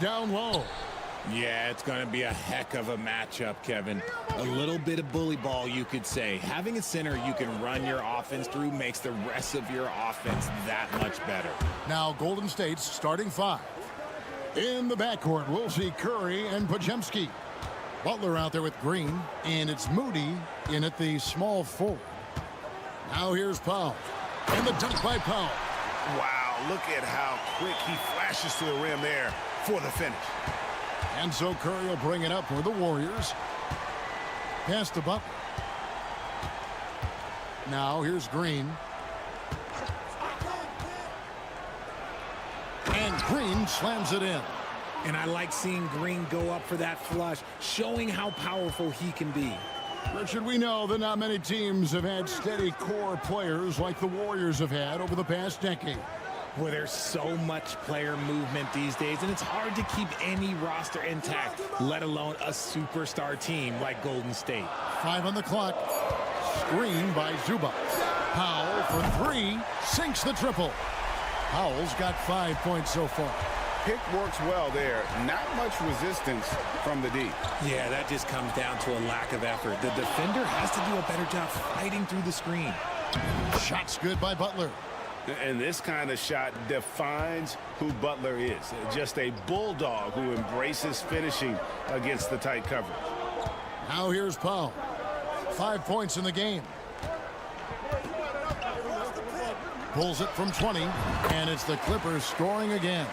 down low. Yeah, it's going to be a heck of a matchup, Kevin. A little bit of bully ball, you could say. Having a center you can run your offense through makes the rest of your offense that much better. Now Golden State's starting five. In the backcourt, we'll see Curry and Podziemski. Butler out there with Green, and it's Moody in at the small forward. Now here's Powell, and the dunk by Powell. Wow, look at how quick he flashes to the rim there for the finish. And so Curry will bring it up for the Warriors. Pass to Butler. Now here's Green. And Green slams it in. And I like seeing Green go up for that flush, showing how powerful he can be. Richard, we know that not many teams have had steady core players like the Warriors have had over the past decade. Where there's so much player movement these days, and it's hard to keep any roster intact, let alone a superstar team like Golden State. 5 on the clock. Screen by Zubac. Powell for 3, sinks the triple. Powell's got 5 points so far. Pick works well there. Not much resistance from the D. Yeah, that just comes down to a lack of effort. The defender has to do a better job fighting through the screen. Shot's good by Butler. And this kind of shot defines who Butler is. Just a bulldog who embraces finishing against the tight coverage. Now here's Powell. 5 points in the game. Pulls it from 20, and it's the Clippers scoring again.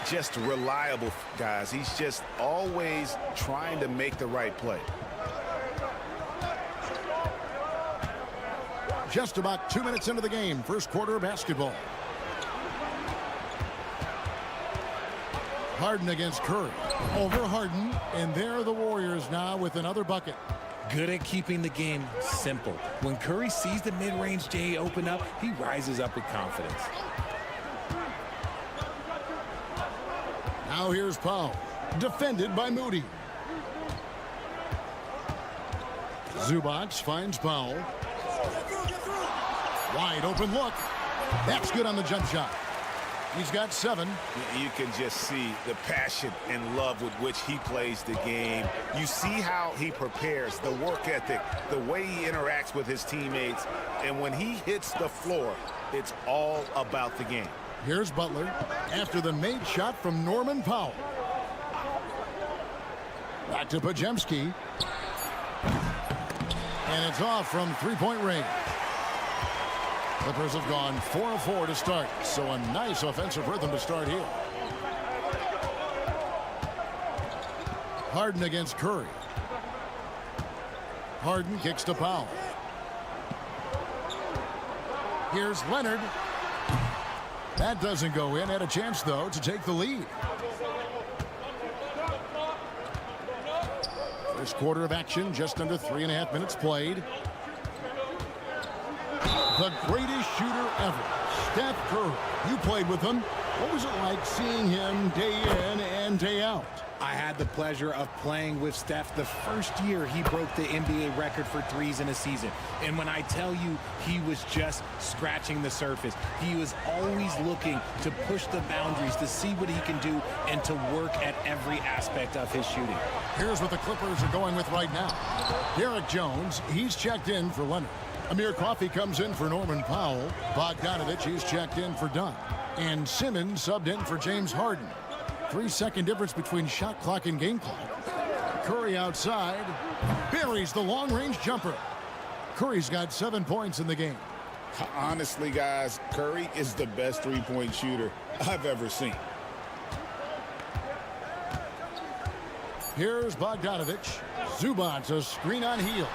Just reliable, guys. He's just always trying to make the right play. Just about 2 minutes into the game, first quarter of basketball. Harden against Curry. Over Harden, and there are the Warriors now with another bucket. Good at keeping the game simple. When Curry sees the mid-range J open up, he rises up with confidence. Now here's Powell, defended by Moody. Zubac finds Powell. Wide open look. That's good on the jump shot. He's got 7. You can just see the passion and love with which he plays the game. You see how he prepares, the work ethic, the way he interacts with his teammates. And when he hits the floor, it's all about the game. Here's Butler after the made shot from Norman Powell. Back to Podziemski. And it's off from three-point range. Clippers have gone 4 of 4 to start, so a nice offensive rhythm to start here. Harden against Curry. Harden kicks to Powell. Here's Leonard. That doesn't go in. Had a chance, though, to take the lead. First quarter of action, just under 3.5 minutes played. The greatest shooter ever, Steph Curry. You played with him. What was it like seeing him day in and day out? I had the pleasure of playing with Steph the first year he broke the NBA record for threes in a season. And when I tell you he was just scratching the surface, he was always looking to push the boundaries, to see what he can do, and to work at every aspect of his shooting. Here's what the Clippers are going with right now. Derek Jones, he's checked in for Leonard. Amir Coffey comes in for Norman Powell. Bogdanovich, he's checked in for Dunn. And Simmons subbed in for James Harden. 3-second difference between shot clock and game clock. Curry outside. Buries the long-range jumper. Curry's got 7 points in the game. Honestly, guys, Curry is the best three-point shooter I've ever seen. Here's Bogdanovich. Zubac, a screen on heel.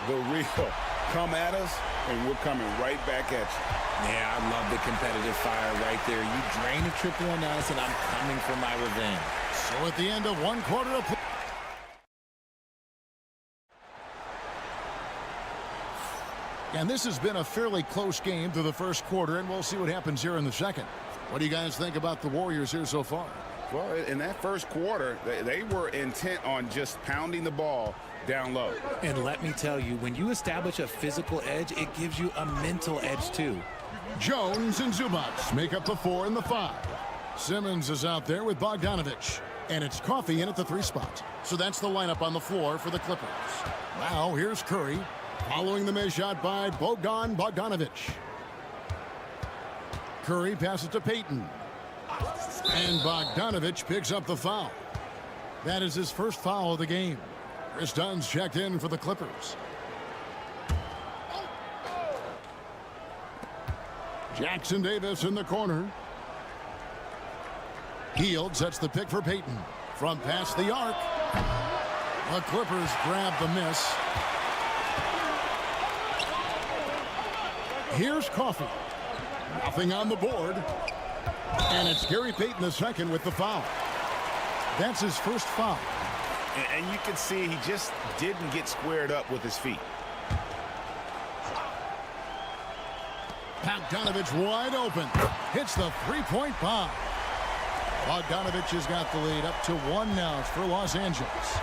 The real. Come at us, and we're coming right back at you. Yeah, I love the competitive fire right there. You drain a triple on us, and I'm coming for my revenge. So at the end of 1 quarter of play. And this has been a fairly close game through the first quarter, and we'll see what happens here in the second. What do you guys think about the Warriors here so far? Well, in that first quarter, they were intent on just pounding the ball down low. And let me tell you, when you establish a physical edge, it gives you a mental edge too. Jones and Zubac make up the 4 and the 5. Simmons is out there with Bogdanovich. And it's Coffee in at the 3 spot. So that's the lineup on the floor for the Clippers. Now here's Curry, following the missed shot by Bogdanovich. Curry passes to Payton. And Bogdanovich picks up the foul. That is his first foul of the game. Chris Dunn's checked in for the Clippers. Jackson Davis in the corner. Hield sets the pick for Payton. From past the arc. The Clippers grab the miss. Here's Coffee. Nothing on the board. And it's Gary Payton II with the foul. That's his first foul. And you can see he just didn't get squared up with his feet. Bogdanovich wide open. Hits the three-point bomb. Bogdanovich has got the lead up to 1 now for Los Angeles.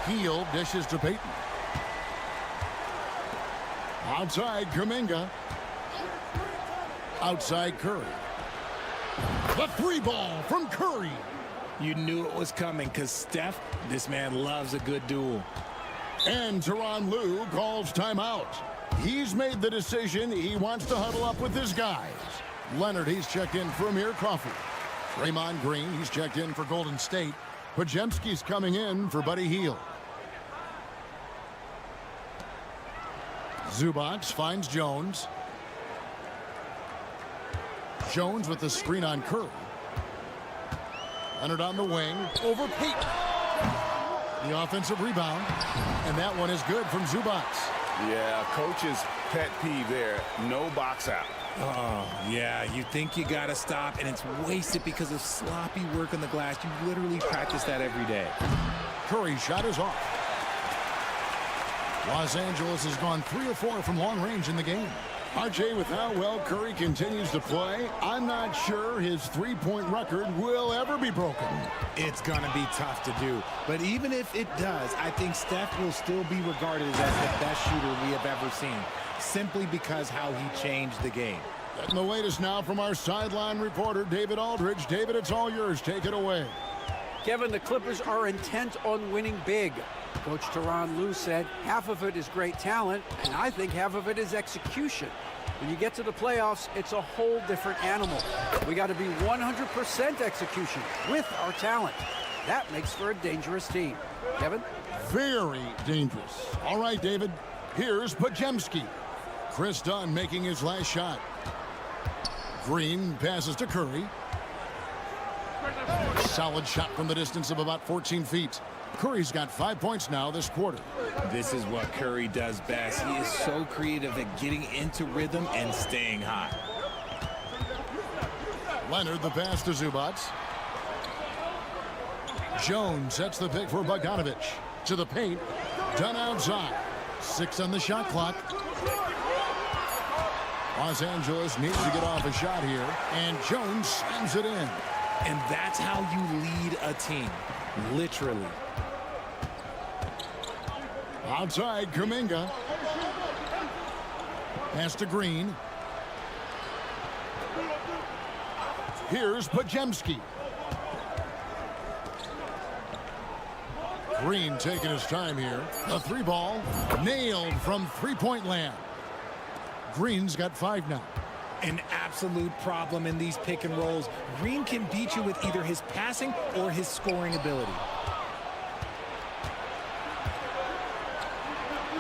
Hield dishes to Payton. Outside Kuminga. Outside Curry. The 3 ball from Curry. You knew it was coming because Steph, this man loves a good duel. And Tyronn Lue calls timeout. He's made the decision. He wants to huddle up with his guys. Leonard, he's checked in for Amir Coffey. Draymond Green, he's checked in for Golden State. Podziemski's coming in for Buddy Hield. Zubac finds Jones. Jones with the screen on Curry. Leonard on the wing. Over Payton. The offensive rebound. And that one is good from Zubac. Yeah, coach's pet peeve there. No box out. Oh, yeah, you think you got to stop, and it's wasted because of sloppy work on the glass. You literally practice that every day. Curry's shot is off. Los Angeles has gone 3 of 4 from long range in the game. RJ, with how well Curry continues to play, I'm not sure his three-point record will ever be broken. It's going to be tough to do. But even if it does, I think Steph will still be regarded as the best shooter we have ever seen, simply because how he changed the game. Getting the latest now from our sideline reporter, David Aldridge. David, it's all yours. Take it away. Kevin, the Clippers are intent on winning big. Coach Tyronn Lue said half of it is great talent, and I think half of it is execution. When you get to the playoffs, it's a whole different animal. We got to be 100% execution with our talent. That makes for a dangerous team. Kevin? Very dangerous. All right, David. Here's Podziemski. Chris Dunn making his last shot. Green passes to Curry. Solid shot from the distance of about 14 feet. Curry's got 5 points now this quarter. This is what Curry does best. He is so creative at getting into rhythm and staying hot. Leonard the pass to Zubac. Jones sets the pick for Bogdanovich. To the paint. Dunn outside. 6 on the shot clock. Los Angeles needs to get off a shot here. And Jones slams it in. And that's how you lead a team. Literally. Outside Kuminga. Pass to Green. Here's Podziemski. Green taking his time here. The 3 ball nailed from three-point land. Green's got 5 now. An absolute problem in these pick and rolls. Green can beat you with either his passing or his scoring ability.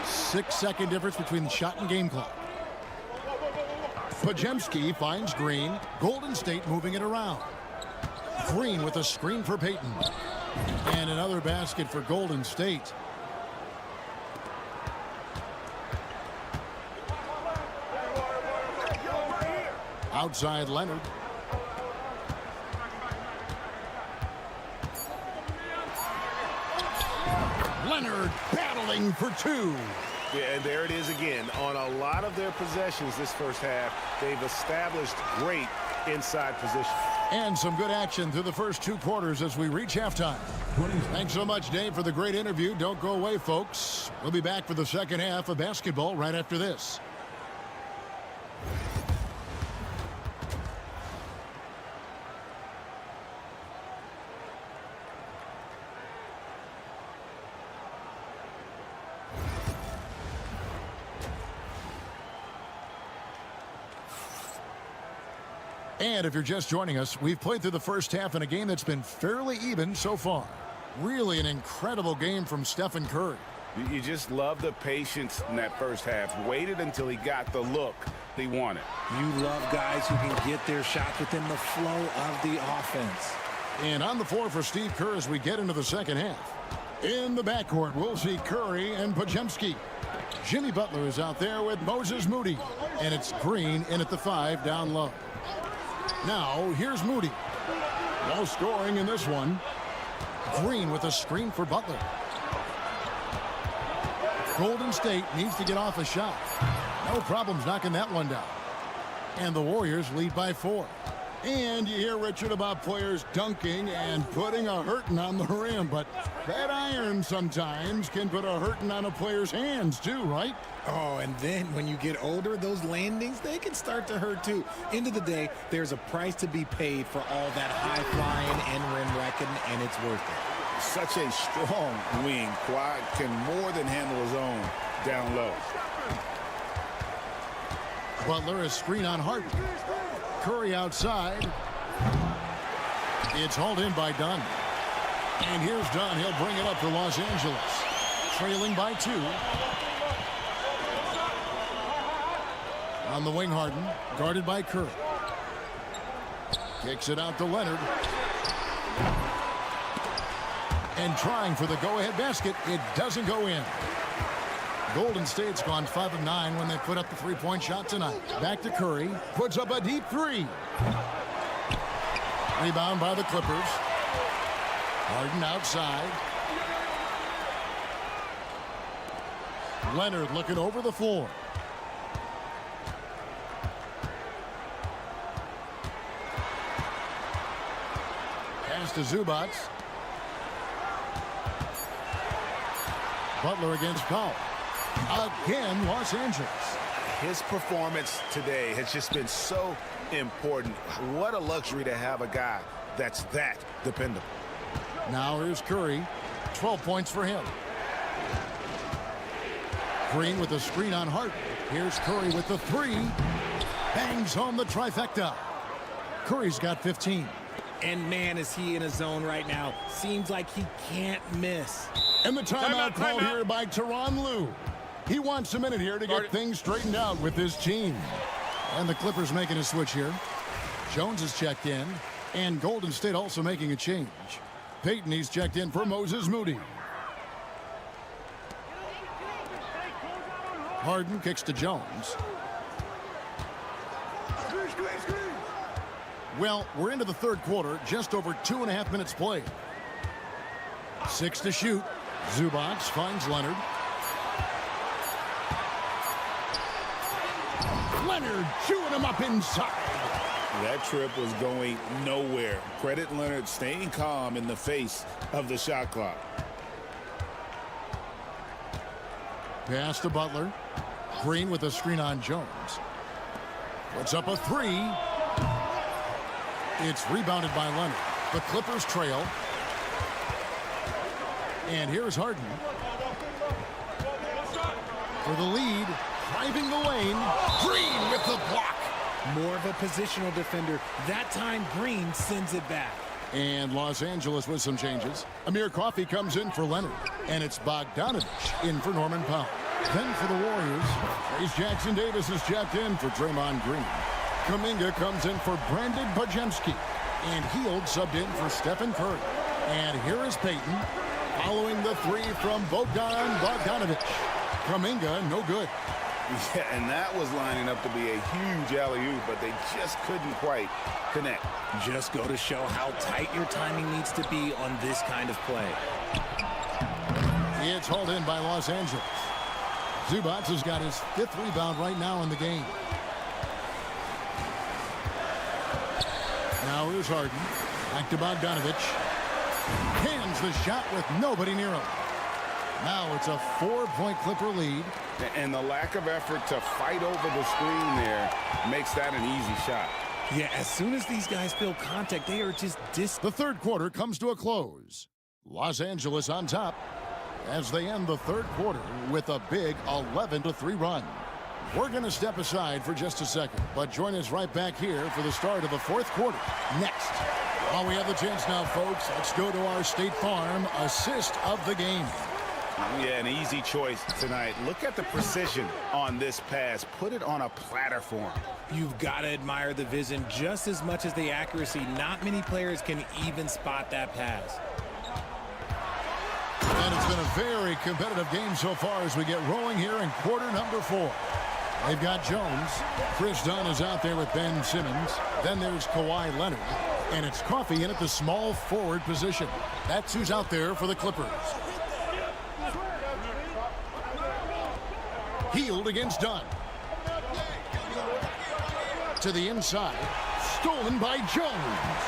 6-second difference between the shot and game clock. Podziemski finds Green. Golden State moving it around. Green with a screen for Payton. And another basket for Golden State. Outside Leonard. Leonard battling for 2. Yeah, and there it is again. On a lot of their possessions this first half, they've established great inside position. And some good action through the first 2 quarters as we reach halftime. Thanks so much, Dave, for the great interview. Don't go away, folks. We'll be back for the second half of basketball right after this. And if you're just joining us, we've played through the first half in a game that's been fairly even so far. Really an incredible game from Stephen Curry. You just love the patience in that first half. Waited until he got the look he wanted. You love guys who can get their shots within the flow of the offense. And on the floor for Steve Kerr as we get into the second half. In the backcourt, we'll see Curry and Podziemski. Jimmy Butler is out there with Moses Moody. And it's Green in at the 5 down low. Now, here's Moody. No scoring in this one. Green with a screen for Butler. Golden State needs to get off a shot. No problems knocking that one down. And the Warriors lead by 4. And you hear, Richard, about players dunking and putting a hurting on the rim. But that iron sometimes can put a hurting on a player's hands too, right? Oh, and then when you get older, those landings, they can start to hurt too. End of the day, there's a price to be paid for all that high-flying and rim wrecking, and it's worth it. Such a strong wing. Kawhi can more than handle his own down low. Butler is screen on Harden. Curry outside. It's hauled in by Dunn. And here's Dunn. He'll bring it up for Los Angeles. Trailing by 2. On the wing, Harden. Guarded by Curry. Kicks it out to Leonard. And trying for the go-ahead basket. It doesn't go in. Golden State's gone 5 of 9 when they put up the three-point shot tonight. Back to Curry. Puts up a deep 3. Rebound by the Clippers. Harden outside. Leonard looking over the floor. Pass to Zubac. Butler against Powell. Again, Los Angeles. His performance today has just been so important. What a luxury to have a guy that's that dependable. Now here's Curry. 12 points for him. Green with a screen on Harden. Here's Curry with the 3. Bangs home the trifecta. Curry's got 15. And man, is he in a zone right now. Seems like he can't miss. And the timeout called here by Tyronn Lue. He wants a minute here to get things straightened out with his team. And the Clippers making a switch here. Jones is checked in. And Golden State also making a change. Payton, he's checked in for Moses Moody. Harden kicks to Jones. Well, we're into the third quarter. Just over 2.5 minutes played. 6 to shoot. Zubac finds Leonard. Leonard chewing him up inside. That trip was going nowhere. Credit Leonard staying calm in the face of the shot clock. Pass to Butler. Green with a screen on Jones. Puts up a 3. It's rebounded by Leonard. The Clippers trail. And here's Harden. For the lead. Driving the lane. Green with the block. More of a positional defender. That time, Green sends it back. And Los Angeles with some changes. Amir Coffey comes in for Leonard. And it's Bogdanovich in for Norman Powell. Then for the Warriors, Trace Jackson Davis is checked in for Draymond Green. Kuminga comes in for Brandon Podziemski. And Hield subbed in for Stephen Curry. And here is Payton following the 3 from Bogdanovich. Kuminga, no good. Yeah, and that was lining up to be a huge alley-oop, but they just couldn't quite connect. Just go to show how tight your timing needs to be on this kind of play. It's hauled in by Los Angeles. Zubac has got his 5th rebound right now in the game. Now here's Harden. Back to Bogdanovich. Hands the shot with nobody near him. Now it's a 4-point Clipper lead. And the lack of effort to fight over the screen there makes that an easy shot. Yeah, as soon as these guys feel contact, they are just The third quarter comes to a close. Los Angeles on top as they end the third quarter with a big 11-3 run. We're going to step aside for just a second, but join us right back here for the start of the fourth quarter next. While we have the chance now, folks, let's go to our State Farm assist of the game. Yeah, an easy choice tonight. Look at the precision on this pass. Put it on a platter for him. You've got to admire the vision just as much as the accuracy. Not many players can even spot that pass. And it's been a very competitive game so far as we get rolling here in quarter number 4. They've got Jones. Chris Dunn is out there with Ben Simmons. Then there's Kawhi Leonard. And it's Coffey in at the small forward position. That's who's out there for the Clippers. Healed against Dunn. To the inside. Stolen by Jones.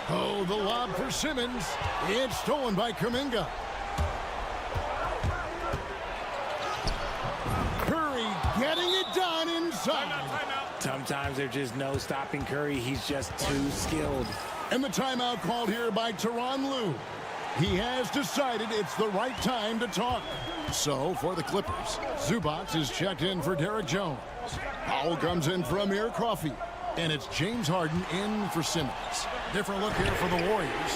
Oh, the lob for Simmons. It's stolen by Kuminga. Curry getting it done inside. Sometimes there's just no stopping Curry. He's just too skilled. And the timeout called here by Tyronn Lue. He has decided it's the right time to talk. So, for the Clippers, Zubac is checked in for Derek Jones. Powell comes in for Amir Coffey. And it's James Harden in for Simmons. Different look here for the Warriors.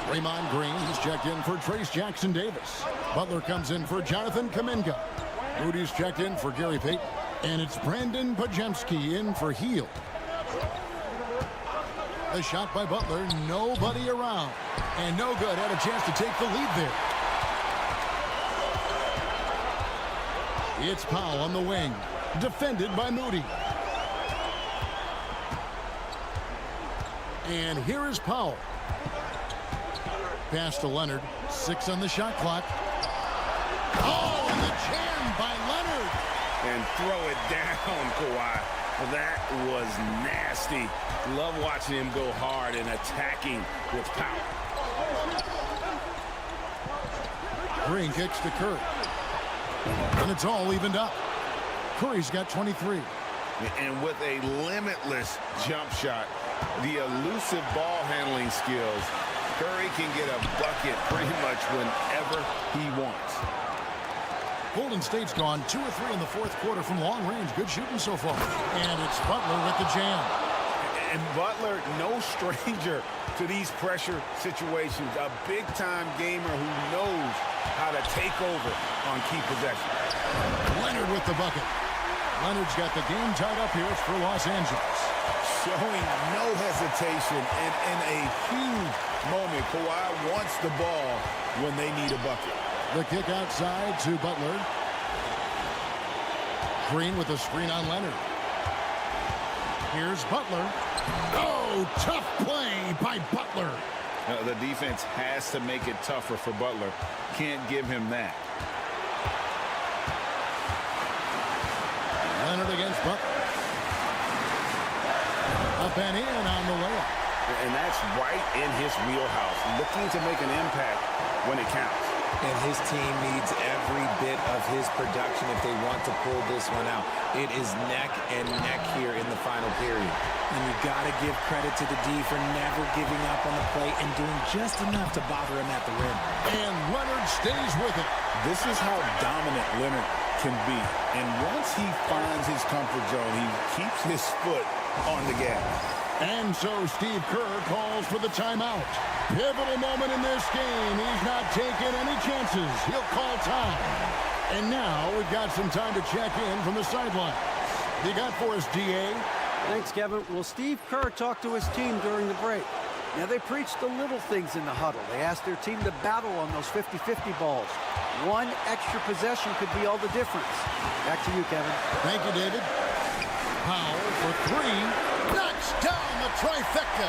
Draymond Green, he's checked in for Trace Jackson Davis. Butler comes in for Jonathan Kuminga. Moody's checked in for Gary Payton. And it's Brandon Podziemski in for Hield. The shot by Butler, nobody around. And no good, had a chance to take the lead there. It's Powell on the wing, defended by Moody. And here is Powell. Pass to Leonard, 6 on the shot clock. Oh, and the jam by Leonard. And throw it down, Kawhi. That was nasty. Love watching him go hard and attacking with power. Green kicks to Curry. And it's all evened up. Curry's got 23. And with a limitless jump shot, the elusive ball handling skills, Curry can get a bucket pretty much whenever he wants. Golden State's gone 2 or 3 in the fourth quarter from long range. Good shooting so far. And it's Butler with the jam. And Butler, no stranger to these pressure situations. A big-time gamer who knows how to take over on key possessions. Leonard with the bucket. Leonard's got the game tied up here for Los Angeles. Showing no hesitation and in a huge moment. Kawhi wants the ball when they need a bucket. The kick outside to Butler. Green with a screen on Leonard. Here's Butler. Oh, tough play by Butler. The defense has to make it tougher for Butler. Can't give him that. Leonard against Butler. Up and in on the layup. And that's right in his wheelhouse. Looking to make an impact when it counts. And his team needs every bit of his production if they want to pull this one out. It is neck and neck here in the final period. And you got to give credit to the D for never giving up on the play and doing just enough to bother him at the rim. And Leonard stays with it. This is how dominant Leonard can be. And once he finds his comfort zone, he keeps his foot on the gas. And so Steve Kerr calls for the timeout. Pivotal moment in this game. He's not taking any chances. He'll call time. And now we've got some time to check in from the sideline. You got for us, D.A.? Thanks, Kevin. Well, Steve Kerr talked to his team during the break. Now, they preached the little things in the huddle. They asked their team to battle on those 50-50 balls. One extra possession could be all the difference. Back to you, Kevin. Thank you, David. Powell for 3. Knocks down the trifecta.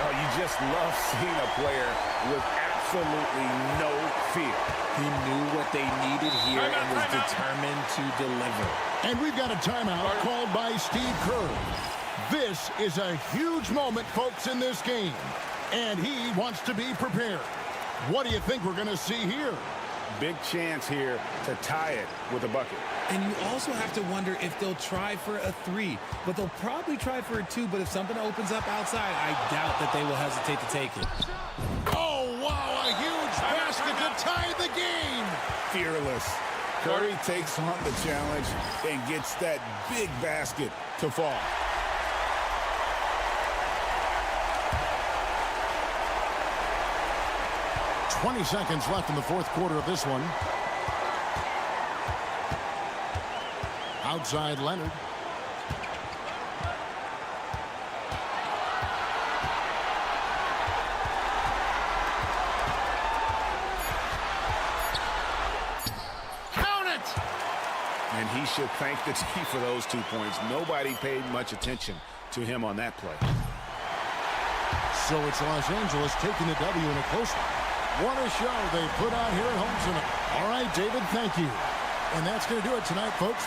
Oh, you just love seeing a player with absolutely no fear. He knew what they needed here and was determined to deliver. And we've got a timeout called by Steve Kerr. This is a huge moment, folks, in this game. And he wants to be prepared. What do you think we're going to see here? Big chance here to tie it with a bucket. And you also have to wonder if they'll try for a 3. But they'll probably try for a 2. But if something opens up outside, I doubt that they will hesitate to take it. Oh, wow, a huge basket to tie the game. fearless. Curry takes on the challenge and gets that big basket to fall. "20 seconds left in the fourth quarter of this one. Outside Leonard. And he should thank the team for those 2 points. Nobody paid much attention to him on that play. So it's Los Angeles taking the W in a close one. What a show they put on here at home tonight. All right, David, thank you. And that's going to do it tonight, folks.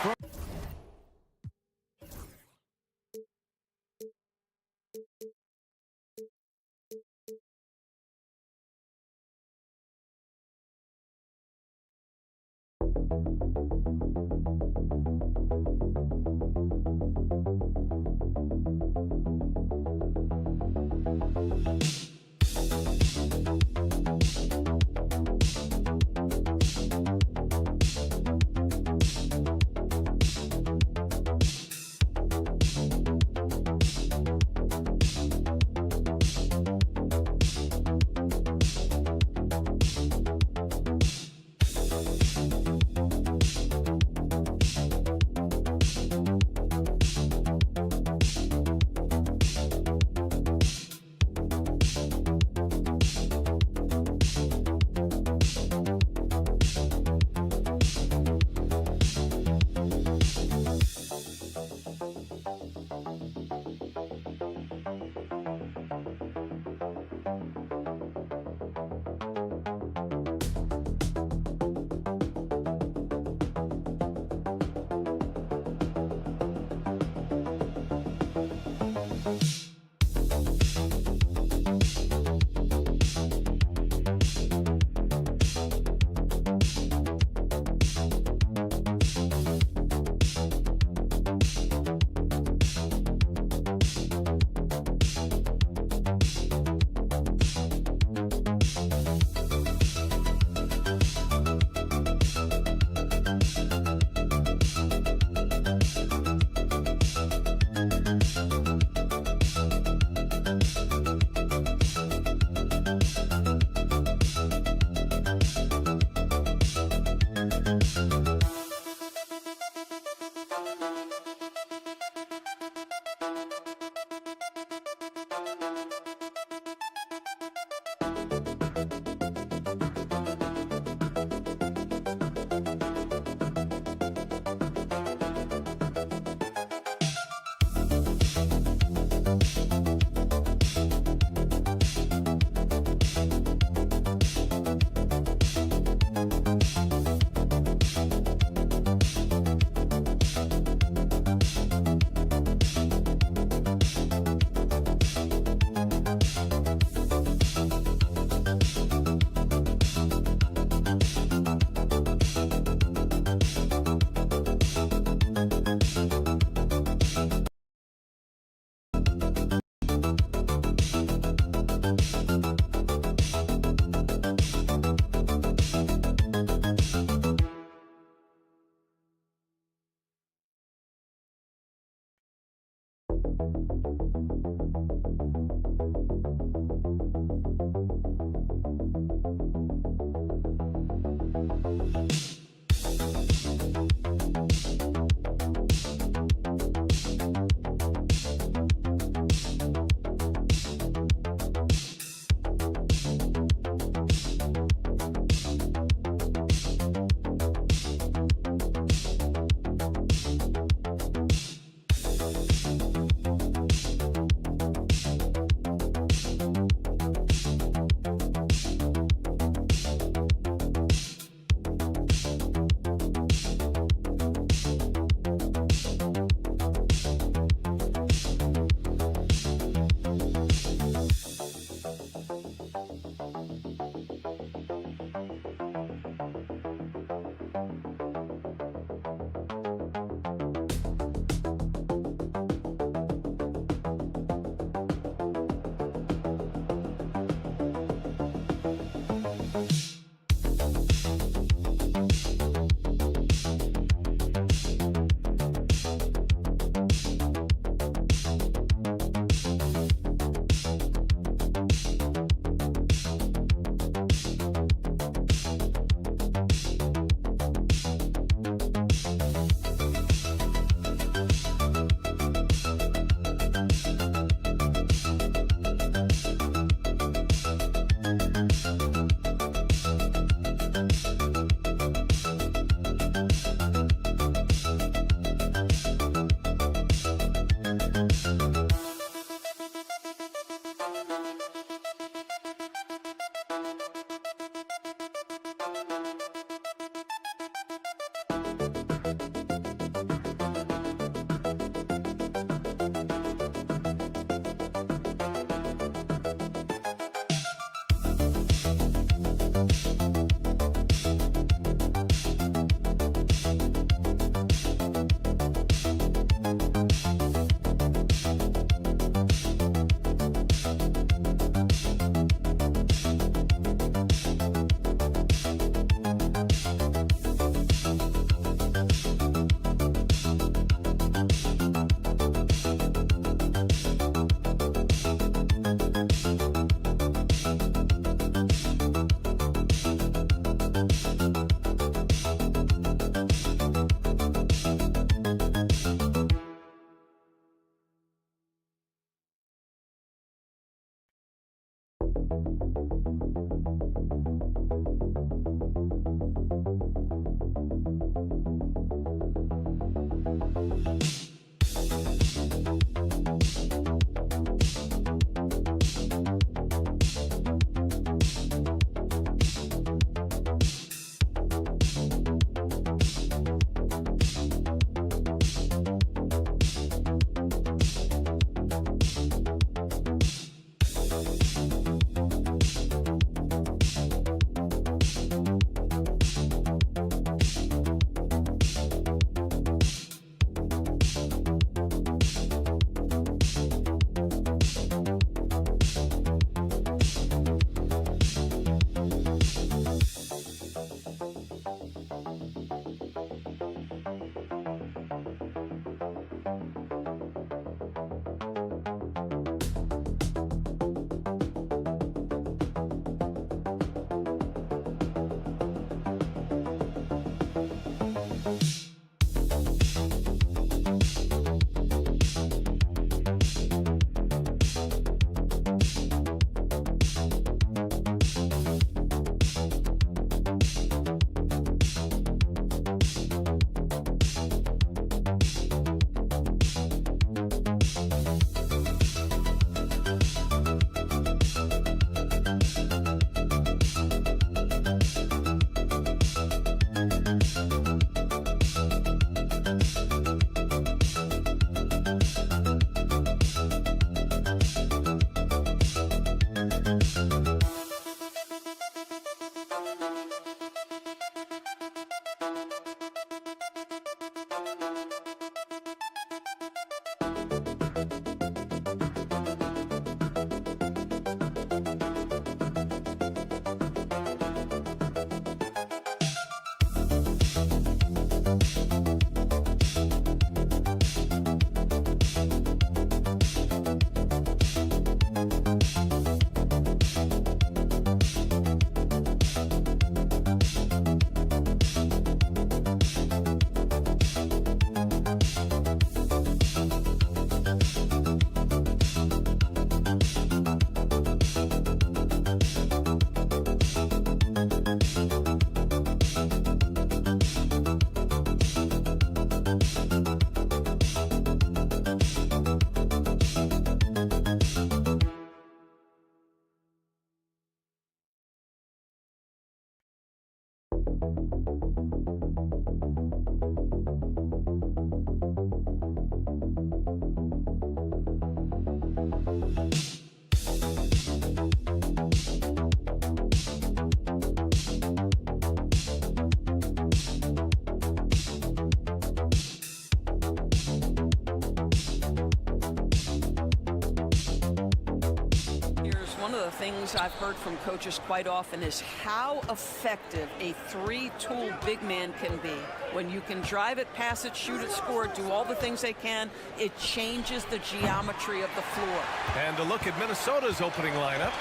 Things I've heard from coaches quite often is how effective a three-tool big man can be. When you can drive it, pass it, shoot it, score it, do all the things they can, it changes the geometry of the floor. And to look at Minnesota's opening lineup,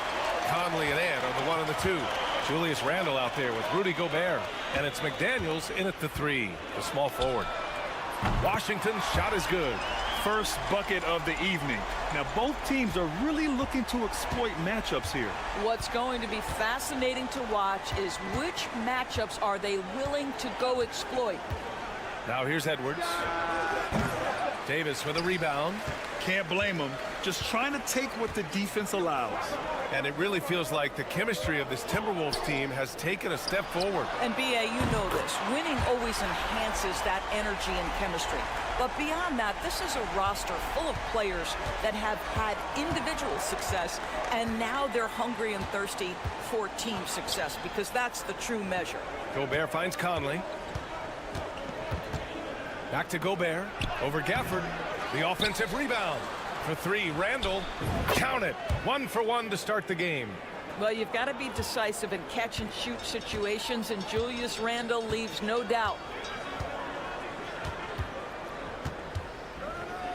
Conley and Ant are the 1 and the 2. Julius Randle out there with Rudy Gobert. And it's McDaniels in at the 3, the small forward. Washington's shot is good. First bucket of the evening. Now both teams are really looking to exploit matchups here. What's going to be fascinating to watch is which matchups are they willing to go exploit. Now here's Edwards. Davis with a rebound. Can't blame him. Just trying to take what the defense allows. And it really feels like the chemistry of this Timberwolves team has taken a step forward. And B.A., you know this. Winning always enhances that energy and chemistry. But beyond that, this is a roster full of players that have had individual success, and now they're hungry and thirsty for team success, because that's the true measure. Gobert finds Conley. Back to Gobert. Over Gafford. The offensive rebound. For 3, Randle. Count it. 1 for 1 to start the game. Well, you've got to be decisive in catch-and-shoot situations, and Julius Randle leaves no doubt.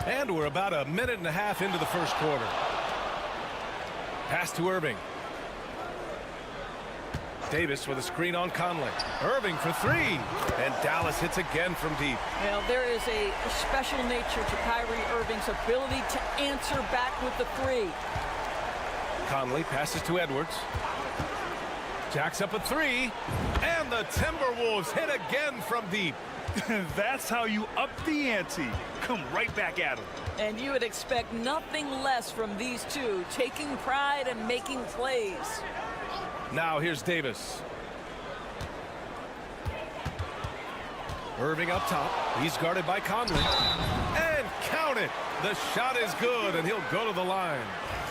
And we're about a minute and a half into the first quarter. Pass to Irving. Davis with a screen on Conley. Irving for 3. And Dallas hits again from deep. Well, there is a special nature to Kyrie Irving's ability to answer back with the 3. Conley passes to Edwards. Jacks up a 3. And the Timberwolves hit again from deep. That's how you up the ante. Come right back at him. And you would expect nothing less from these two, taking pride and making plays. Now here's Davis. Irving up top. He's guarded by Conley. And count it. The shot is good, and he'll go to the line.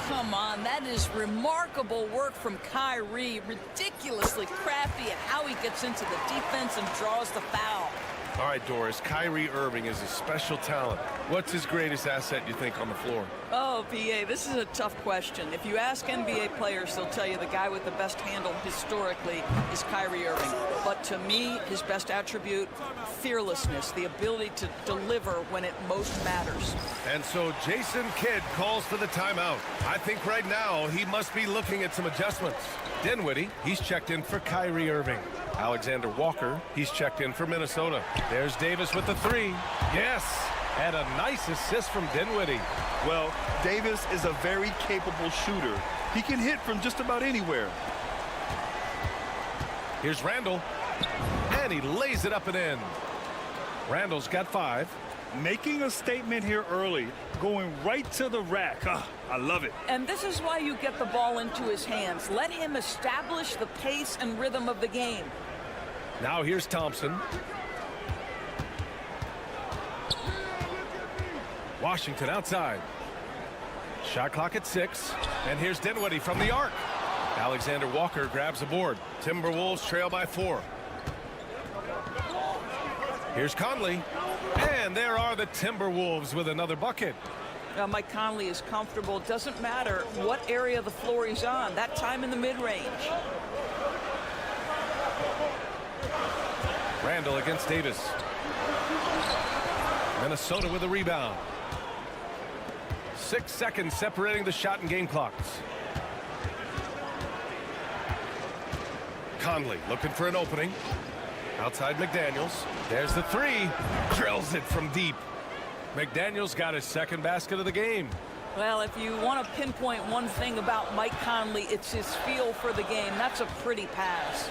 Come on, that is remarkable work from Kyrie. Ridiculously crafty at how he gets into the defense and draws the foul. All right, Doris, Kyrie Irving is a special talent. What's his greatest asset, you think, on the floor? Oh, PA, this is a tough question. If you ask NBA players, they'll tell you the guy with the best handle historically is Kyrie Irving. But to me, his best attribute, fearlessness, the ability to deliver when it most matters. And so Jason Kidd calls for the timeout. I think right now he must be looking at some adjustments. Dinwiddie, he's checked in for Kyrie Irving. Alexander Walker, he's checked in for Minnesota. There's Davis with the three. Yes, and a nice assist from Dinwiddie. Well, Davis is a very capable shooter. He can hit from just about anywhere. Here's Randall, and he lays it up and in. Randall's got 5. Making a statement here early, going right to the rack. I love it. And this is why you get the ball into his hands. Let him establish the pace and rhythm of the game. Now here's Thompson. Washington outside. Shot clock at 6. And here's Dinwiddie from the arc. Alexander Walker grabs the board. Timberwolves trail by 4. Here's Conley. And there are the Timberwolves with another bucket. Mike Conley is comfortable. It doesn't matter what area of the floor he's on. That time in the mid-range. Randall against Davis. Minnesota with a rebound. 6 seconds separating the shot and game clocks. Conley looking for an opening. Outside McDaniels. There's the 3. Drills it from deep. McDaniels got his second basket of the game. Well, if you want to pinpoint one thing about Mike Conley, it's his feel for the game. That's a pretty pass.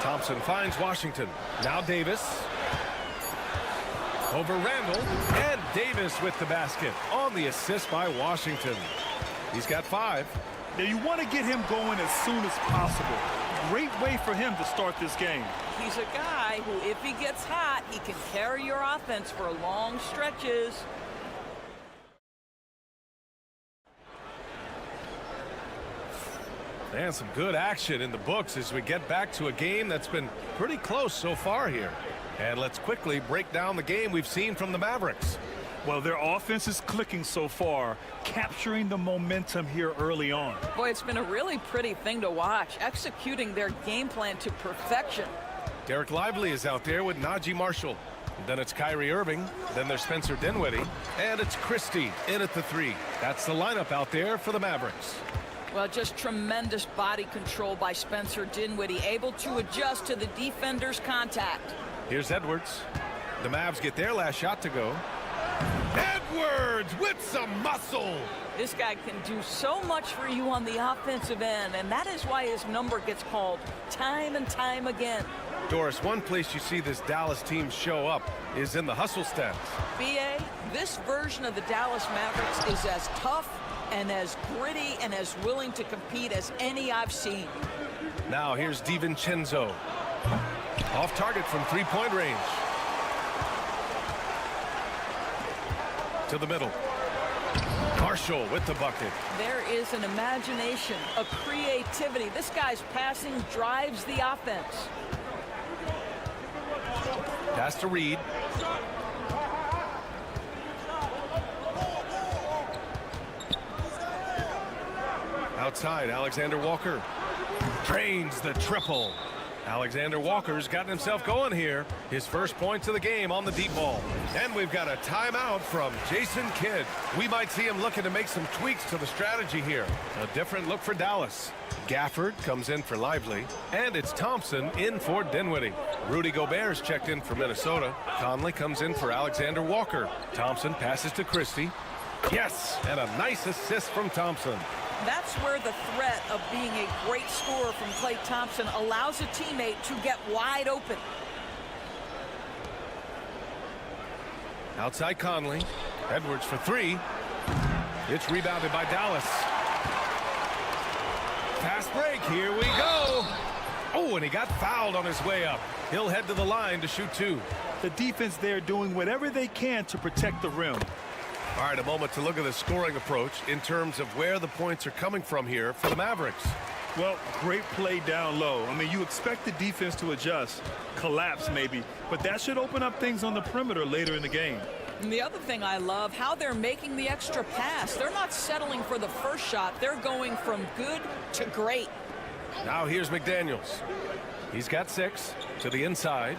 Thompson finds Washington. Now Davis. Over Randall. And Davis with the basket on the assist by Washington. He's got 5. Now you want to get him going as soon as possible. Great way for him to start this game. He's a guy who, if he gets hot, he can carry your offense for long stretches. And some good action in the books as we get back to a game that's been pretty close so far here. And let's quickly break down the game we've seen from the Mavericks. Well, their offense is clicking so far, capturing the momentum here early on. Boy, it's been a really pretty thing to watch, executing their game plan to perfection. Derek Lively is out there with Najee Marshall. Then it's Kyrie Irving. Then there's Spencer Dinwiddie. And it's Christie in at the 3. That's the lineup out there for the Mavericks. Well, just tremendous body control by Spencer Dinwiddie, able to adjust to the defender's contact. Here's Edwards. The Mavs get their last shot to go. Edwards with some muscle. This guy can do so much for you on the offensive end, and that is why his number gets called time and time again. Doris, one place you see this Dallas team show up is in the hustle stats. B.A., this version of the Dallas Mavericks is as tough and as gritty and as willing to compete as any I've seen. Now here's DiVincenzo. Off target from three-point range. To the middle. Marshall with the bucket. There is an imagination, a creativity. This guy's passing drives the offense. Pass to Reed. Outside, Alexander Walker. Drains the triple. Alexander Walker's gotten himself going here. His first points of the game on the deep ball. And we've got a timeout from Jason Kidd. We might see him looking to make some tweaks to the strategy here. A different look for Dallas. Gafford comes in for Lively. And it's Thompson in for Dinwiddie. Rudy Gobert's checked in for Minnesota. Conley comes in for Alexander Walker. Thompson passes to Christie. Yes, and a nice assist from Thompson. That's where the threat of being a great scorer from Klay Thompson allows a teammate to get wide open. Outside Conley. Edwards for 3. It's rebounded by Dallas. Fast break. Here we go. Oh, and he got fouled on his way up. He'll head to the line to shoot 2. The defense there doing whatever they can to protect the rim. All right, a moment to look at the scoring approach in terms of where the points are coming from here for the Mavericks. Well, great play down low. I mean, you expect the defense to adjust, collapse maybe, but that should open up things on the perimeter later in the game. And the other thing I love, how they're making the extra pass. They're not settling for the first shot. They're going from good to great. Now here's McDaniels. He's got 6 to the inside.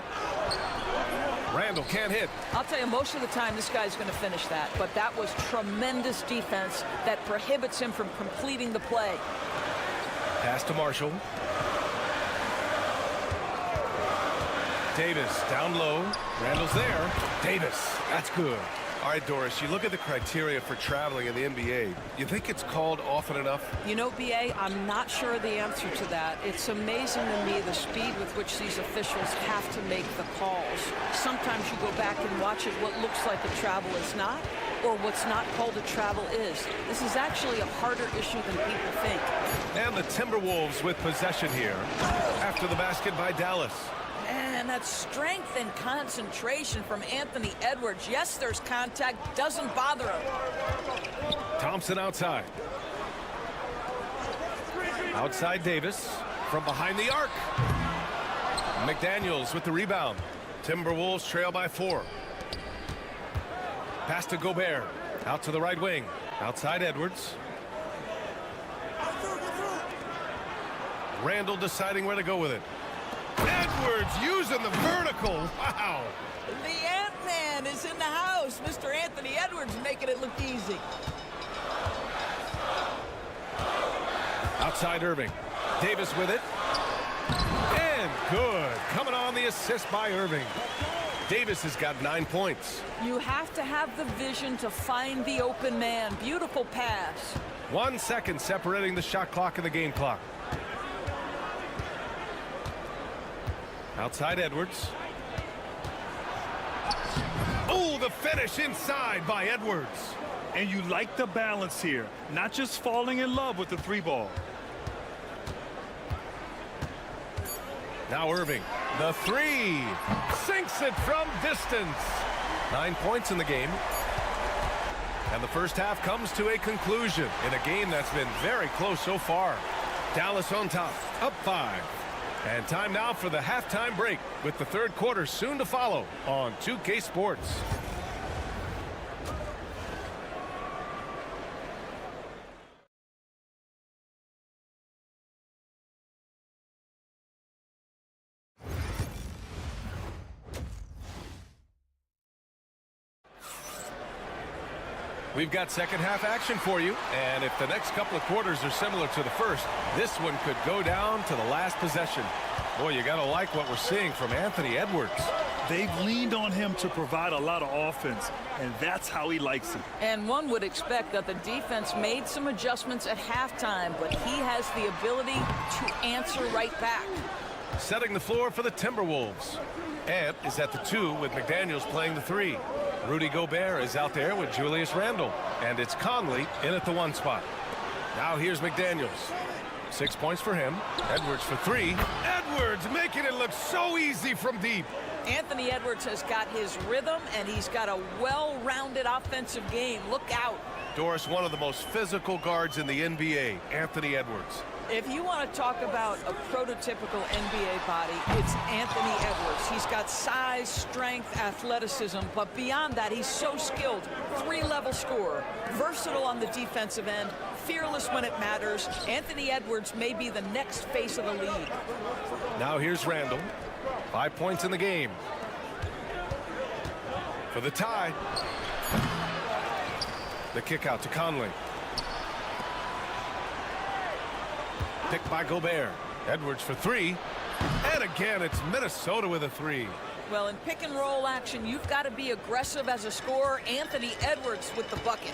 Randall can't hit. I'll tell you, most of the time this guy's going to finish that, but that was tremendous defense that prohibits him from completing the play. Pass to Marshall. Davis down low. Randall's there. Davis. That's good. All right, Doris, you look at the criteria for traveling in the NBA. You think it's called often enough? You know, B.A., I'm not sure the answer to that. It's amazing to me the speed with which these officials have to make the calls. Sometimes you go back and watch it, what looks like a travel is not, or what's not called a travel is. This is actually a harder issue than people think. And the Timberwolves with possession here after the basket by Dallas. And that strength and concentration from Anthony Edwards. Yes, there's contact. Doesn't bother him. Thompson outside. Outside Davis from behind the arc. McDaniels with the rebound. Timberwolves trail by 4. Pass to Gobert. Out to the right wing. Outside Edwards. Randall deciding where to go with it. Edwards using the vertical. Wow. The Ant-Man is in the house. Mr. Anthony Edwards making it look easy. Outside Irving. Davis with it. And good. Coming on the assist by Irving. Davis has got 9 points. You have to have the vision to find the open man. Beautiful pass. 1 second separating the shot clock and the game clock. Outside Edwards. Oh, the finish inside by Edwards. And you like the balance here, not just falling in love with the 3-ball. Now Irving, the 3, sinks it from distance. 9 points in the game. And the first half comes to a conclusion in a game that's been very close so far. Dallas on top, up 5. And time now for the halftime break with the third quarter soon to follow on 2K Sports. We've got second half action for you, and if the next couple of quarters are similar to the first, this one could go down to the last possession. Boy, you gotta like what we're seeing from Anthony Edwards. They've leaned on him to provide a lot of offense, and that's how he likes it. And one would expect that the defense made some adjustments at halftime, but he has the ability to answer right back. Setting the floor for the Timberwolves. Ant is at the 2 with McDaniels playing the 3. Rudy Gobert is out there with Julius Randle. And it's Conley in at the 1 spot. Now here's McDaniels. 6 points for him. Edwards for 3. Edwards making it look so easy from deep. Anthony Edwards has got his rhythm, and he's got a well-rounded offensive game. Look out. Doris, one of the most physical guards in the NBA, Anthony Edwards. If you want to talk about a prototypical NBA body, it's Anthony Edwards. He's got size, strength, athleticism, but beyond that, he's so skilled. 3-level scorer, versatile on the defensive end, fearless when it matters. Anthony Edwards may be the next face of the league. Now here's Randall. 5 points in the game. For the tie. The kick out to Conley. Picked by Gobert. Edwards for 3. And again, it's Minnesota with a 3. Well, in pick and roll action, you've got to be aggressive as a scorer. Anthony Edwards with the bucket.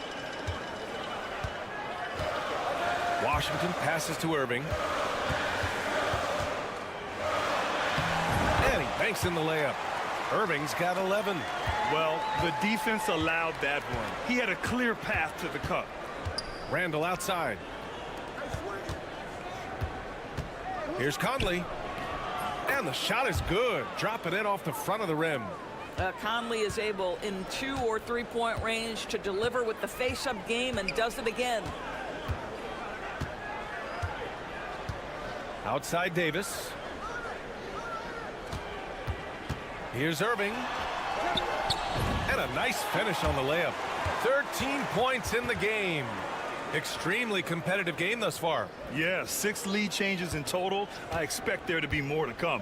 Washington passes to Irving. And he banks in the layup. Irving's got 11. Well, the defense allowed that one. He had a clear path to the cup. Randall outside. Here's Conley. And the shot is good. Dropping it off the front of the rim. Conley is able in 2 or 3-point range to deliver with the face-up game and does it again. Outside Davis. Here's Irving. And a nice finish on the layup. 13 points in the game. Extremely competitive game thus far. Yeah, 6 lead changes in total. I expect there to be more to come.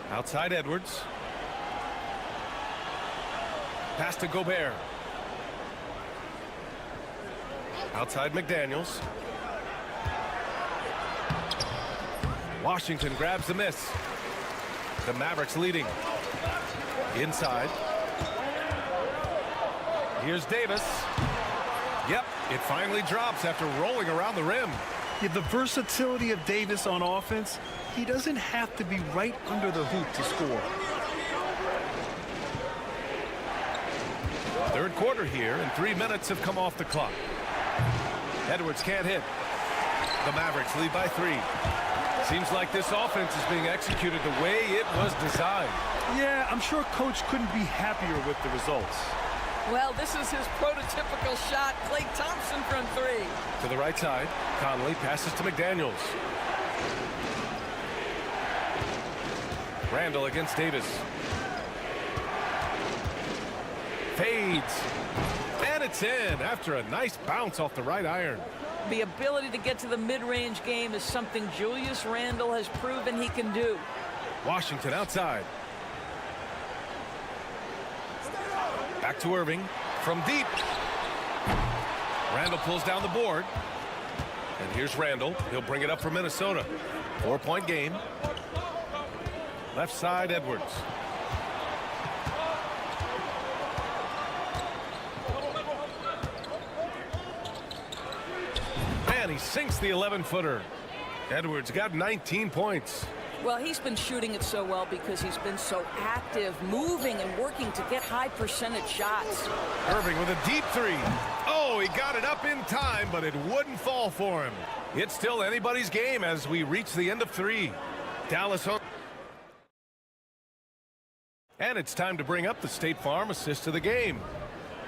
Outside Edwards. Pass to Gobert. Outside McDaniels. Washington grabs the miss. The Mavericks leading. Inside. Here's Davis. Yep, it finally drops after rolling around the rim. Yeah, the versatility of Davis on offense, he doesn't have to be right under the hoop to score. Third quarter here, and 3 minutes have come off the clock. Edwards can't hit. The Mavericks lead by 3. Seems like this offense is being executed the way it was designed. Yeah, I'm sure Coach couldn't be happier with the results. Well, this is his prototypical shot. Klay Thompson from 3. To the right side, Conley passes to McDaniels. Randall against Davis. Fades. And it's in after a nice bounce off the right iron. The ability to get to the mid-range game is something Julius Randle has proven he can do. Washington outside. Back to Irving from deep. Randall pulls down the board. And here's Randall. He'll bring it up for Minnesota. 4-point game. Left side, Edwards. And he sinks the 11-footer. Edwards got 19 points. Well, he's been shooting it so well because he's been so active, moving and working to get high percentage shots. Irving with a deep 3. Oh, he got it up in time, but it wouldn't fall for him. It's still anybody's game as we reach the end of 3. Dallas on. And it's time to bring up the State Farm assist of the game.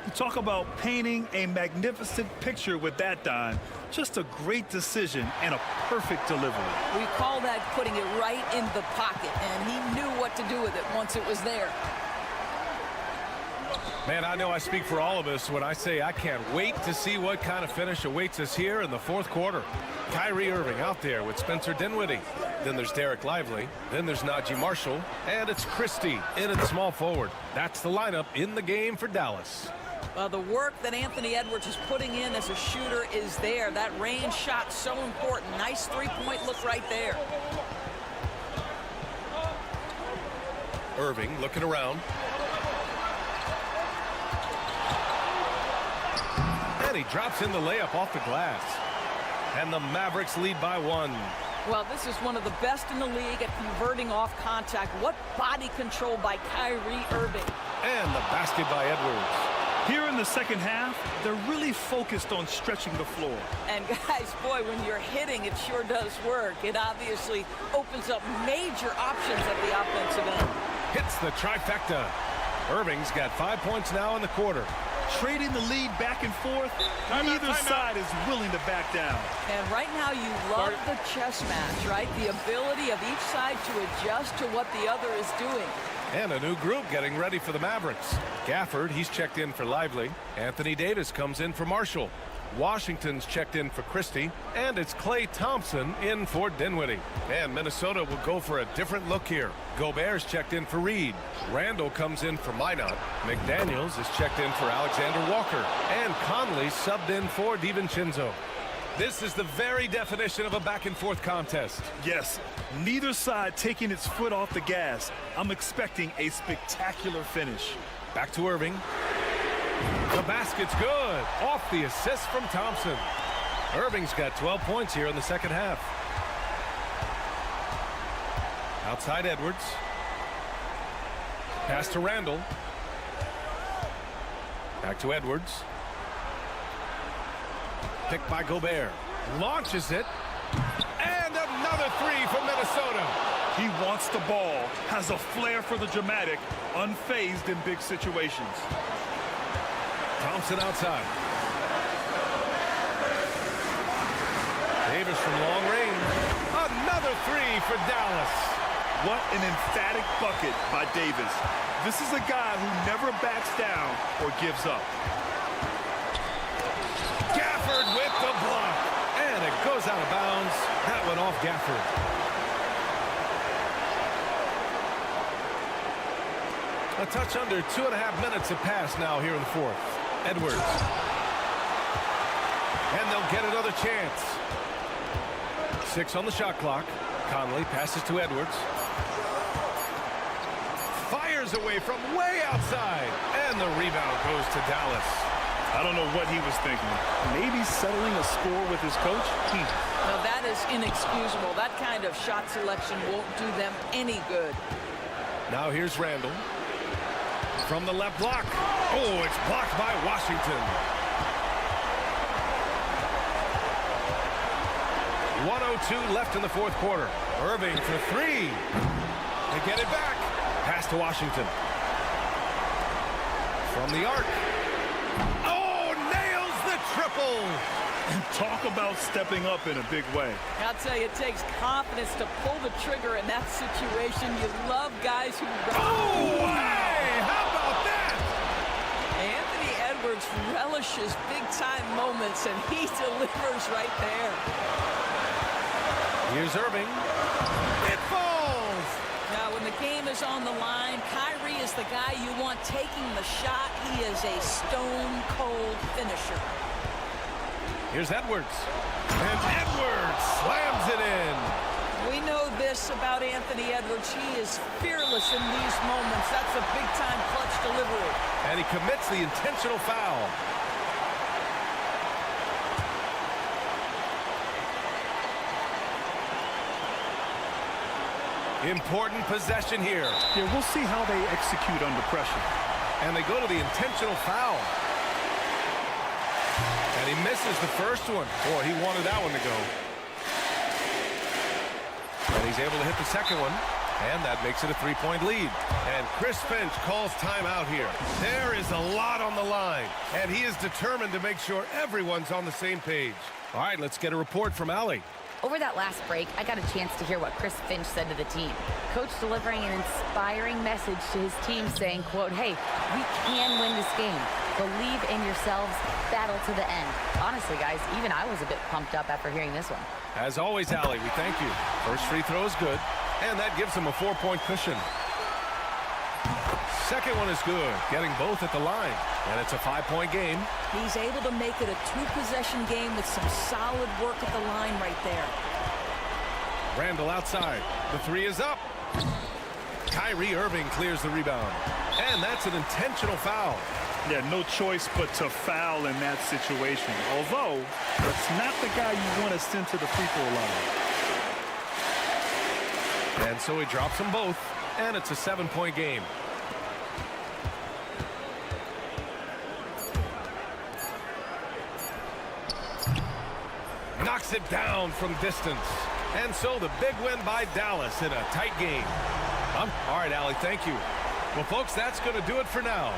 You talk about painting a magnificent picture with that, Don. Just a great decision and a perfect delivery. We call that putting it right in the pocket, and he knew what to do with it once it was there. Man, I know I speak for all of us when I say I can't wait to see what kind of finish awaits us here in the 4th quarter. Kyrie Irving out there with Spencer Dinwiddie. Then there's Derek Lively. Then there's Najee Marshall. And it's Christie in at small forward. That's the lineup in the game for Dallas. Well, the work that Anthony Edwards is putting in as a shooter is there. That range shot so important. Nice 3-point look right there. Irving looking around. And he drops in the layup off the glass. And the Mavericks lead by 1. Well, this is one of the best in the league at converting off contact. What body control by Kyrie Irving. And the basket by Edwards. Here in the second half, they're really focused on stretching the floor. And guys, boy, when you're hitting, it sure does work. It obviously opens up major options at the offensive end. Hits the trifecta. Irving's got 5 points now in the quarter. Trading the lead back and forth, neither side is willing to back down. And right now you love the chess match, right? The ability of each side to adjust to what the other is doing. And a new group getting ready for the Mavericks. Gafford, he's checked in for Lively. Anthony Davis comes in for Marshall. Washington's checked in for Christie. And it's Klay Thompson in for Dinwiddie. And Minnesota will go for a different look here. Gobert's checked in for Reed. Randall comes in for Minot. McDaniels is checked in for Alexander Walker. And Conley subbed in for DiVincenzo. This is the very definition of a back-and-forth contest. Yes, neither side taking its foot off the gas. I'm expecting a spectacular finish. Back to Irving. The basket's good. Off the assist from Thompson. Irving's got 12 points here in the second half. Outside Edwards. Pass to Randall. Back to Edwards. Picked by Gobert. Launches it. And another 3 from Minnesota. He wants the ball, has a flair for the dramatic, unfazed in big situations. Thompson outside. Davis from long range. Another 3 for Dallas. What an emphatic bucket by Davis. This is a guy who never backs down or gives up. Gafford with the block. And it goes out of bounds. That went off Gafford. A touch under 2.5 minutes have passed now here in the 4th. Edwards. And they'll get another chance. 6 on the shot clock. Conley passes to Edwards. Fires away from way outside. And the rebound goes to Dallas. I don't know what he was thinking. Maybe settling a score with his coach? Now that is inexcusable. That kind of shot selection won't do them any good. Now here's Randall. From the left block. Oh, it's blocked by Washington. 1:02 left in the fourth quarter. Irving for three. They get it back. Pass to Washington. From the arc. Oh, nails the triple. Talk about stepping up in a big way. I'll tell you, it takes confidence to pull the trigger in that situation. You love guys who... Oh, hey, how about that? Anthony Edwards relishes big-time moments, and he delivers right there. Here's Irving. It falls. Now, when the game is on the line, Kyrie is the guy you want taking the shot. He is a stone-cold finisher. Here's Edwards. And Edwards slams it in. We know this about Anthony Edwards. He is fearless in these moments. That's a big-time clutch delivery. And he commits the intentional foul. Important possession here. Yeah, we'll see how they execute under pressure. And they go to the intentional foul. And he misses the first one. Boy, he wanted that one to go. And he's able to hit the second one. And that makes it a three-point lead. And Chris Finch calls timeout here. There is a lot on the line. And he is determined to make sure everyone's on the same page. All right, let's get a report from Allie. Over that last break, I got a chance to hear what Chris Finch said to the team. Coach delivering an inspiring message to his team saying, quote, hey, we can win this game. Believe in yourselves. Battle to the end. Honestly, guys, even I was a bit pumped up after hearing this one. As always, Allie, we thank you. First free throw is good, and that gives him a 4-point cushion. Second one is good, getting both at the line, and it's a 5-point game. He's able to make it a two-possession game with some solid work at the line right there. Randall outside. The three is up. Kyrie Irving clears the rebound, and that's an intentional foul. Yeah, no choice but to foul in that situation. Although, that's not the guy you want to send to the free throw line. And so he drops them both, and it's a 7-point game. Knocks it down from distance. And so the big win by Dallas in a tight game. All right, Allie, thank you. Well, folks, that's going to do it for now.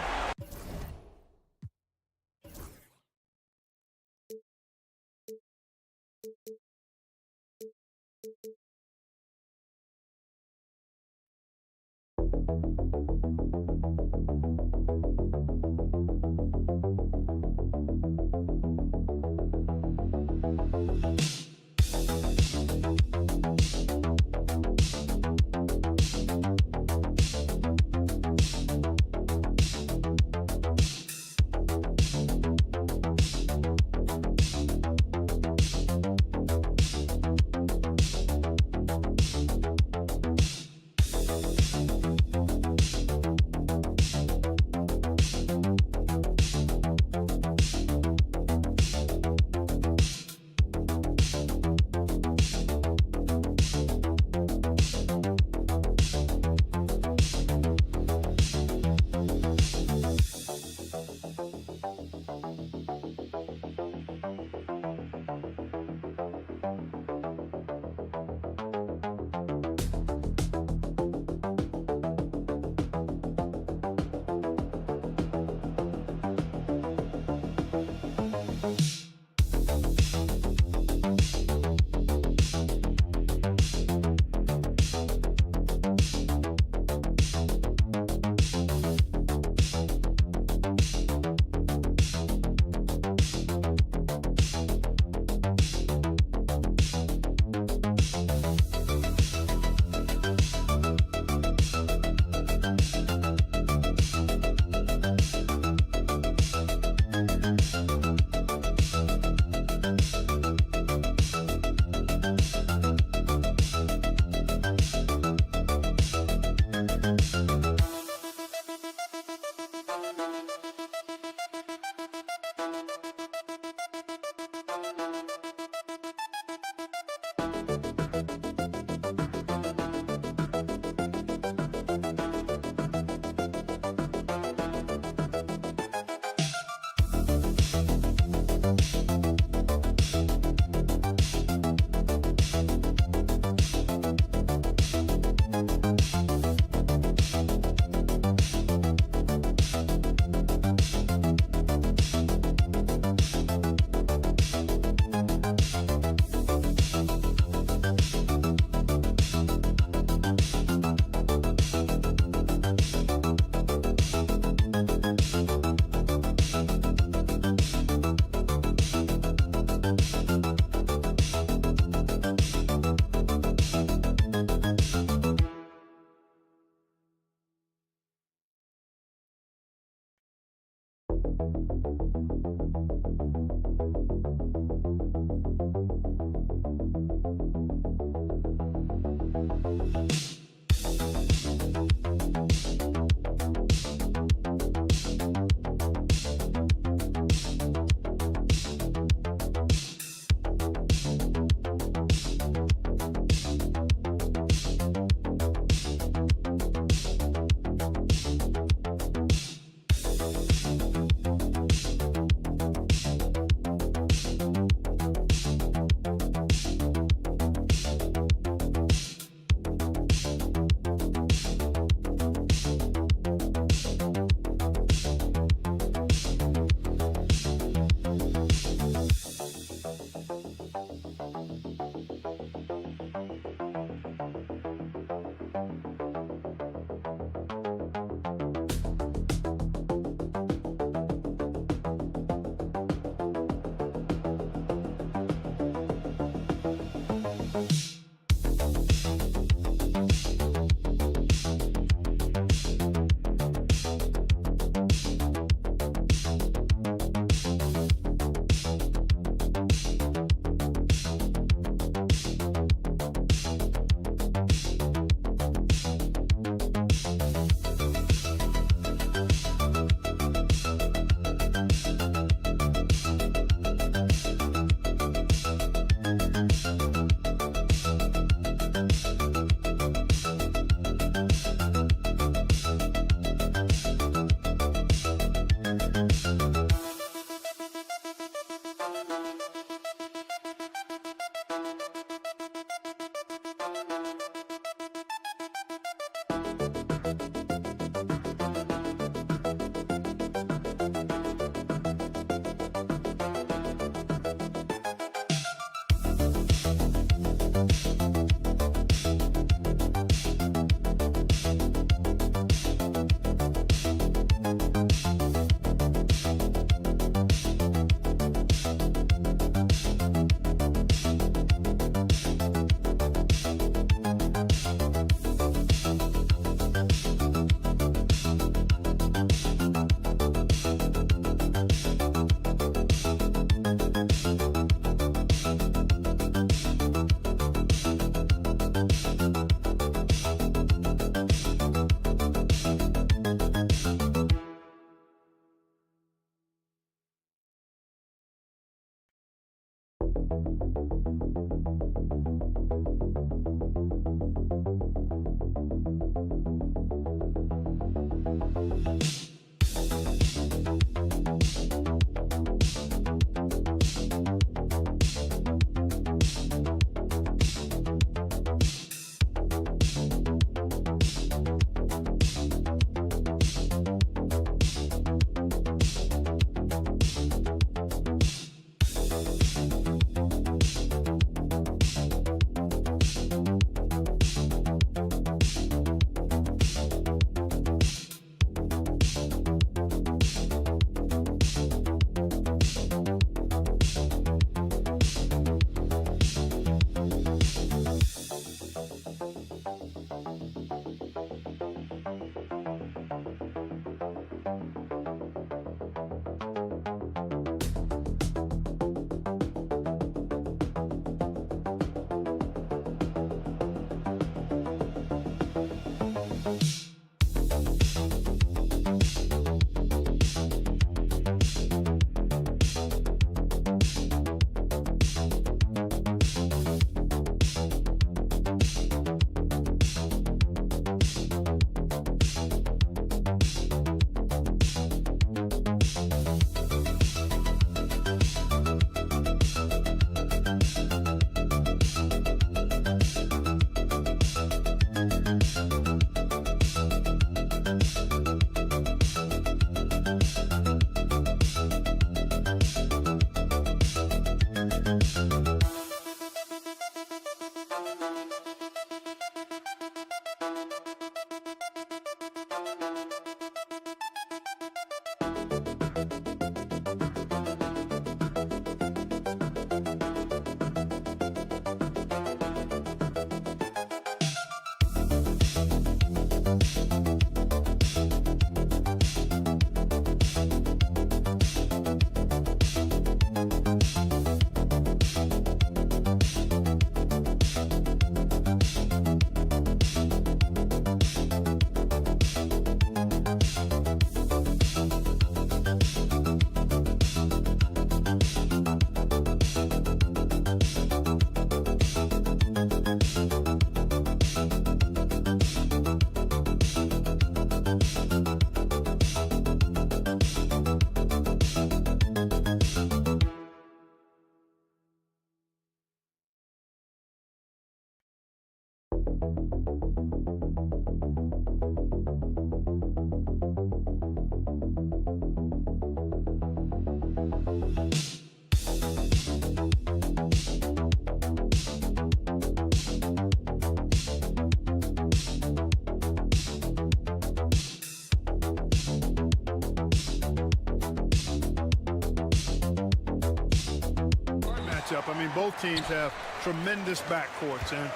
matchup. I mean, both teams have tremendous backcourts, and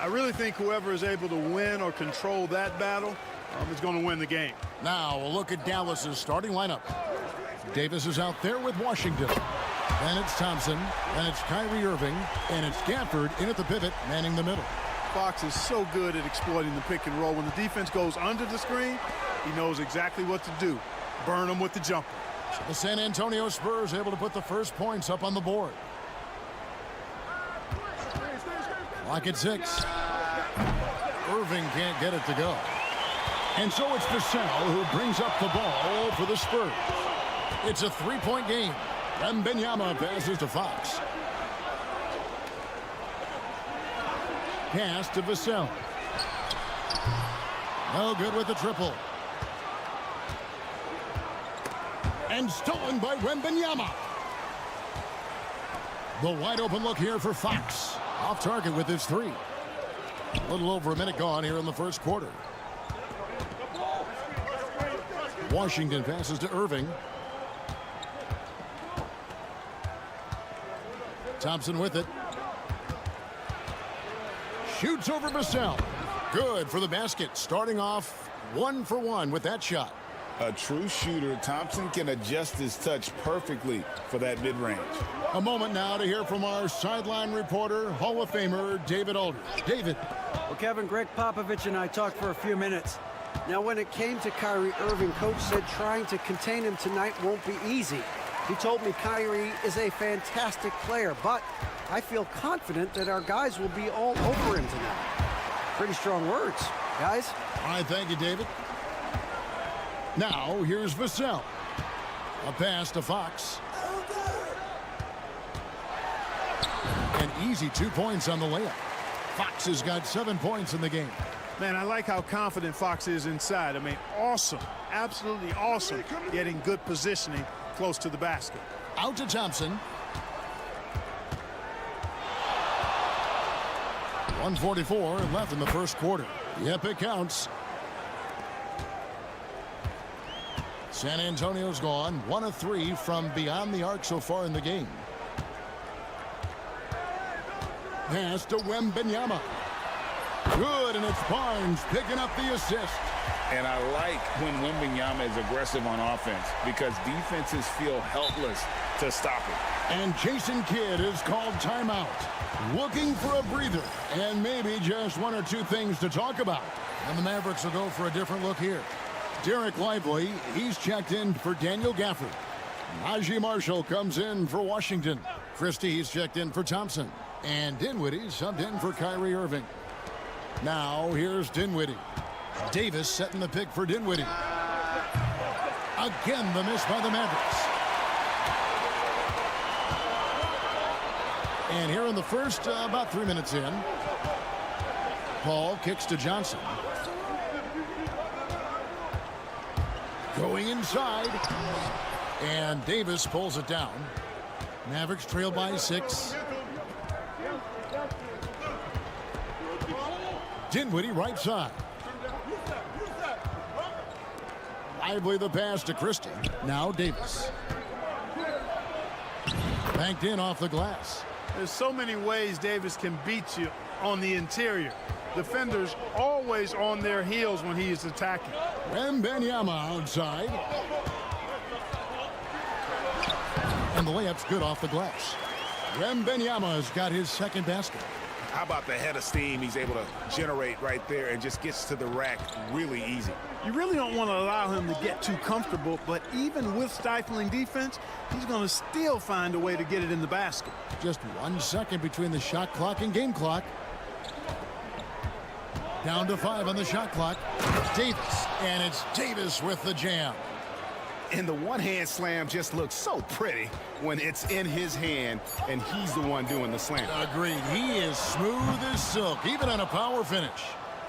I really think whoever is able to win or control that battle is going to win the game. Now we'll look at Dallas's starting lineup. Davis is out there with Washington. Then it's Thompson, then it's Kyrie Irving, and it's Gafford in at the pivot, manning the middle. Fox is so good at exploiting the pick and roll. When the defense goes under the screen, he knows exactly what to do. Burn them with the jumper. So the San Antonio Spurs able to put the first points up on the board. Clock at 6. Irving can't get it to go. And so it's Vassell who brings up the ball for the Spurs. It's a 3-point game. Wembanyama passes to Fox. Pass to Vassell. No good with the triple. And stolen by Wembanyama. The wide open look here for Fox. Off target with his 3. A little over a minute gone here in the first quarter. Washington passes to Irving. Thompson with it. Shoots over Vassell. Good for the basket. Starting off 1 for 1 with that shot. A true shooter, Thompson can adjust his touch perfectly for that mid-range. A moment now to hear from our sideline reporter, Hall of Famer David Aldridge. David. Well, Kevin, Greg Popovich and I talked for a few minutes. Now, when it came to Kyrie Irving, Coach said trying to contain him tonight won't be easy. He told me Kyrie is a fantastic player, but I feel confident that our guys will be all over him tonight. Pretty strong words, guys. All right, thank you, David. Now, here's Vassell. A pass to Fox. An easy 2 points on the layup. Fox has got 7 points in the game. Man, I like how confident Fox is inside. I mean, awesome, absolutely awesome, getting good positioning close to the basket. Out to Thompson. 1:44 left in the first quarter. Yep, it counts. San Antonio's gone 1 of 3 from beyond the arc so far in the game. Pass to Wembanyama. Good, and it's Barnes picking up the assist. And I like when Wembanyama is aggressive on offense because defenses feel helpless to stop him. And Jason Kidd is called timeout. Looking for a breather and maybe just 1 or 2 things to talk about. And the Mavericks will go for a different look here. Derek Lively, he's checked in for Daniel Gafford. Najee Marshall comes in for Washington. Christie's checked in for Thompson. And Dinwiddie subbed in for Kyrie Irving. Now here's Dinwiddie. Davis setting the pick for Dinwiddie. Again, the miss by the Mavericks. And here in the first, about 3 minutes in, Paul kicks to Johnson. Going inside. And Davis pulls it down. Mavericks trail by 6. Dinwiddie right side. Lively the pass to Christie. Now Davis. Banked in off the glass. There's so many ways Davis can beat you on the interior. Defenders always on their heels when he is attacking. Wembanyama outside. And the layup's good off the glass. Wembanyama's got his second basket. How about the head of steam he's able to generate right there and just gets to the rack really easy. You really don't want to allow him to get too comfortable, but even with stifling defense, he's going to still find a way to get it in the basket. Just 1 second between the shot clock and game clock. Down to 5 on the shot clock. Davis, and it's Davis with the jam. And the one-hand slam just looks so pretty when it's in his hand and he's the one doing the slam. Agreed. He is smooth as silk, even on a power finish.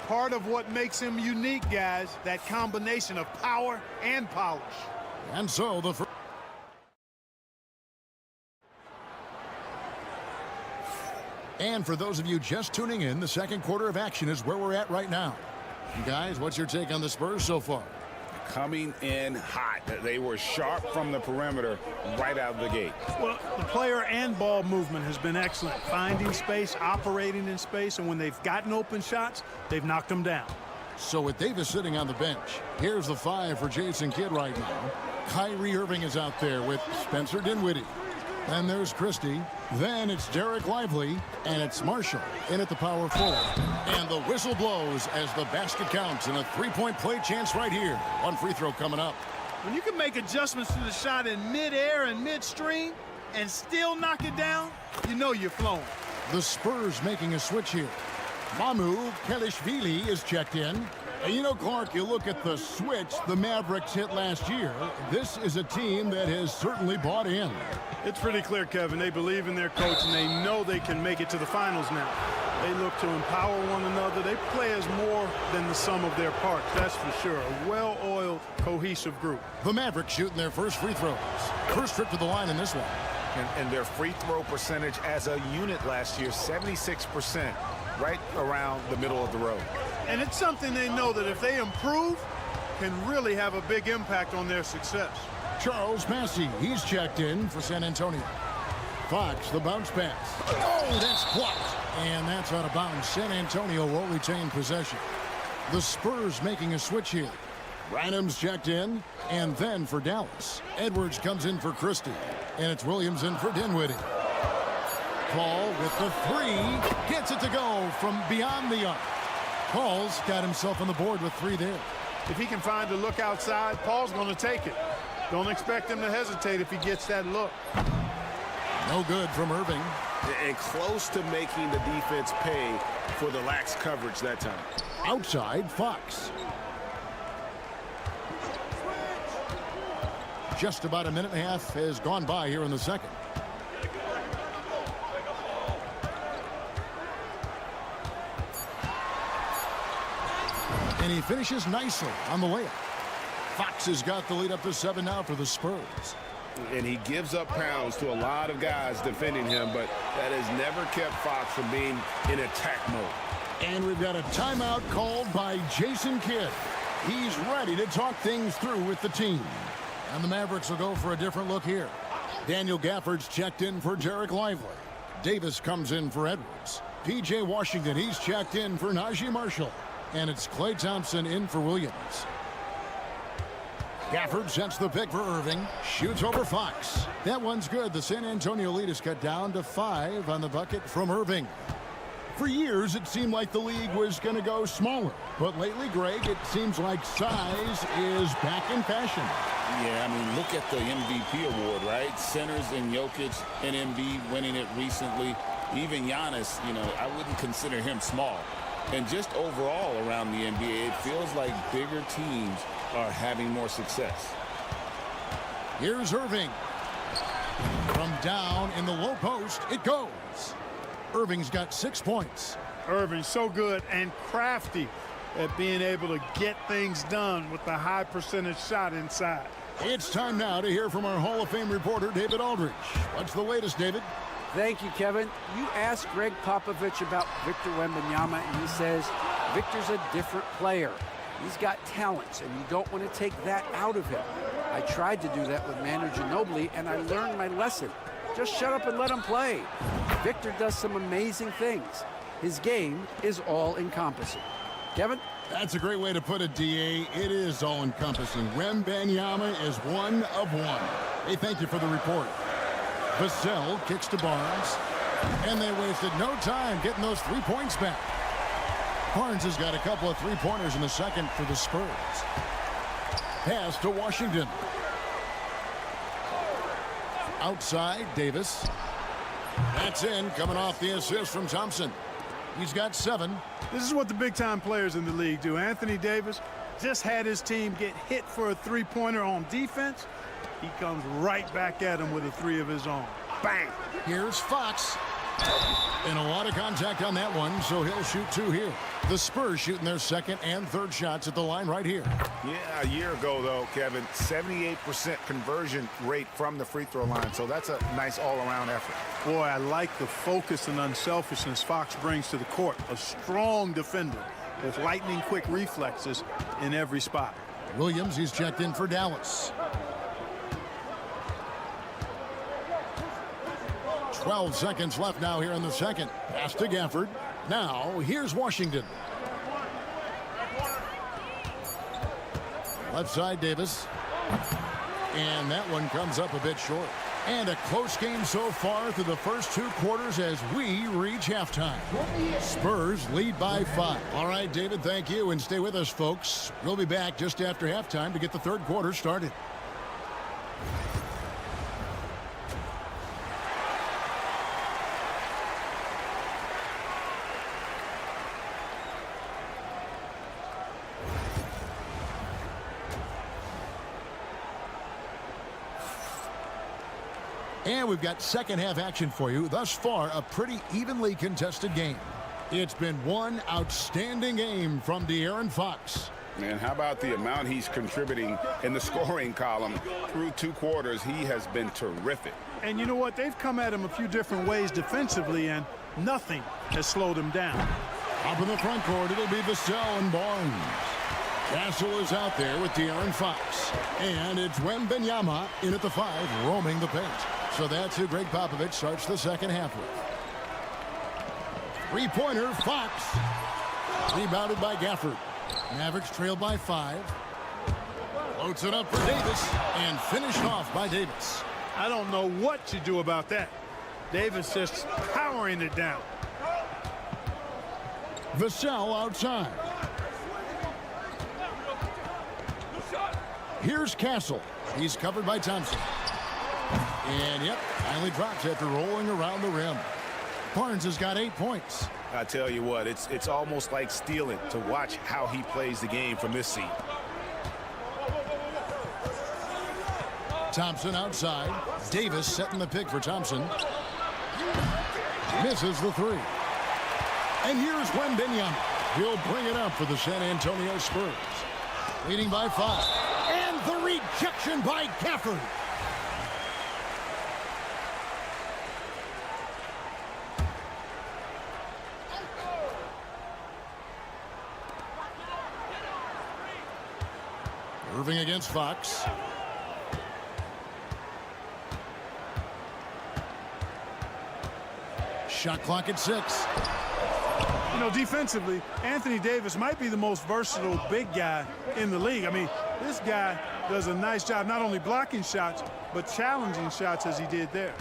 Part of what makes him unique, guys, that combination of power and polish. And so the first. And for those of you just tuning in, the second quarter of action is where we're at right now. Guys, what's your take on the Spurs so far? coming in hot. They were sharp from the perimeter right out of the gate. Well, the player and ball movement has been excellent. Finding space, operating in space, and when they've gotten open shots, they've knocked them down. So with Davis sitting on the bench, here's the 5 for Jason Kidd right now. Kyrie Irving is out there with Spencer Dinwiddie. Then there's Christie. Then it's Derek Lively. And it's Marshall in at the power forward. And the whistle blows as the basket counts. And a three-point play chance right here. One free throw coming up. When you can make adjustments to the shot in midair and midstream and still knock it down, you know you're flowing. The Spurs making a switch here. Mamu Kelishvili is checked in. And you know, Clark, you look at the switch the Mavericks hit last year. This is a team that has certainly bought in. It's pretty clear, Kevin. They believe in their coach, and they know they can make it to the finals now. They look to empower one another. They play as more than the sum of their parts, that's for sure. A well-oiled, cohesive group. The Mavericks shooting their first free throws. First trip to the line in this one. And their free throw percentage as a unit last year, 76%, right around the middle of the road. And it's something they know that if they improve, can really have a big impact on their success. Charles Massey, he's checked in for San Antonio. Fox, the bounce pass. Oh, that's blocked. And that's out of bounds. San Antonio will retain possession. The Spurs making a switch here. Rynham's checked in. And then for Dallas, Edwards comes in for Christie. And it's Williams in for Dinwiddie. Paul with the 3. Gets it to go from beyond the arc. Paul's got himself on the board with 3 there. If he can find a look outside, Paul's going to take it. Don't expect him to hesitate if he gets that look. No good from Irving. And close to making the defense pay for the lax coverage that time. Outside, Fox. Just about a minute and a half has gone by here in the second. And he finishes nicely on the layup. Fox has got the lead up to 7 now for the Spurs. And he gives up pounds to a lot of guys defending him, but that has never kept Fox from being in attack mode. And we've got a timeout called by Jason Kidd. He's ready to talk things through with the team. And the Mavericks will go for a different look here. Daniel Gafford's checked in for Derek Lively. Davis comes in for Edwards. P.J. Washington, he's checked in for Najee Marshall. And it's Klay Thompson in for Williams. Gafford sets the pick for Irving. Shoots over Fox. That one's good. The San Antonio lead is cut down to 5 on the bucket from Irving. For years, it seemed like the league was going to go smaller. But lately, Greg, it seems like size is back in fashion. Yeah, I mean, look at the MVP award, right? Centers and Jokic and Embiid winning it recently. Even Giannis, you know, I wouldn't consider him small. And just overall around the NBA, it feels like bigger teams are having more success. Here's Irving. From down in the low post, it goes. Irving's got 6 points. Irving so good and crafty at being able to get things done with the high percentage shot inside. It's time now to hear from our Hall of Fame reporter, David Aldridge. What's the latest, David? Thank you, Kevin. You asked Greg Popovich about Victor Wembanyama, and he says Victor's a different player. He's got talents, and you don't want to take that out of him. I tried to do that with Manu Ginobili, and I learned my lesson. Just shut up and let him play. Victor does some amazing things. His game is all-encompassing. Kevin? That's a great way to put it, D.A. It is all-encompassing. Wembanyama is one of one. Hey, thank you for the report. Vassell kicks to Barnes, and they wasted no time getting those 3 points back. Barnes has got a couple of three-pointers in the second for the Spurs. Pass to Washington. Outside, Davis. That's in, coming off the assist from Thompson. He's got 7. This is what the big-time players in the league do. Anthony Davis just had his team get hit for a three-pointer on defense. He comes right back at him with a 3 of his own. Bang! Here's Fox. And a lot of contact on that one, so he'll shoot 2 here. The Spurs shooting their second and third shots at the line right here. Yeah, a year ago, though, Kevin, 78% conversion rate from the free throw line, so that's a nice all-around effort. Boy, I like the focus and unselfishness Fox brings to the court. A strong defender with lightning-quick reflexes in every spot. Williams, he's checked in for Dallas. 12 seconds left now here in the second. Pass to Gafford. Now, here's Washington. Left side, Davis. And that one comes up a bit short. And a close game so far through the first 2 quarters as we reach halftime. Spurs lead by 5. All right, David, thank you. And stay with us, folks. We'll be back just after halftime to get the third quarter started. And we've got second half action for you. Thus far, a pretty evenly contested game. It's been one outstanding game from De'Aaron Fox. Man, how about the amount he's contributing in the scoring column through 2 quarters? He has been terrific. And you know what? They've come at him a few different ways defensively, and nothing has slowed him down. Up in the front court, it'll be Vassell and Barnes. Castle is out there with De'Aaron Fox. And it's Wembanyama in at the 5, roaming the paint. So that's who Greg Popovich starts the second half with. 3-pointer, Fox. Rebounded by Gafford. Mavericks trail by 5. Floats it up for Davis and finished off by Davis. I don't know what to do about that. Davis just powering it down. Vassell outside. Here's Castle. He's covered by Thompson. And, yep, finally drops after rolling around the rim. Barnes has got 8 points. I tell you what, it's almost like stealing to watch how he plays the game from this seat. Thompson outside. Davis setting the pick for Thompson. Misses the 3. And here's Wembanyama. He'll bring it up for the San Antonio Spurs. Leading by 5. And the rejection by Gafford. Irving against Fox. Shot clock at 6. You know, defensively, Anthony Davis might be the most versatile big guy in the league. I mean, this guy does a nice job not only blocking shots, but challenging shots as he did there.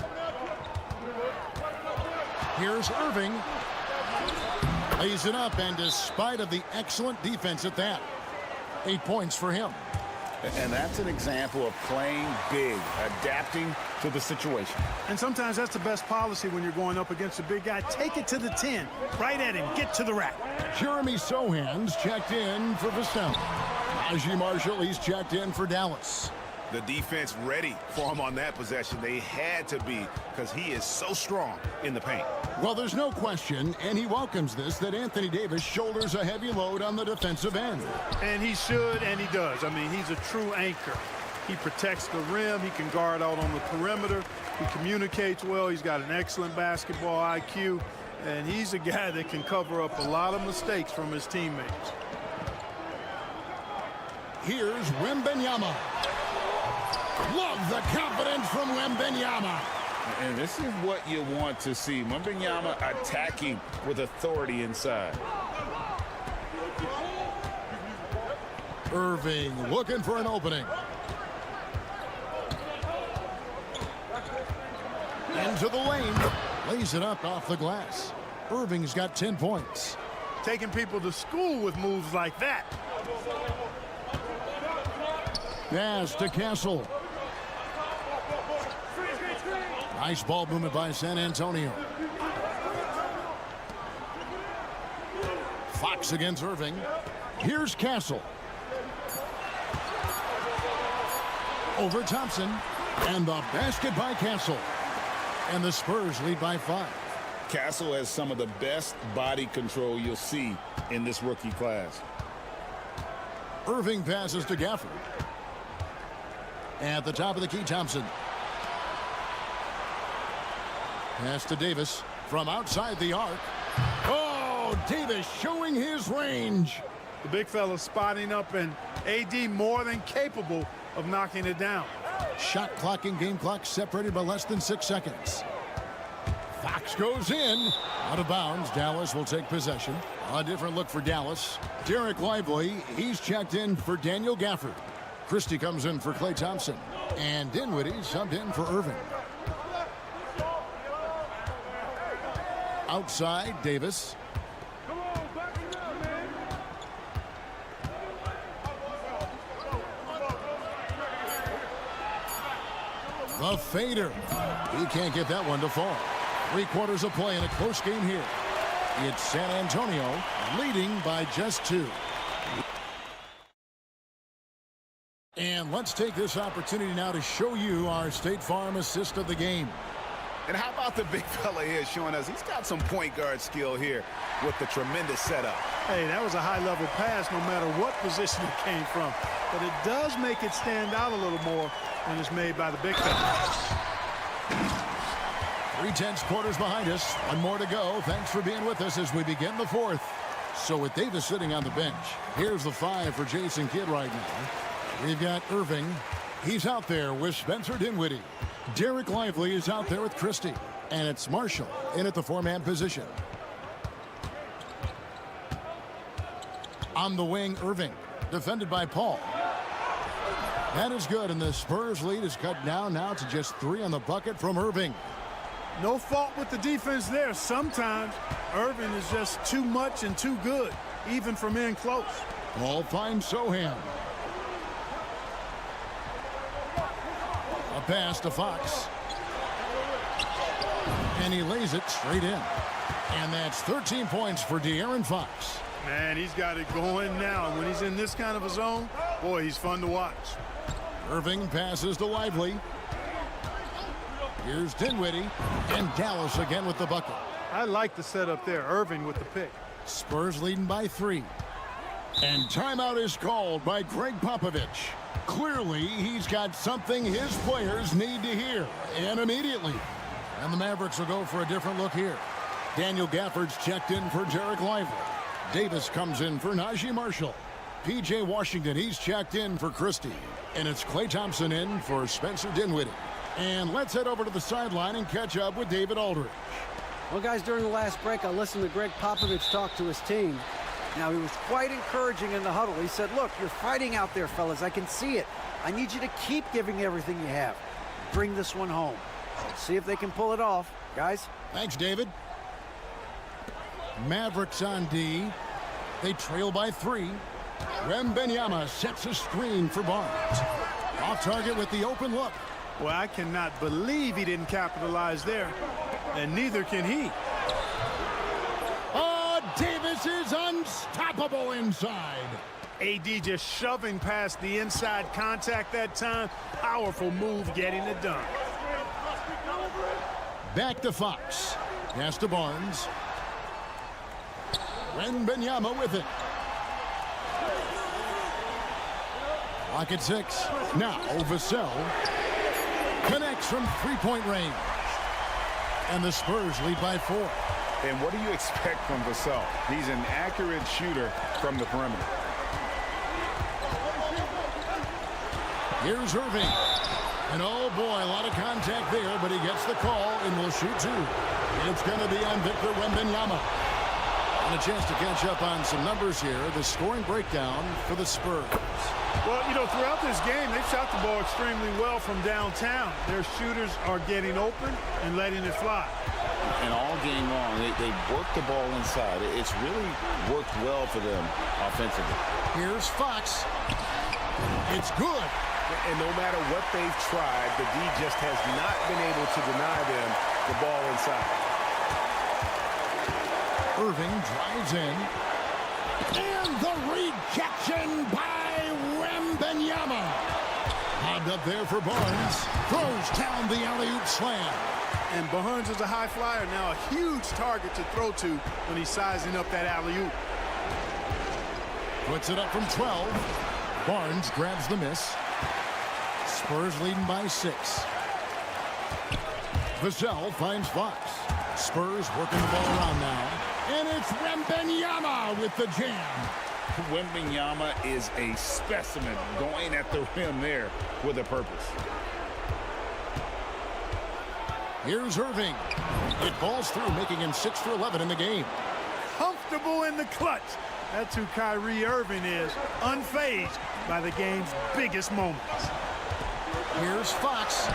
Here's Irving. Lays it up, and despite of the excellent defense at that, 8 points for him. And that's an example of playing big, adapting to the situation. And sometimes that's the best policy when you're going up against a big guy. Take it to the 10, right at him, get to the rack. Jeremy Sohan's checked in for Vassell. Najee Marshall, he's checked in for Dallas. The defense ready for him on that possession. They had to be, because he is so strong in the paint. Well, there's no question, and he welcomes this, that Anthony Davis shoulders a heavy load on the defensive end. And he should, and he does. I mean, he's a true anchor. He protects the rim. He can guard out on the perimeter. He communicates well. He's got an excellent basketball IQ. And he's a guy that can cover up a lot of mistakes from his teammates. Here's Wembanyama. Love the confidence from Wembanyama. And this is what you want to see. Wembanyama attacking with authority inside. Irving looking for an opening. Into the lane. Lays it up off the glass. Irving's got 10 points. Taking people to school with moves like that. Pass to Castle. Nice ball movement by San Antonio. Fox against Irving. Here's Castle. Over Thompson. And the basket by Castle. And the Spurs lead by 5. Castle has some of the best body control you'll see in this rookie class. Irving passes to Gafford. At the top of the key, Thompson. Pass to Davis from outside the arc. Oh, Davis showing his range. The big fella spotting up, and AD more than capable of knocking it down. Shot clock and game clock separated by less than 6 seconds. Fox goes in. Out of bounds. Dallas will take possession. A different look for Dallas. Derek Lively, he's checked in for Daniel Gafford. Christie comes in for Klay Thompson. And Dinwiddie subbed in for Irving. Outside, Davis. The fader. He can't get that one to fall. 3/4 of play in a close game here. It's San Antonio leading by just 2. And let's take this opportunity now to show you our State Farm assist of the game. And how about the big fella here showing us he's got some point guard skill here with the tremendous setup. Hey, that was a high-level pass no matter what position it came from. But it does make it stand out a little more when it's made by the big fella. 3/10 quarters behind us. One more to go. Thanks for being with us as we begin the 4th. So with Davis sitting on the bench, here's the 5 for Jason Kidd right now. We've got Irving. He's out there with Spencer Dinwiddie. Derek Lively is out there with Christie. And it's Marshall in at the 4-man position. On the wing, Irving. Defended by Paul. That is good, and the Spurs lead is cut down now to just 3 on the bucket from Irving. No fault with the defense there. Sometimes Irving is just too much and too good, even from in close. Paul finds Soham. A pass to Fox. And he lays it straight in. And that's 13 points for De'Aaron Fox. Man, he's got it going now. When he's in this kind of a zone, boy, he's fun to watch. Irving passes to Lively. Here's Dinwiddie. And Dallas again with the bucket. I like the setup there. Irving with the pick. Spurs leading by 3. And timeout is called by Greg Popovich. Clearly, he's got something his players need to hear, and immediately. And the Mavericks will go for a different look here. Daniel Gafford's checked in for Derek Lively. Davis comes in for Najee Marshall. P.J. Washington, he's checked in for Christie. And it's Klay Thompson in for Spencer Dinwiddie. And let's head over to the sideline and catch up with David Aldridge. Well, guys, during the last break, I listened to Greg Popovich talk to his team. Now, he was quite encouraging in the huddle. He said, look, you're fighting out there, fellas. I can see it. I need you to keep giving everything you have. Bring this one home. Let's see if they can pull it off. Guys? Thanks, David. Mavericks on D. They trail by 3. Wembanyama sets a screen for Barnes. Off target with the open look. Well, I cannot believe he didn't capitalize there, and neither can he. Oh, Davis is unstoppable inside. AD just shoving past the inside contact that time. Powerful move getting it done. Back to Fox. Pass to Barnes. Wembanyama with it. Clock at 6. Now Vassell connects from 3-point range. And the Spurs lead by 4. And what do you expect from Vassell? He's an accurate shooter from the perimeter. Here's Irving. And oh boy, a lot of contact there, but he gets the call and will shoot 2. It's going to be on Victor Wembanyama. And a chance to catch up on some numbers here. The scoring breakdown for the Spurs. Well, you know, throughout this game, they've shot the ball extremely well from downtown. Their shooters are getting open and letting it fly. And all game long, they work the ball inside. It's really worked well for them offensively. Here's Fox. It's good. And no matter what they've tried, the D just has not been able to deny them the ball inside. Irving drives in. And the rejection by Wembanyama. Hobbed up there for Barnes. Throws down the alley-oop slam. And Barnes is a high flyer now, a huge target to throw to when he's sizing up that alley-oop. Puts it up from 12. Barnes grabs the miss. Spurs leading by 6. Vassell finds Fox. Spurs working the ball around now. And it's Wembanyama with the jam. Wembanyama is a specimen going at the rim there with a purpose. Here's Irving. It balls through, making him 6 for 11 in the game. Comfortable in the clutch. That's who Kyrie Irving is, unfazed by the game's biggest moments. Here's Fox.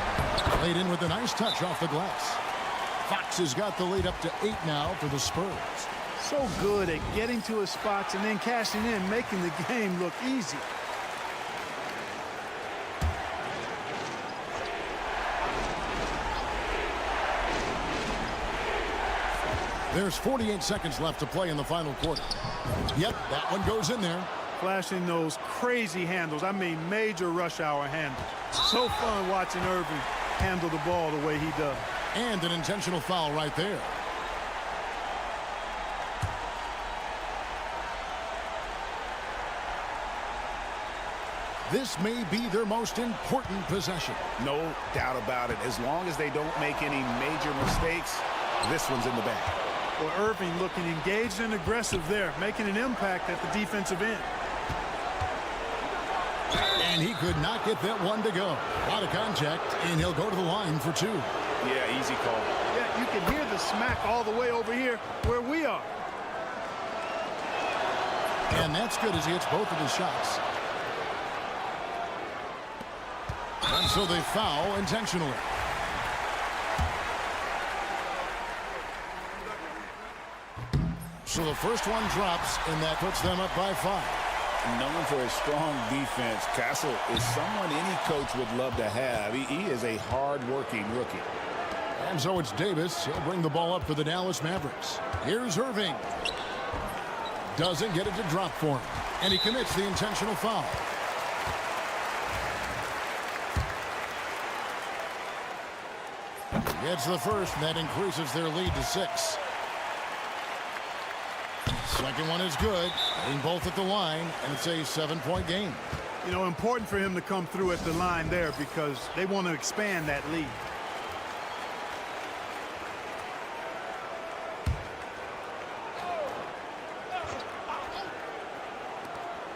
Laid in with a nice touch off the glass. Fox has got the lead up to 8 now for the Spurs. So good at getting to his spots and then cashing in, making the game look easy. There's 48 seconds left to play in the final quarter. Yep, that one goes in there. Flashing those crazy handles. I mean, major rush hour handles. So fun watching Irving handle the ball the way he does. And an intentional foul right there. This may be their most important possession. No doubt about it. As long as they don't make any major mistakes, this one's in the bag. Well, Irving looking engaged and aggressive there, making an impact at the defensive end. And he could not get that one to go. A lot of contact, and he'll go to the line for 2. Yeah, easy call. Yeah, you can hear the smack all the way over here where we are. And that's good as he hits both of his shots. And so they foul intentionally. So the first one drops, and that puts them up by 5. Known for his strong defense, Castle is someone any coach would love to have. He is a hard-working rookie. And so it's Davis. He'll bring the ball up for the Dallas Mavericks. Here's Irving. Doesn't get it to drop for him. And he commits the intentional foul. Gets the first, and that increases their lead to 6. Second one is good. Getting both at the line, and it's a 7-point game. You know, important for him to come through at the line there because they want to expand that lead.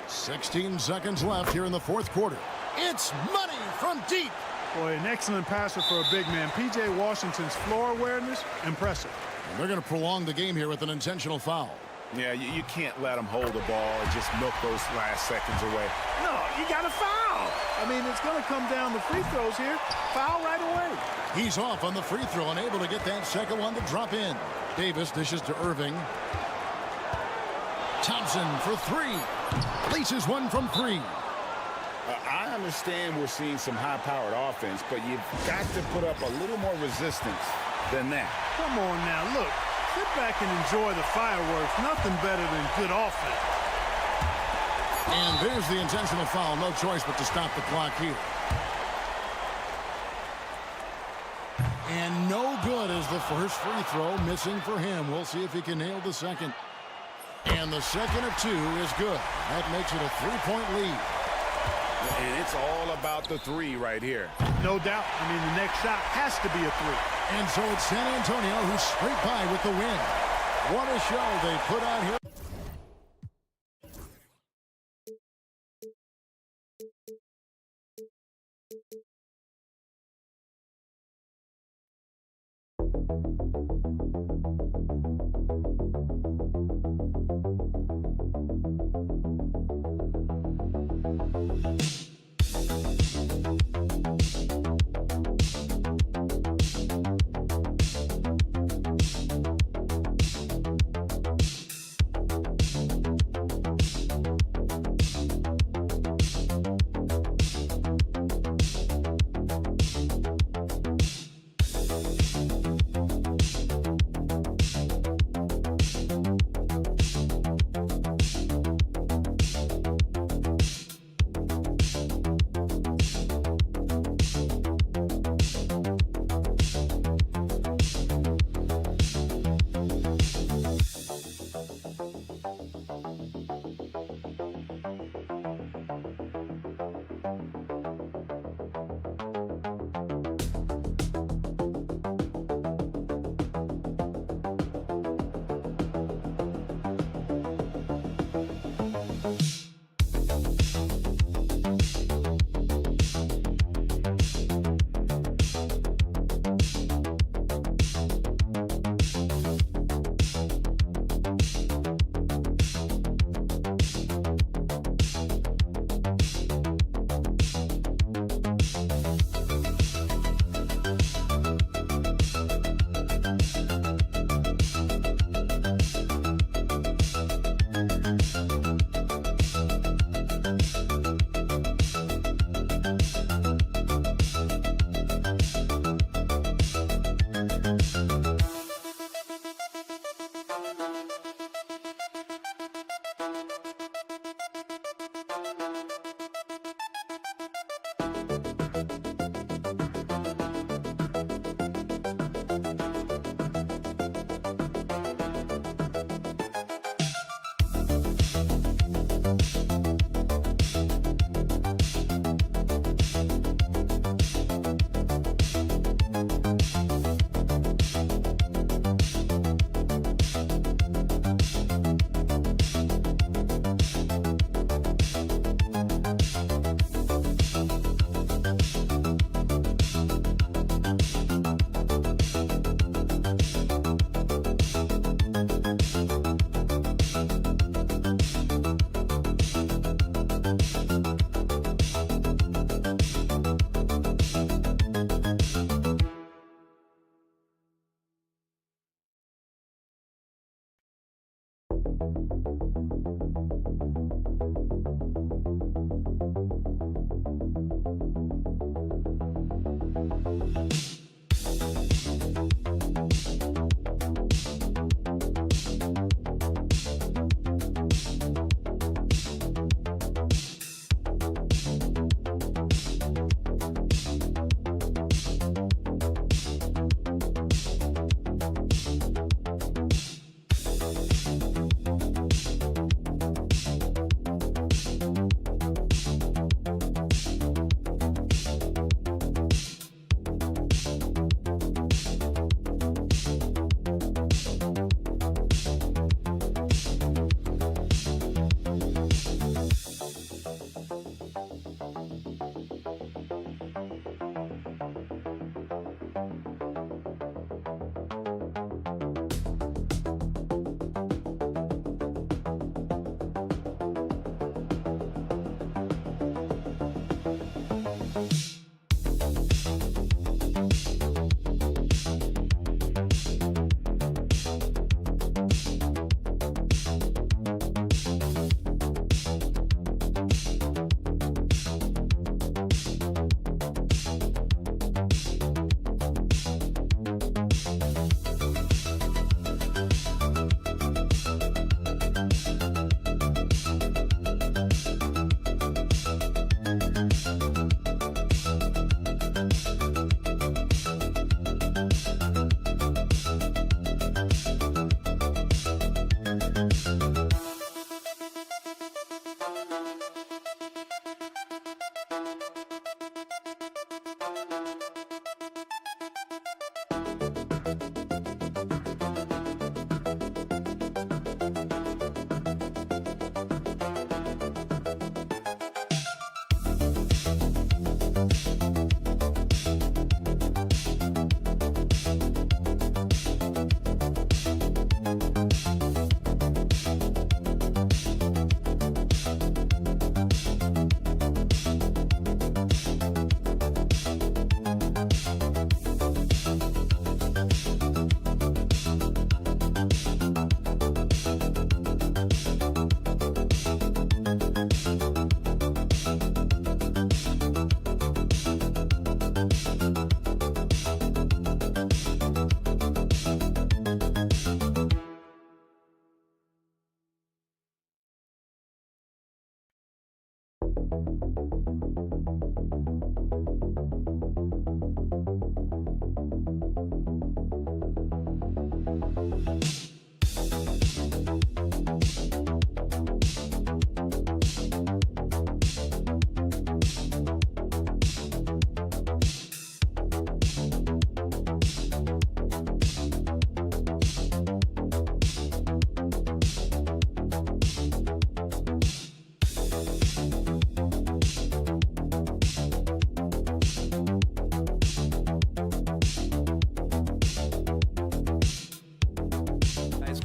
"16 seconds left here in the fourth quarter. It's money from deep. Boy, an excellent passer for a big man. P.J. Washington's floor awareness, impressive. And they're going to prolong the game here with an intentional foul. Yeah, you can't let him hold the ball and just milk those last seconds away. No, you got to foul. I mean, it's going to come down to free throws here. Foul right away. He's off on the free throw, unable to get that second one to drop in. Davis dishes to Irving. Thompson for 3. Laces one from 3. I understand we're seeing some high-powered offense, but you've got to put up a little more resistance than that. Come on now, look. Sit back and enjoy the fireworks. Nothing better than good offense. And there's the intentional foul. No choice but to stop the clock here. And no good as the first free throw missing for him. We'll see if he can nail the second. And the second of 2 is good. That makes it a 3-point lead. And it's all about the 3 right here. No doubt. I mean, the next shot has to be a 3. And so it's San Antonio who's straight by with the win. What a show they put on here.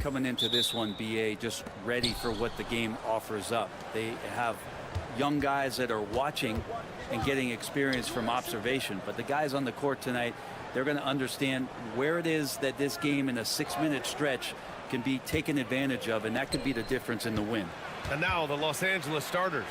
coming into this one, BA, just ready for what the game offers up. They have young guys that are watching and getting experience from observation. But the guys on the court tonight, they're going to understand where it is that this game in a 6-minute stretch can be taken advantage of, and that could be the difference in the win. And now the Los Angeles starters.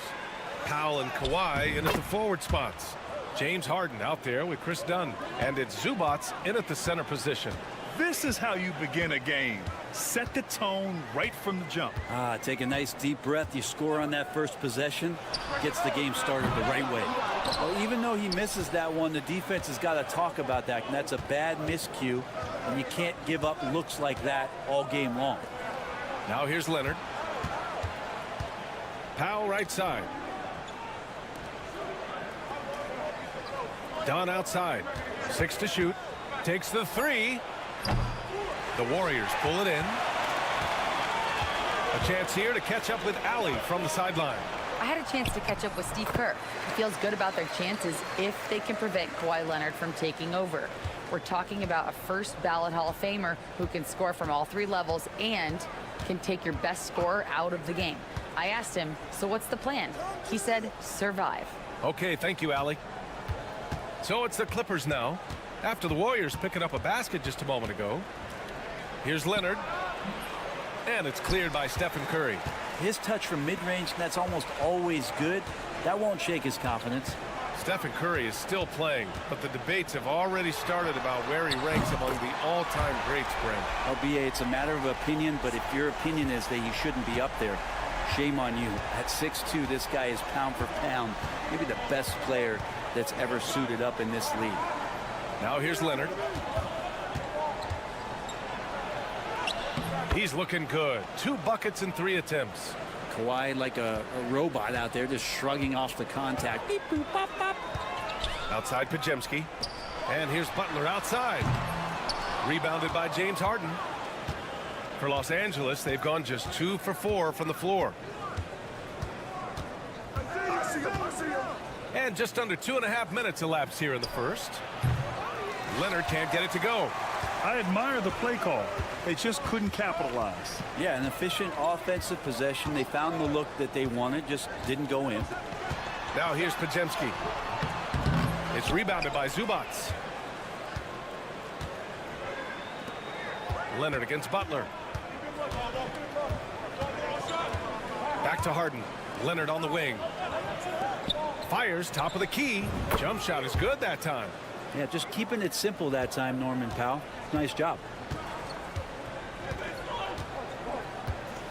Powell and Kawhi in at the forward spots. James Harden out there with Chris Dunn. And it's Zubats in at the center position. This is how you begin a game. Set the tone right from the jump. Take a nice deep breath. You score on that first possession. Gets the game started the right way. Well, even though he misses that one, the defense has got to talk about that. And that's a bad miscue. And you can't give up looks like that all game long. Now here's Leonard. Powell right side. Dunn outside. 6 to shoot. Takes the 3. The Warriors pull it in. A chance here to catch up with Allie from the sideline. I had a chance to catch up with Steve Kerr. He feels good about their chances if they can prevent Kawhi Leonard from taking over. We're talking about a first ballot Hall of Famer who can score from all 3 levels and can take your best scorer out of the game. I asked him, so what's the plan? He said, survive. Okay, thank you, Allie. So it's the Clippers now, after the Warriors picking up a basket just a moment ago. Here's Leonard. And it's cleared by Stephen Curry. His touch from mid-range, that's almost always good. That won't shake his confidence. Stephen Curry is still playing, but the debates have already started about where he ranks among the all-time greats, Brent. LBA, it's a matter of opinion, but if your opinion is that he shouldn't be up there, shame on you. At 6'2", this guy is pound for pound, maybe the best player that's ever suited up in this league. Now here's Leonard. He's looking good. 2 buckets and 3 attempts. Kawhi like a robot out there, just shrugging off the contact. Beep, boop, bop, bop. Outside Pajemski. And here's Butler outside. Rebounded by James Harden. For Los Angeles, they've gone just 2 for 4 from the floor. And just under 2.5 minutes elapsed here in the first. Leonard can't get it to go. I admire the play call. They just couldn't capitalize. Yeah, an efficient offensive possession. They found the look that they wanted, just didn't go in. Now here's Pajemski. It's rebounded by Zubats. Leonard against Butler. Back to Harden. Leonard on the wing. Fires top of the key. Jump shot is good that time. Yeah, just keeping it simple that time, Norman Powell. Nice job.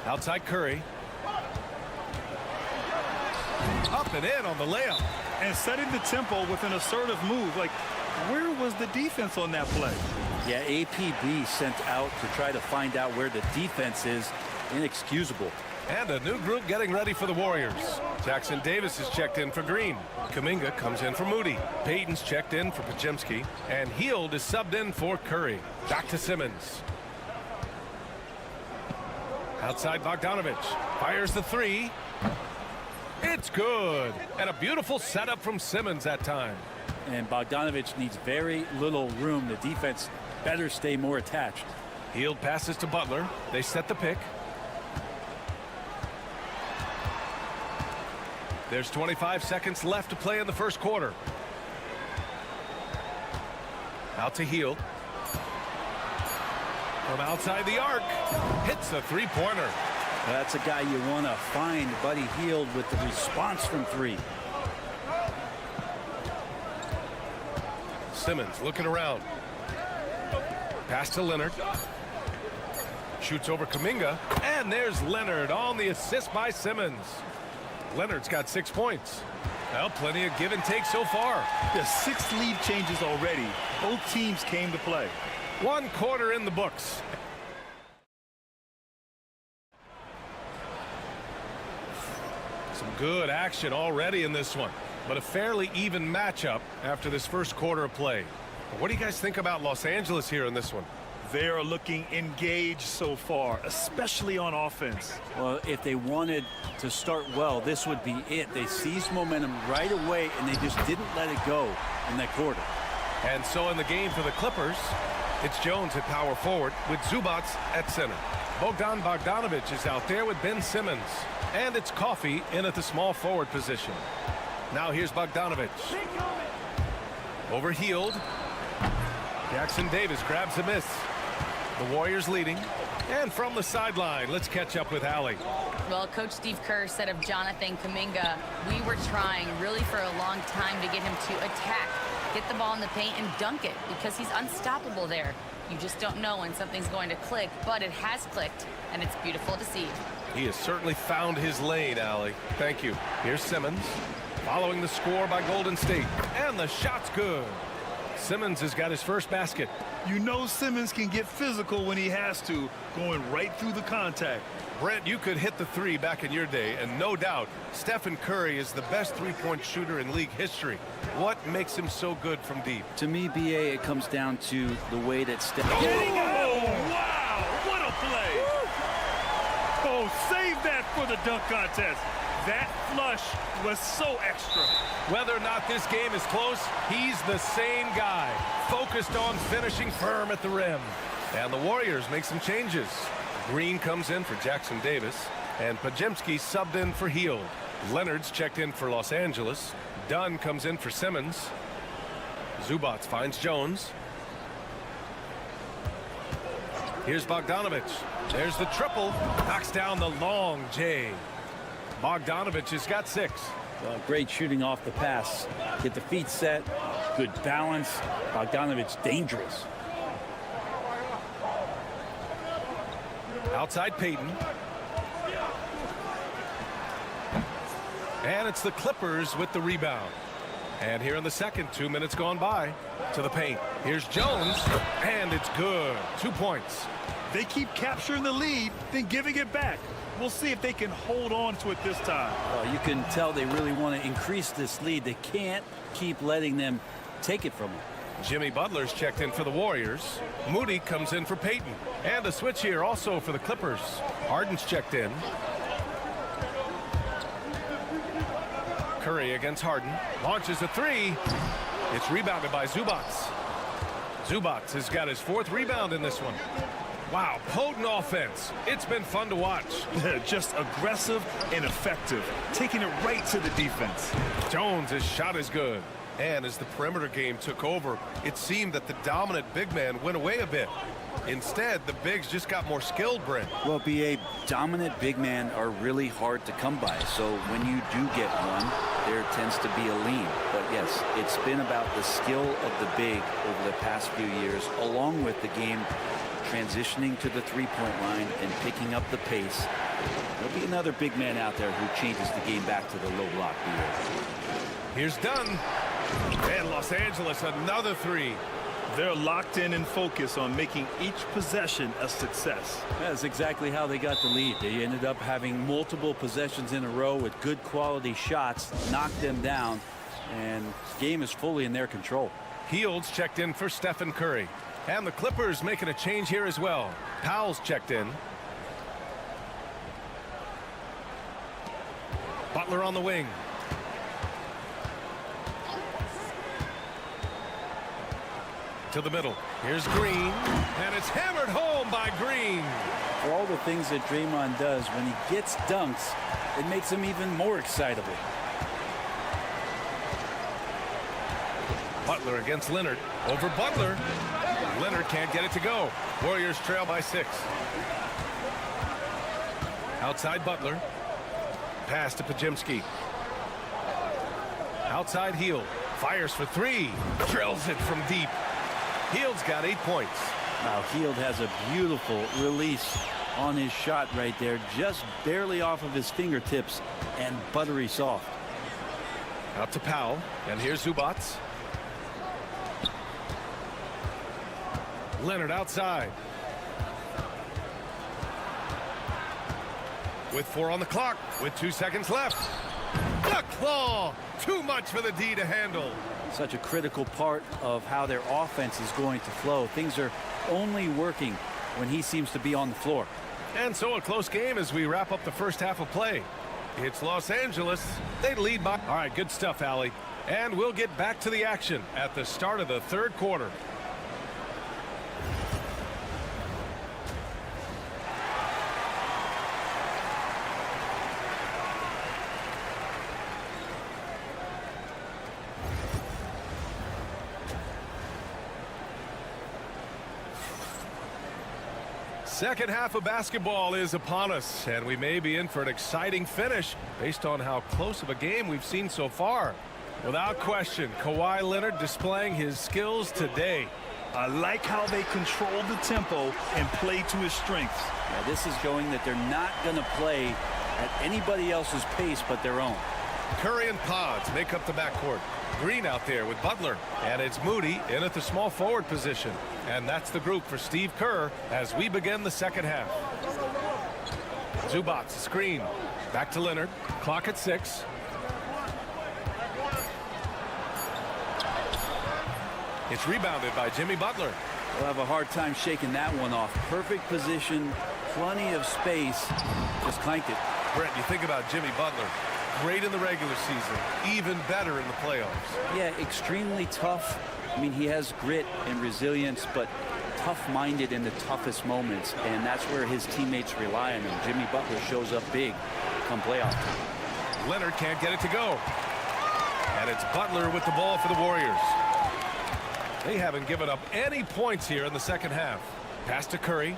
Outside Curry. Up and in on the layup. And setting the tempo with an assertive move. Like, where was the defense on that play? Yeah, APB sent out to try to find out where the defense is. Inexcusable. And a new group getting ready for the Warriors. Jackson Davis is checked in for Green. Kuminga comes in for Moody. Payton's checked in for Pajemski. And Hield is subbed in for Curry. Back to Simmons. Outside Bogdanovich. Fires the 3. It's good. And a beautiful setup from Simmons that time. And Bogdanovich needs very little room. The defense better stay more attached. Hield passes to Butler. They set the pick. There's 25 seconds left to play in the first quarter. Out to Hield. From outside the arc. Hits the 3-pointer. That's a guy you want to find, Buddy Hield, with the response from 3. Simmons looking around. Pass to Leonard. Shoots over Kuminga. And there's Leonard on the assist by Simmons. Leonard's got 6 points. Well, plenty of give and take so far. The 6 lead changes already. Both teams came to play. 1 quarter in the books. Some good action already in this one, but a fairly even matchup after this first quarter of play. What do you guys think about Los Angeles here in this one? They are looking engaged so far, especially on offense. Well, if they wanted to start well, this would be it. They seized momentum right away, and they just didn't let it go in that quarter. And so in the game for the Clippers, It's Jones at power forward with Zubats at center. Bogdanovic is out there with Ben Simmons. And it's Coffey in at the small forward position. Now here's Bogdanovic. Overhealed. Jackson Davis grabs a miss. The Warriors leading. And from the sideline, let's catch up with Allie. Well, Coach Steve Kerr said of Jonathan Kuminga, we were trying really for a long time to get him to attack, get the ball in the paint and dunk it because he's unstoppable there. You just don't know when something's going to click, but it has clicked, and it's beautiful to see. He has certainly found his lane, Allie. Thank you. Here's Simmons, following the score by Golden State. And the shot's good. Simmons has got his first basket. You know Simmons can get physical when he has to, going right through the contact. Brent, you could hit the three back in your day, and no doubt, Stephen Curry is the best three-point shooter in league history. What makes him so good from deep? To me, BA, it comes down to the way that Steph... Oh, wow! What a play! Oh, save that for the dunk contest. That flush was so extra. Whether or not this game is close, he's the same guy, focused on finishing firm at the rim. And the Warriors make some changes. Green comes in for Jackson Davis, and Podziemski subbed in for Hield. Leonard's checked in for Los Angeles. Dunn comes in for Simmons. Zubats finds Jones. Here's Bogdanovic. There's the triple. Knocks down the long J. Bogdanovic has got 6. Great shooting off the pass. Get the feet set. Good balance. Bogdanovic dangerous. Outside Payton. And it's the Clippers with the rebound. And here in the second, 2 minutes gone by. To the paint. Here's Jones. And it's good. 2 points. They keep capturing the lead, then giving it back. We'll see if they can hold on to it this time. Well, you can tell they really want to increase this lead. They can't keep letting them take it from them. Jimmy Butler's checked in for the Warriors. Moody comes in for Payton. And a switch here also for the Clippers. Harden's checked in. Curry against Harden. Launches a 3. It's rebounded by Zubats. Zubats has got his 4th rebound in this one. Wow, potent offense. It's been fun to watch. Just aggressive and effective, taking it right to the defense. Jones' shot is good. And as the perimeter game took over, it seemed that the dominant big man went away a bit. Instead, the bigs just got more skilled, Brent. Well, BA, dominant big men are really hard to come by. So when you do get one, there tends to be a lean. But yes, it's been about the skill of the big over the past few years, along with the game transitioning to the three-point line and picking up the pace. There'll be another big man out there who changes the game back to the low block. Here's Dunn. And Los Angeles, another 3. They're locked in and focused on making each possession a success. That's exactly how they got the lead. They ended up having multiple possessions in a row with good quality shots, knocked them down, and the game is fully in their control. Hield's checked in for Stephen Curry. And the Clippers making a change here as well. Powell's checked in. Butler on the wing. To the middle. Here's Green. And it's hammered home by Green. For all the things that Draymond does, when he gets dunks, it makes him even more excitable. Butler against Leonard. Over Butler. Leonard can't get it to go. Warriors trail by 6. Outside Butler. Pass to Podziemski. Outside Hield. Fires for 3. Drills it from deep. Hield's got 8 points. Now Hield has a beautiful release on his shot right there. Just barely off of his fingertips and buttery soft. Out to Powell. And here's Zubats. Leonard outside. With 4 on the clock, with 2 seconds left. The claw! Too much for the D to handle. Such a critical part of how their offense is going to flow. Things are only working when he seems to be on the floor. And so a close game as we wrap up the first half of play. It's Los Angeles. They lead by... All right, good stuff, Allie. And we'll get back to the action at the start of the third quarter. Second half of basketball is upon us, and we may be in for an exciting finish based on how close of a game we've seen so far. Without question, Kawhi Leonard displaying his skills today. I like how they control the tempo and play to his strengths. Yeah, this is showing that they're not going to play at anybody else's pace but their own. Curry and Pods make up the backcourt. Green out there with Butler, and it's Moody in at the small forward position. And that's the group for Steve Kerr as we begin the second half. Zubac screen. Back to Leonard. Clock at 6. It's rebounded by Jimmy Butler. We'll have a hard time shaking that one off. Perfect position, plenty of space. Just clanked it. Brent, you think about Jimmy Butler. Great in the regular season, even better in the playoffs. Yeah, extremely tough. I mean, he has grit and resilience, but tough-minded in the toughest moments, and that's where his teammates rely on him. Jimmy Butler shows up big come playoff time. Leonard can't get it to go. And it's Butler with the ball for the Warriors. They haven't given up any points here in the second half. Pass to Curry.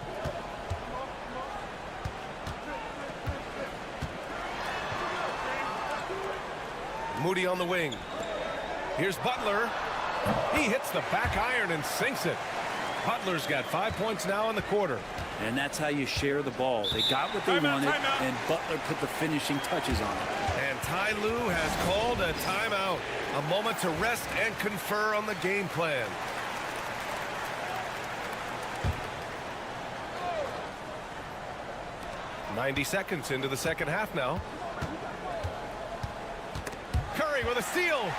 Moody on the wing. Here's Butler. He hits the back iron and sinks it. Butler's got 5 points now in the quarter. And that's how you share the ball. They got what they wanted, and Butler put the finishing touches on it. And Ty Lue has called a timeout. A moment to rest and confer on the game plan. "90 seconds into the second half now. Curry with a steal.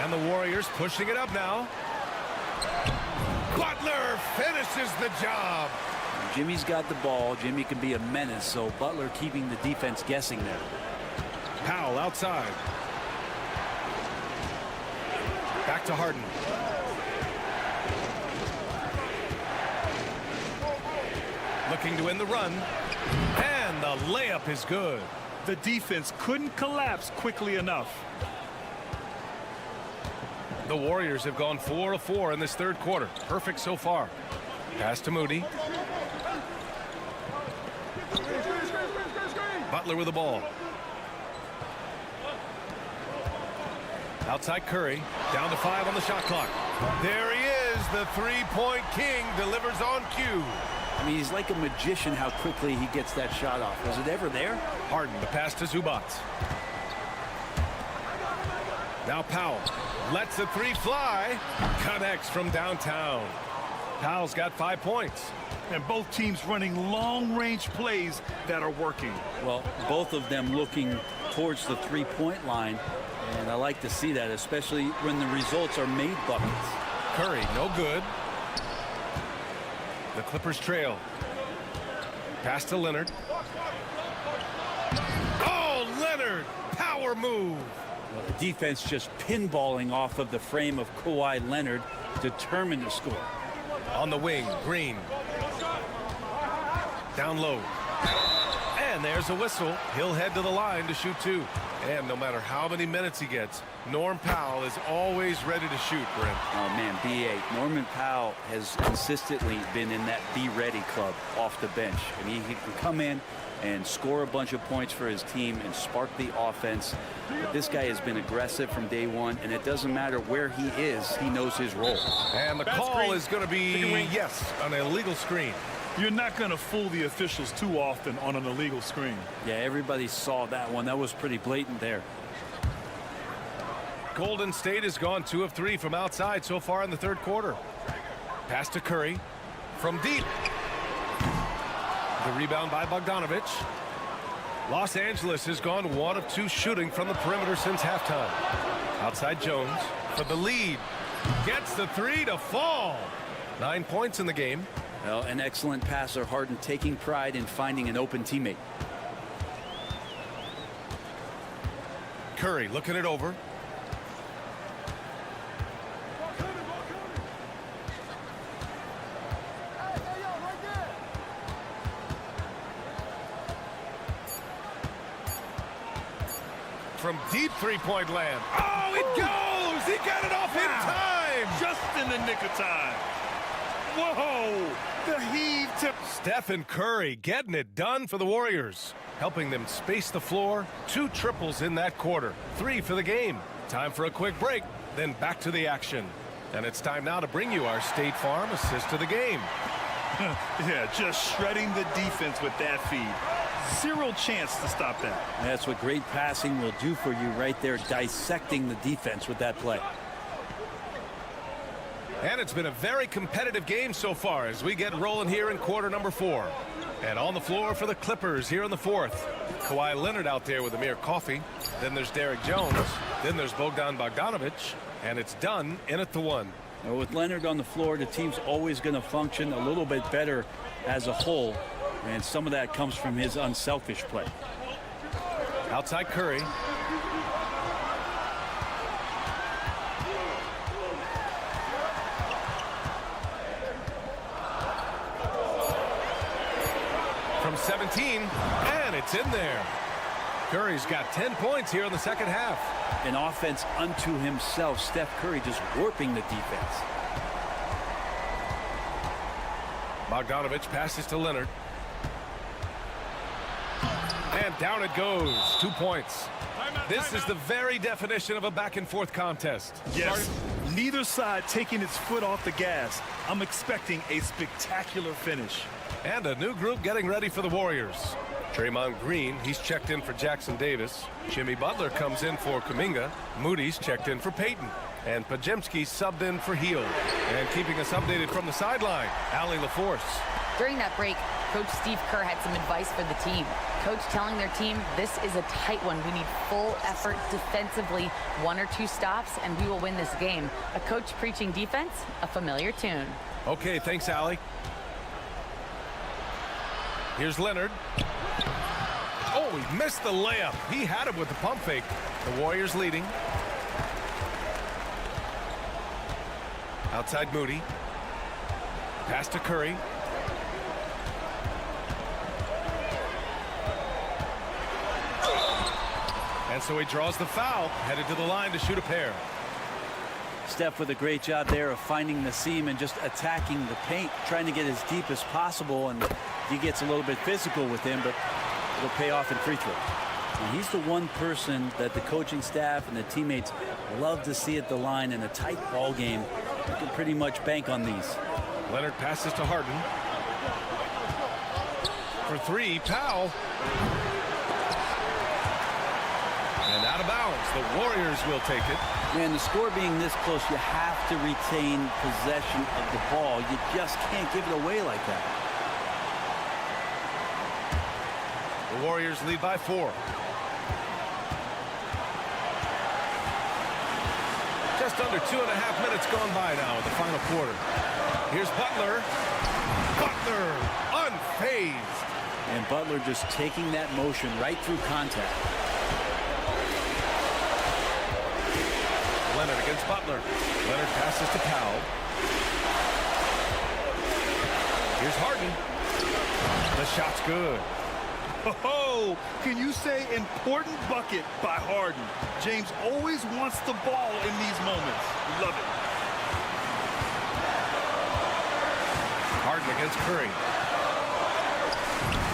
And the Warriors pushing it up now. Butler finishes the job. Jimmy's got the ball. Jimmy can be a menace, so Butler keeping the defense guessing there. Powell outside. Back to Harden. Looking to win the run. And the layup is good. The defense couldn't collapse quickly enough. The Warriors have gone 4 of 4 in this third quarter. Perfect so far. Pass to Moody. Butler with the ball. Outside Curry. Down to 5 on the shot clock. There he is. The three-point king delivers on cue. I mean, he's like a magician how quickly he gets that shot off. Was it ever there? Harden, the pass to Zubac. Now Powell lets the three fly. Connects from downtown. Powell's got 5 points. And both teams running long-range plays that are working. Well, both of them looking towards the three-point line. And I like to see that, especially when the results are made buckets. Curry, no good. The Clippers trail. Pass to Leonard. Oh, Leonard! Power move. Well, the defense just pinballing off of the frame of Kawhi Leonard, determined to score. On the wing, Green. Down low. And there's a whistle. He'll head to the line to shoot 2. And no matter how many minutes he gets, Norm Powell is always ready to shoot, Brent. Oh, man, B.A. Norman Powell has consistently been in that be-ready club off the bench. I mean, he can come in and score a bunch of points for his team and spark the offense. But this guy has been aggressive from day one, and it doesn't matter where he is, he knows his role. And the call is going to be, yes, an illegal screen. You're not going to fool the officials too often on an illegal screen. Yeah, everybody saw that one. That was pretty blatant there. Golden State has gone 2 of 3 from outside so far in the third quarter. Pass to Curry from deep. The rebound by Bogdanovic. Los Angeles has gone 1 of 2 shooting from the perimeter since halftime. Outside Jones for the lead. Gets the 3 to fall. 9 points in the game. Well, an excellent passer. Harden taking pride in finding an open teammate. Curry looking it over. From deep three-point land. Oh, it goes! He got it off in time! Just in the nick of time. Whoa! The heave to... Stephen Curry getting it done for the Warriors, helping them space the floor. 2 triples in that quarter, 3 for the game. Time for a quick break, then back to the action. And it's time now to bring you our State Farm assist of the game. Yeah, just shredding the defense with that feed. 0 chance to stop that. That's what great passing will do for you right there, dissecting the defense with that play. And it's been a very competitive game so far as we get rolling here in quarter number 4. And on the floor for the Clippers here in the 4th. Kawhi Leonard out there with Amir Coffey. Then there's Derek Jones. Then there's Bogdan Bogdanovic. And it's done in at the 1. Well, with Leonard on the floor, the team's always going to function a little bit better as a whole. And some of that comes from his unselfish play. Outside Curry. From 17, and it's in there. Curry's got 10 points here in the second half. An offense unto himself. Steph Curry just warping the defense. Bogdanovic passes to Leonard. And down it goes. 2 points. This is the very definition of a back-and-forth contest. Yes. Neither side taking its foot off the gas. I'm expecting a spectacular finish. And a new group getting ready for the Warriors. Draymond Green, he's checked in for Jackson Davis. Jimmy Butler comes in for Kuminga. Moody's checked in for Payton. And Pajemski subbed in for Hield. And keeping us updated from the sideline, Allie LaForce. During that break, Coach Steve Kerr had some advice for the team. Coach telling their team, this is a tight one. We need full effort defensively, 1 or 2 stops, and we will win this game. A coach preaching defense, a familiar tune. Okay, thanks, Allie. Here's Leonard. Oh, he missed the layup. He had it with the pump fake. The Warriors leading. Outside Moody. Pass to Curry. And so he draws the foul, headed to the line to shoot a pair. Steph with a great job there of finding the seam and just attacking the paint, trying to get as deep as possible, and he gets a little bit physical with him, but it'll pay off in free throws. And he's the one person that the coaching staff and the teammates love to see at the line in a tight ball game. You can pretty much bank on these. Leonard passes to Harden. For 3, Powell. And out of bounds. The Warriors will take it. Man, the score being this close, you have to retain possession of the ball. You just can't give it away like that. The Warriors lead by 4. Just under 2.5 minutes gone by now in the final quarter. Here's Butler. Butler unfazed. And Butler just taking that motion right through contact. Leonard against Butler. Leonard passes to Powell. Here's Harden. The shot's good. Oh, can you say important bucket by Harden? James always wants the ball in these moments. Love it. Harden against Curry.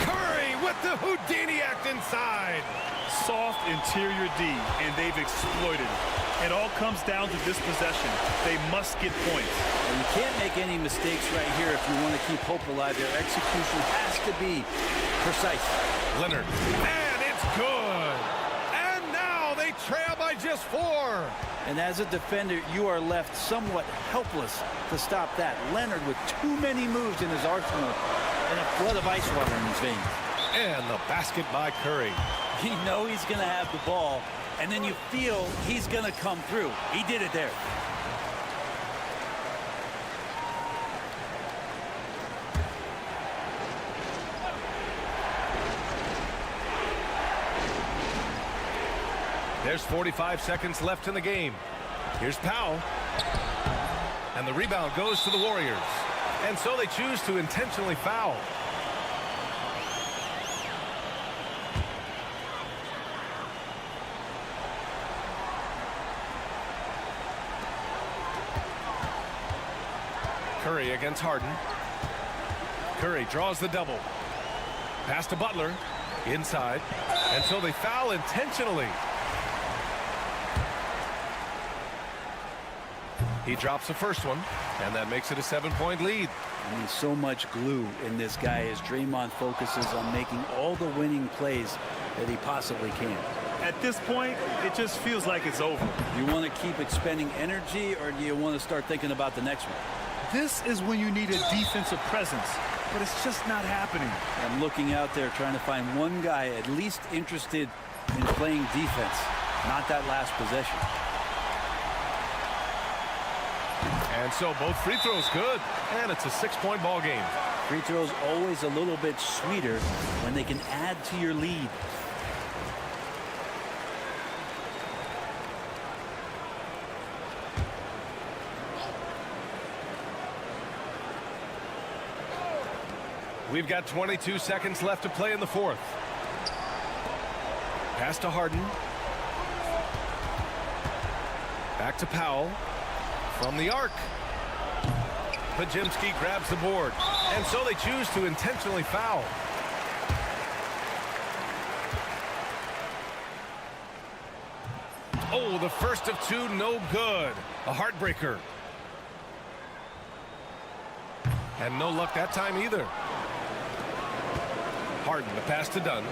Curry with the Houdini act inside. Soft interior D, and they've exploited it. It all comes down to this possession. They must get points. And you can't make any mistakes right here if you want to keep hope alive. Their execution has to be precise. Leonard. And it's good. And now they trail by just 4. And as a defender, you are left somewhat helpless to stop that. Leonard with too many moves in his arsenal and a flood of ice water in his veins. And the basket by Curry. You know he's going to have the ball, and then you feel he's going to come through. He did it there. There's 45 seconds left in the game. Here's Powell. And the rebound goes to the Warriors. And so they choose to intentionally foul. Curry against Harden. Curry draws the double. Pass to Butler. Inside. And so they foul intentionally. He drops the first one, and that makes it a 7-point lead. I mean, so much glue in this guy as Draymond focuses on making all the winning plays that he possibly can. At this point, it just feels like it's over. Do you want to keep expending energy, or do you want to start thinking about the next one? This is when you need a defensive presence, but it's just not happening. I'm looking out there trying to find one guy at least interested in playing defense, not that last possession. And so both free throws good, and it's a 6-point ball game. Free throws always a little bit sweeter when they can add to your lead. We've got 22 seconds left to play in the fourth. Pass to Harden. Back to Powell. From the arc. Pajemski grabs the board. And so they choose to intentionally foul. Oh, the first of two, no good. A heartbreaker. And no luck that time either. Harden, the pass to Dunn.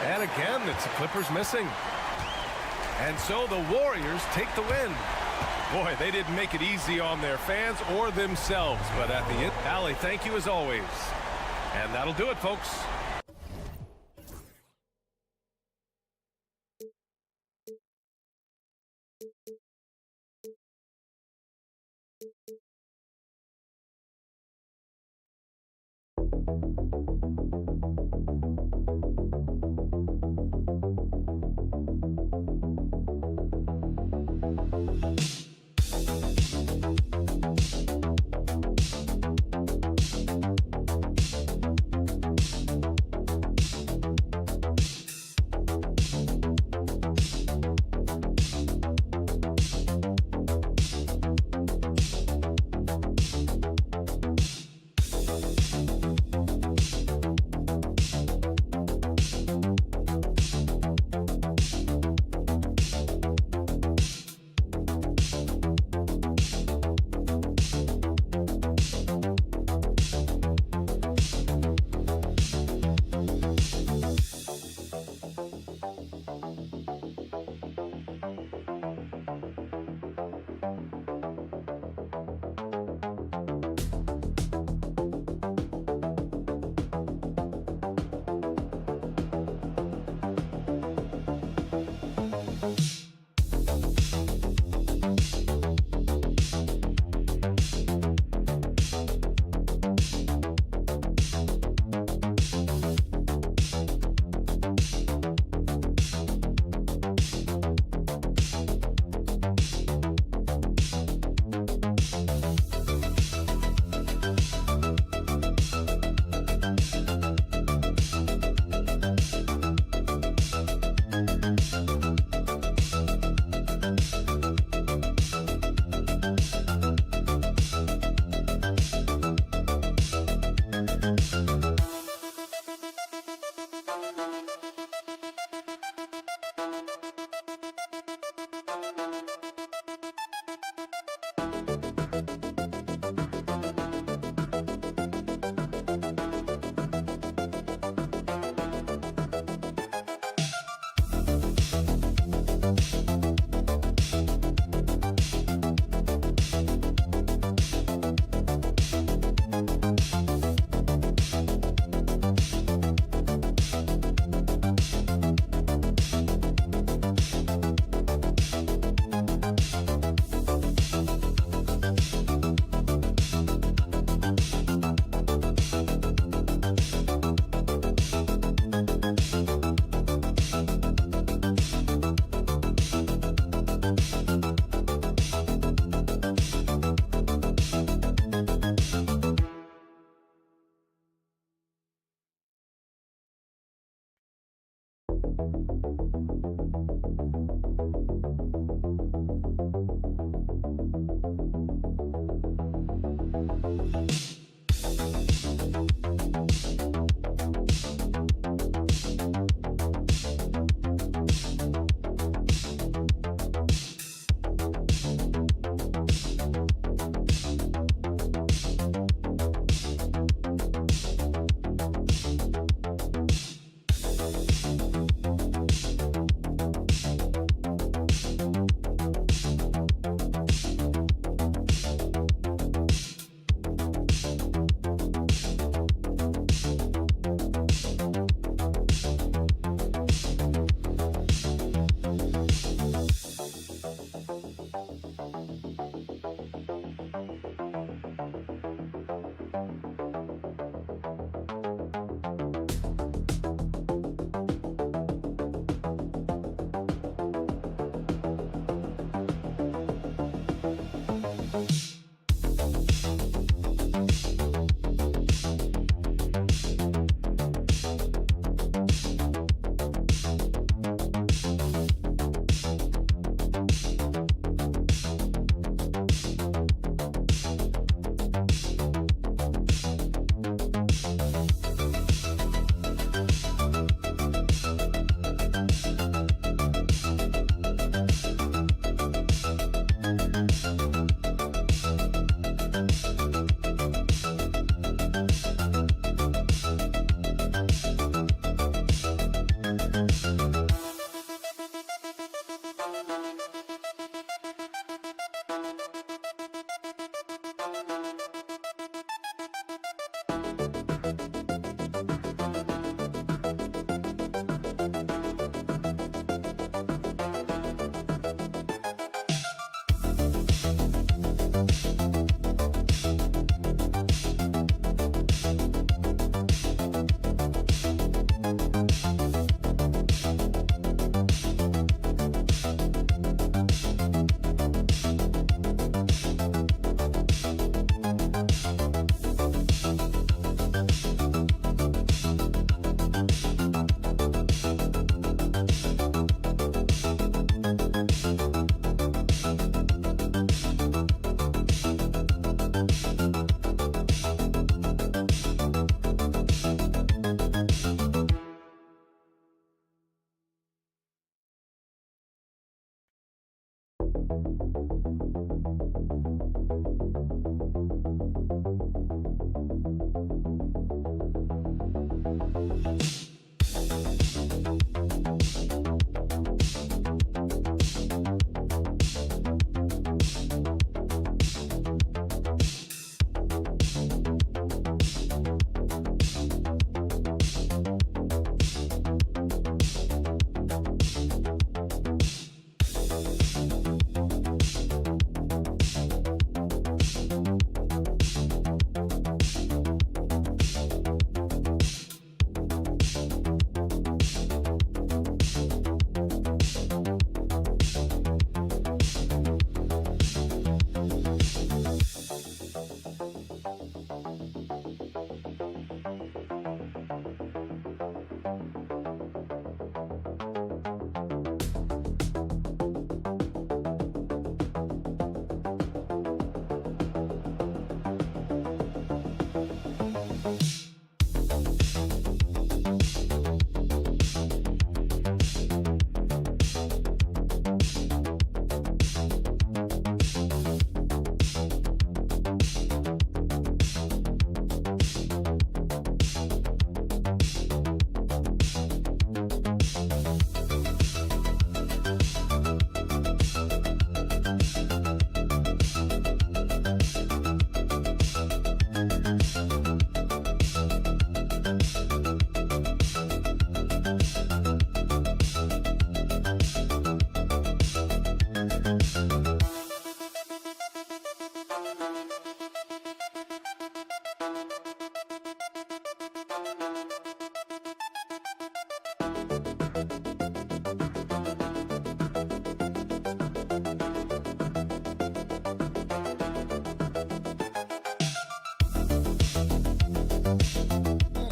And again, it's the Clippers missing. And so the Warriors take the win. Boy, they didn't make it easy on their fans or themselves. But at the end, Allie, thank you as always. And that'll do it, folks.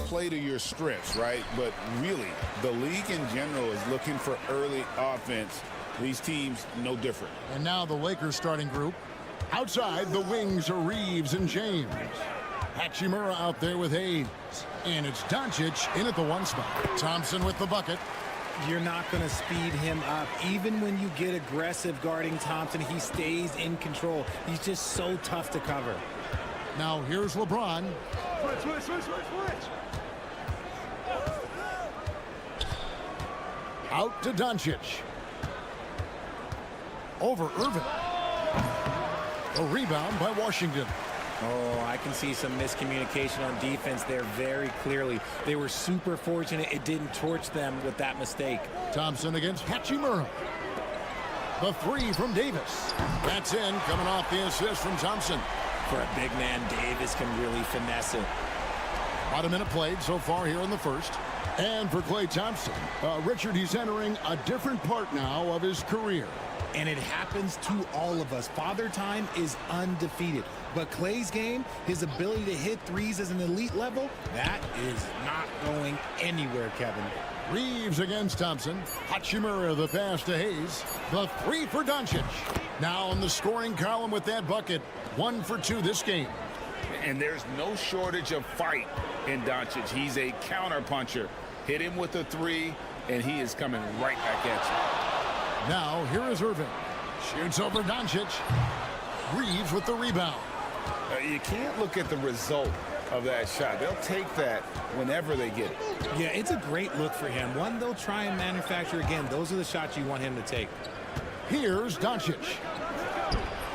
Play to your strengths, right? But really, the league in general is looking for early offense. These teams, no different. And now the Lakers starting group. Outside, the wings are Reeves and James. Hachimura out there with Hayes. And it's Doncic in at the one spot. Thompson with the bucket. You're not going to speed him up. Even when you get aggressive guarding Thompson, he stays in control. He's just so tough to cover. Now here's LeBron. Switch. Out to Doncic. Over Irvin. A rebound by Washington. Oh, I can see some miscommunication on defense there very clearly. They were super fortunate it didn't torch them with that mistake. Thompson against Hachimura. The three from Davis. That's in, coming off the assist from Thompson. For a big man, Davis can really finesse it. About a minute played so far here in the first. And for Klay Thompson, Richard, he's entering a different part now of his career. And it happens to all of us. Father Time is undefeated. But Klay's game, his ability to hit threes as an elite level, that is not going anywhere, Kevin. Reeves against Thompson. Hachimura the pass to Hayes. The three for Doncic. Now in the scoring column with that bucket. 1 for 2 this game. And there's no shortage of fight in Doncic. He's a counter puncher. Hit him with a three, and he is coming right back at you. Now here is Irving. Shoots over Doncic. Reeves with the rebound. You can't look at the result of that shot. They'll take that whenever they get it. Yeah, it's a great look for him. One they'll try and manufacture again. Those are the shots you want him to take. Here's Doncic.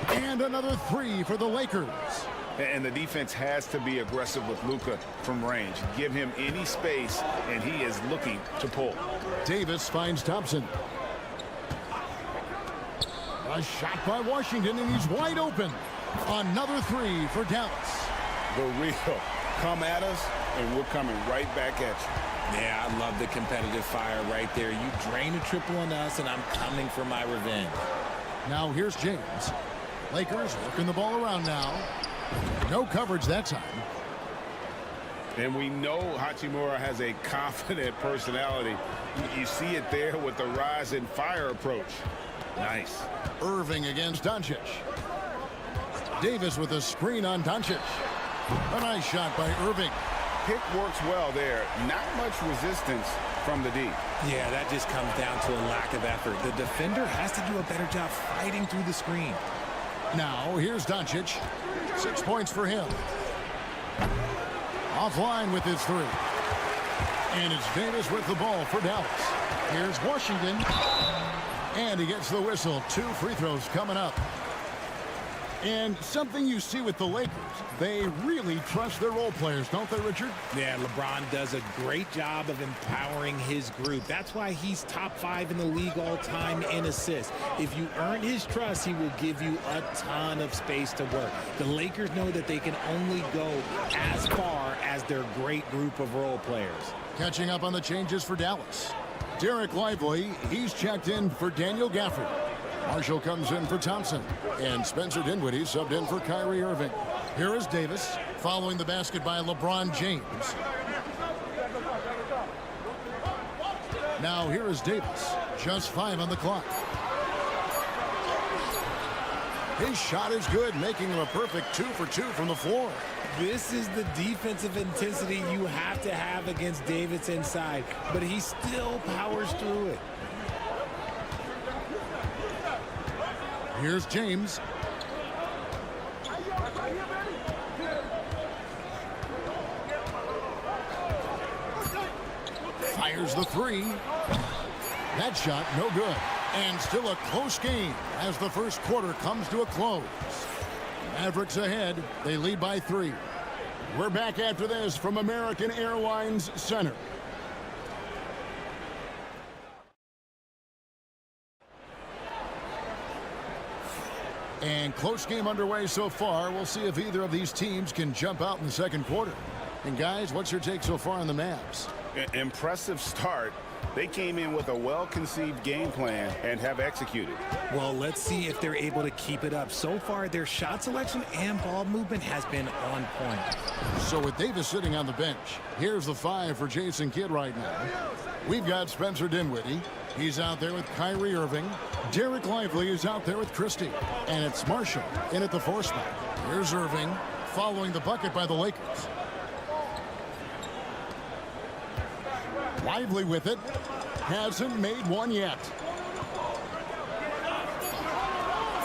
And another three for the Lakers. And the defense has to be aggressive with Luka from range. Give him any space, and he is looking to pull. Davis finds Thompson. A shot by Washington, and he's wide open. Another three for Dallas. The real come at us, and we're coming right back at you. Yeah, I love the competitive fire right there. You drain a triple on us, and I'm coming for my revenge. Now here's James. Lakers working the ball around now. No coverage that time. And we know Hachimura has a confident personality. You see it there with the rise and fire approach. Nice. Irving against Doncic. Davis with a screen on Doncic. A nice shot by Irving. Pick works well there. Not much resistance from the D. Yeah, that just comes down to a lack of effort. The defender has to do a better job fighting through the screen. Now here's Doncic. 6 points for him. Offline with his three. And it's Davis with the ball for Dallas. Here's Washington. And he gets the whistle. 2 free throws coming up. And something you see with the Lakers, they really trust their role players, don't they, Richard? Yeah, LeBron does a great job of empowering his group. That's why he's top 5 in the league all time in assists. If you earn his trust, he will give you a ton of space to work. The Lakers know that they can only go as far as their great group of role players. Catching up on the changes for Dallas. Derek Lively, he's checked in for Daniel Gafford. Marshall comes in for Thompson. And Spencer Dinwiddie subbed in for Kyrie Irving. Here is Davis following the basket by LeBron James. Now here is Davis. Just 5 on the clock. His shot is good, making him a perfect 2 for 2 from the floor. This is the defensive intensity you have to have against Davis inside, but he still powers through it. Here's James. Fires the three. That shot no good. And still a close game as the first quarter comes to a close. Mavericks ahead. They lead by 3. We're back after this from American Airlines Center. And close game underway so far. We'll see if either of these teams can jump out in the second quarter. And guys, what's your take so far on the Mavs? Impressive start. They came in with a well-conceived game plan and have executed. Well, let's see if they're able to keep it up. So far, their shot selection and ball movement has been on point. So with Davis sitting on the bench, here's the 5 for Jason Kidd right now. We've got Spencer Dinwiddie. He's out there with Kyrie Irving. Derek Lively is out there with Christie. And it's Marshall in at the 4 spot. Here's Irving following the bucket by the Lakers. Lively with it. Hasn't made one yet.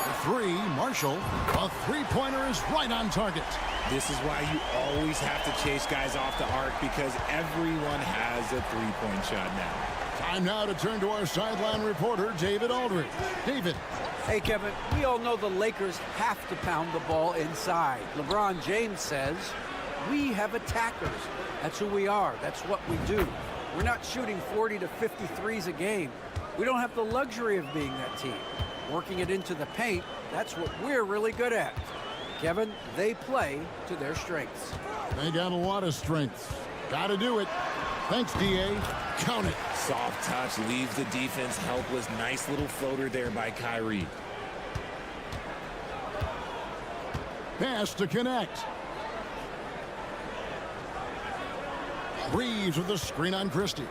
The 3, Marshall. A 3-pointer is right on target. This is why you always have to chase guys off the arc, because everyone has a 3-point shot now. Time now to turn to our sideline reporter, David Aldridge. David. Hey, Kevin, we all know the Lakers have to pound the ball inside. LeBron James says, we have attackers. That's who we are. That's what we do. We're not shooting 40 to 53s a game. We don't have the luxury of being that team. Working it into the paint, that's what we're really good at. Kevin, they play to their strengths. They got a lot of strengths. Got to do it. Thanks, D.A. Count it. Soft touch leaves the defense helpless. Nice little floater there by Kyrie. Pass to connect. Reeves with a screen on Christie.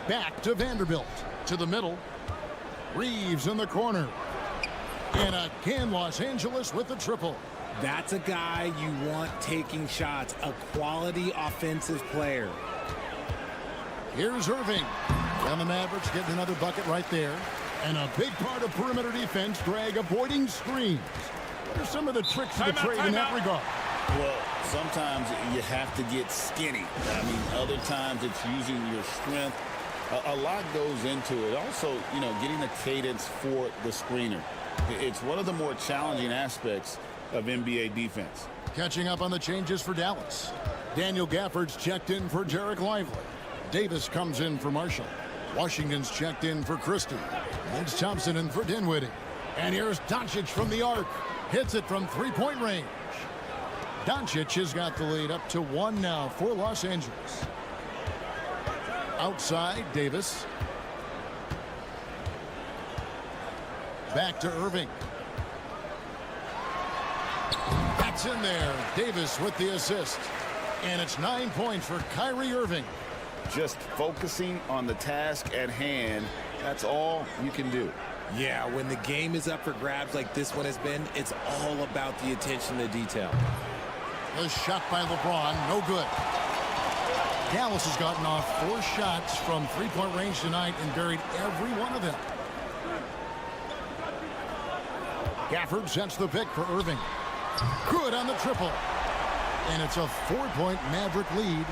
Back to Vanderbilt. To the middle. Reeves in the corner. And again, Los Angeles with the triple. That's a guy you want taking shots. A quality offensive player. Here's Irving. And the Mavericks getting another bucket right there. And a big part of perimeter defense, Greg, avoiding screens. What are some of the tricks of the trade in that regard? Well, sometimes you have to get skinny. I mean, other times it's using your strength. A lot goes into it. Also, you know, getting the cadence for the screener. It's one of the more challenging aspects of NBA defense. Catching up on the changes for Dallas. Daniel Gafford's checked in for Jarek Lively. Davis comes in for Marshall. Washington's checked in for Christie. Vince Thompson in for Dinwiddie. And here's Doncic from the arc. Hits it from three-point range. Doncic has got the lead up to 1 now for Los Angeles. Outside, Davis. Back to Irving. That's in there. Davis with the assist. And it's 9 points for Kyrie Irving. Just focusing on the task at hand, that's all you can do. Yeah, when the game is up for grabs like this one has been, it's all about the attention to detail. The shot by LeBron, no good. Dallas has gotten off 4 shots from three-point range tonight and buried every one of them. Gafford sets the pick for Irving. Good on the triple. And it's a 4-point Maverick lead.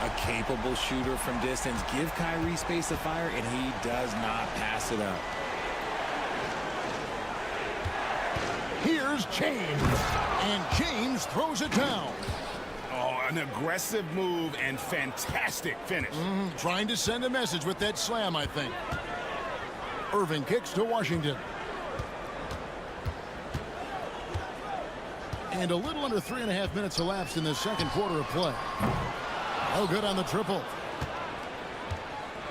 A capable shooter from distance. Give Kyrie space to fire, and he does not pass it up. Here's James. And James throws it down. Oh, an aggressive move and fantastic finish. Trying to send a message with that slam, I think. Irving kicks to Washington. And a little under 3.5 minutes elapsed in the second quarter of play. No good on the triple.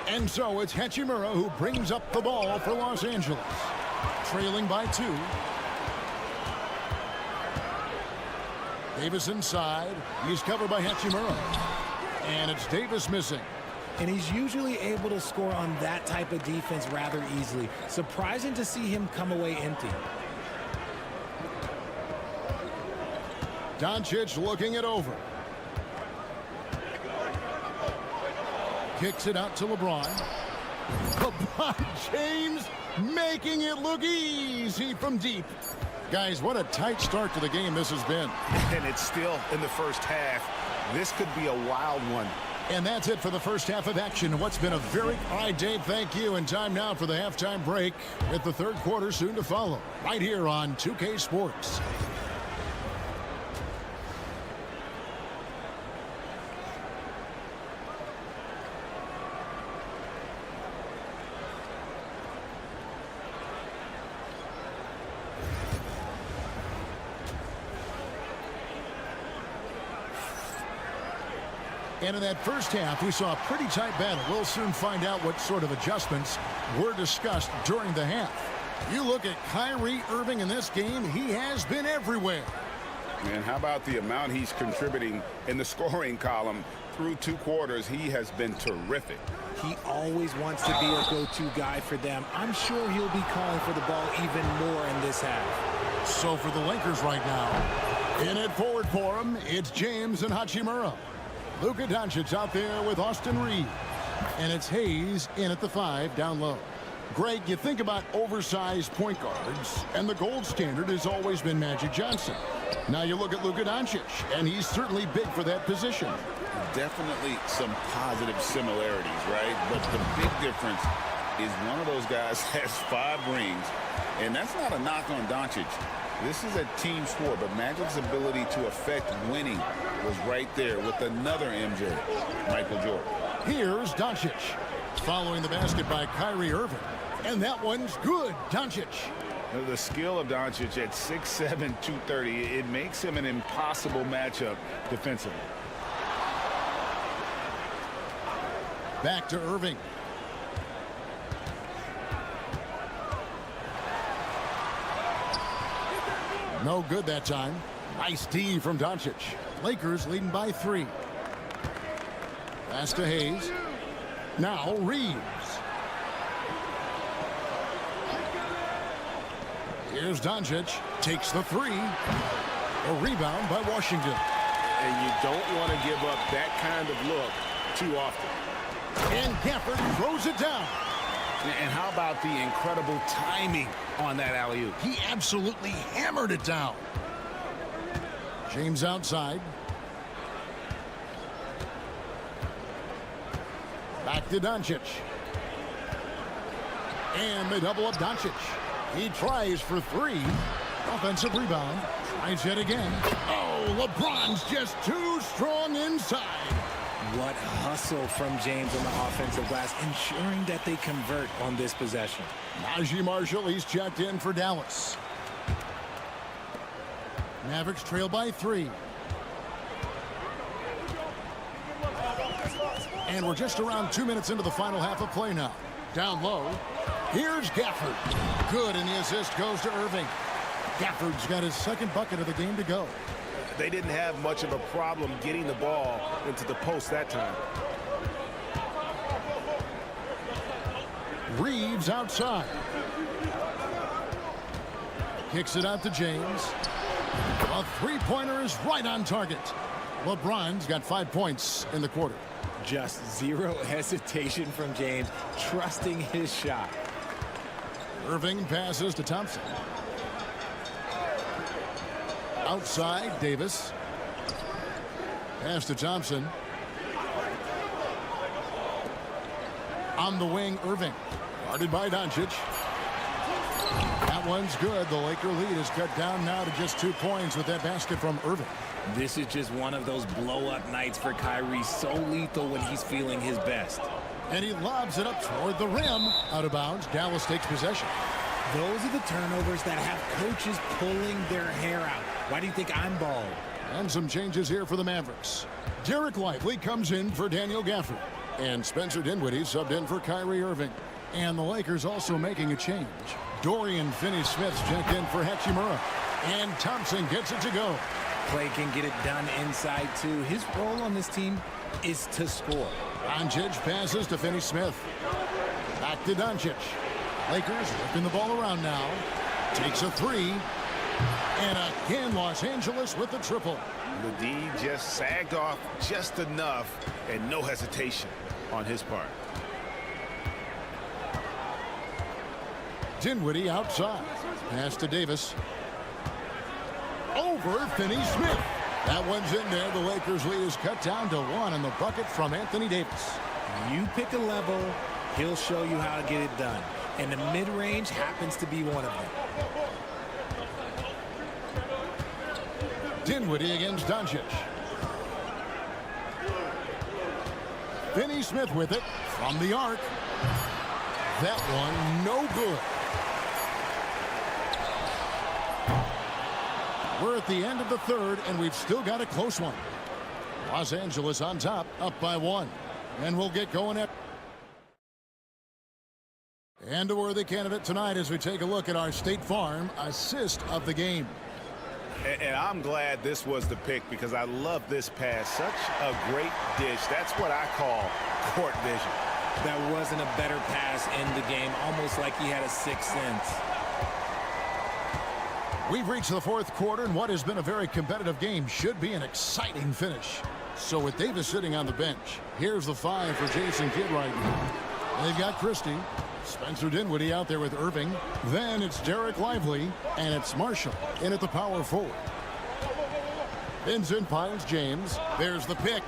And so it's Hachimura who brings up the ball for Los Angeles. Trailing by 2. Davis inside. He's covered by Hachimura. And it's Davis missing. And he's usually able to score on that type of defense rather easily. Surprising to see him come away empty. Doncic looking it over. Kicks it out to LeBron. LeBron James making it look easy from deep. Guys, what a tight start to the game this has been. And it's still in the first half. This could be a wild one. And that's it for the first half of action. What's been a very... All right, Dave, thank you. And time now for the halftime break with the third quarter soon to follow. Right here on 2K Sports. And in that first half, we saw a pretty tight battle. We'll soon find out what sort of adjustments were discussed during the half. You look at Kyrie Irving in this game, he has been everywhere. And how about the amount he's contributing in the scoring column? Through 2 quarters, he has been terrific. He always wants to be a go-to guy for them. I'm sure he'll be calling for the ball even more in this half. So for the Lakers right now, in it forward for him, it's James and Hachimura. Luka Doncic out there with Austin Reeves. And it's Hayes in at the 5 down low. Greg, you think about oversized point guards, and the gold standard has always been Magic Johnson. Now you look at Luka Doncic, and he's certainly big for that position. Definitely some positive similarities, right? But the big difference is one of those guys has 5 rings, and that's not a knock on Doncic. This is a team sport, but Magic's ability to affect winning was right there with another MJ, Michael Jordan. Here's Doncic, following the basket by Kyrie Irving. And that one's good, Doncic. The skill of Doncic at 6'7", 230, it makes him an impossible matchup defensively. Back to Irving. No good that time. Nice D from Doncic. Lakers leading by 3. Pass to Hayes. Now Reeves. Here's Doncic. Takes the 3. A rebound by Washington. And you don't want to give up that kind of look too often. And Gafford throws it down. And how about the incredible timing on that alley-oop? He absolutely hammered it down. James outside. Back to Doncic. And they double up Doncic. He tries for 3. Offensive rebound. Tries it again. Oh, LeBron's just too strong inside. What hustle from James on the offensive glass, ensuring that they convert on this possession. Najee Marshall, he's checked in for Dallas. Mavericks trail by 3. And we're just around 2 minutes into the final half of play now. Down low. Here's Gafford. Good, and the assist goes to Irving. Gafford's got his second bucket of the game to go. They didn't have much of a problem getting the ball into the post that time. Reeves outside. Kicks it out to James. A three-pointer is right on target. LeBron's got 5 points in the quarter. Just zero hesitation from James, trusting his shot. Irving passes to Thompson. Outside, Davis. Pass to Thompson. On the wing, Irving. Guarded by Doncic. That one's good. The Laker lead is cut down now to just 2 points with that basket from Irving. This is just one of those blow-up nights for Kyrie. So lethal when he's feeling his best. And he lobs it up toward the rim. Out of bounds. Dallas takes possession. Those are the turnovers that have coaches pulling their hair out. Why do you think I'm bald? And some changes here for the Mavericks. Derek Lively comes in for Daniel Gafford. And Spencer Dinwiddie subbed in for Kyrie Irving. And the Lakers also making a change. Dorian Finney-Smith's checked in for Hachimura. And Thompson gets it to go. Clay can get it done inside, too. His role on this team is to score. Doncic passes to Finney-Smith. Back to Doncic. Lakers whipping the ball around now. Takes a 3. And again, Los Angeles with the triple. The D just sagged off just enough and no hesitation on his part. Dinwiddie outside. Pass to Davis. Over Finney-Smith. That one's in there. The Lakers lead is cut down to 1 on the bucket from Anthony Davis. You pick a level, he'll show you how to get it done. And the mid-range happens to be one of them. Dinwiddie against Doncic. Finney-Smith with it from the arc. That one no good. We're at the end of the third, and we've still got a close one. Los Angeles on top, up by 1. And we'll get going at... And a worthy candidate tonight as we take a look at our State Farm assist of the game. And I'm glad this was the pick because I love this pass. Such a great dish. That's what I call court vision. That wasn't a better pass in the game, almost like he had a sixth sense. We've reached the fourth quarter, and what has been a very competitive game should be an exciting finish. So with Davis sitting on the bench, here's the 5 for Jason Kidd right now. They've got Christie, Spencer Dinwiddie out there with Irving. Then it's Derek Lively, and it's Marshall in at the power forward. Vincent finds James. There's the pick.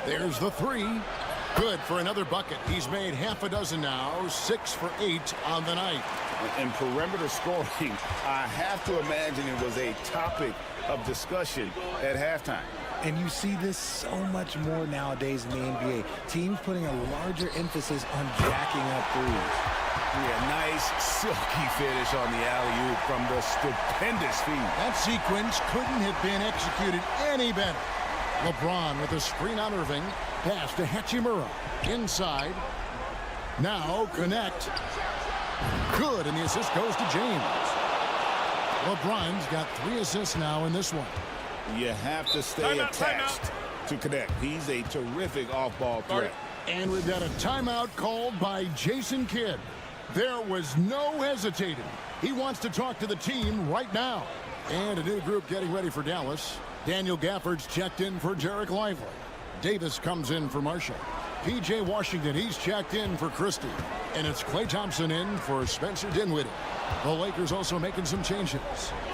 There's the 3. Good for another bucket. He's made half a dozen now, 6 for 8 on the night. In perimeter scoring, I have to imagine it was a topic of discussion at halftime. And you see this so much more nowadays in the NBA. Teams putting a larger emphasis on jacking up threes. Yeah, nice silky finish on the alley-oop from the stupendous feed. That sequence couldn't have been executed any better. LeBron with a screen on Irving. Pass to Hachimura. Inside. Now connect. Good, and the assist goes to James. LeBron's got 3 assists now in this one. You have to stay attached to connect. He's a terrific off-ball threat. And we've got a timeout called by Jason Kidd. There was no hesitating. He wants to talk to the team right now. And a new group getting ready for Dallas. Daniel Gafford's checked in for Jarek Lively. Davis comes in for Marshall. P.J. Washington, he's checked in for Christie. And it's Klay Thompson in for Spencer Dinwiddie. The Lakers also making some changes.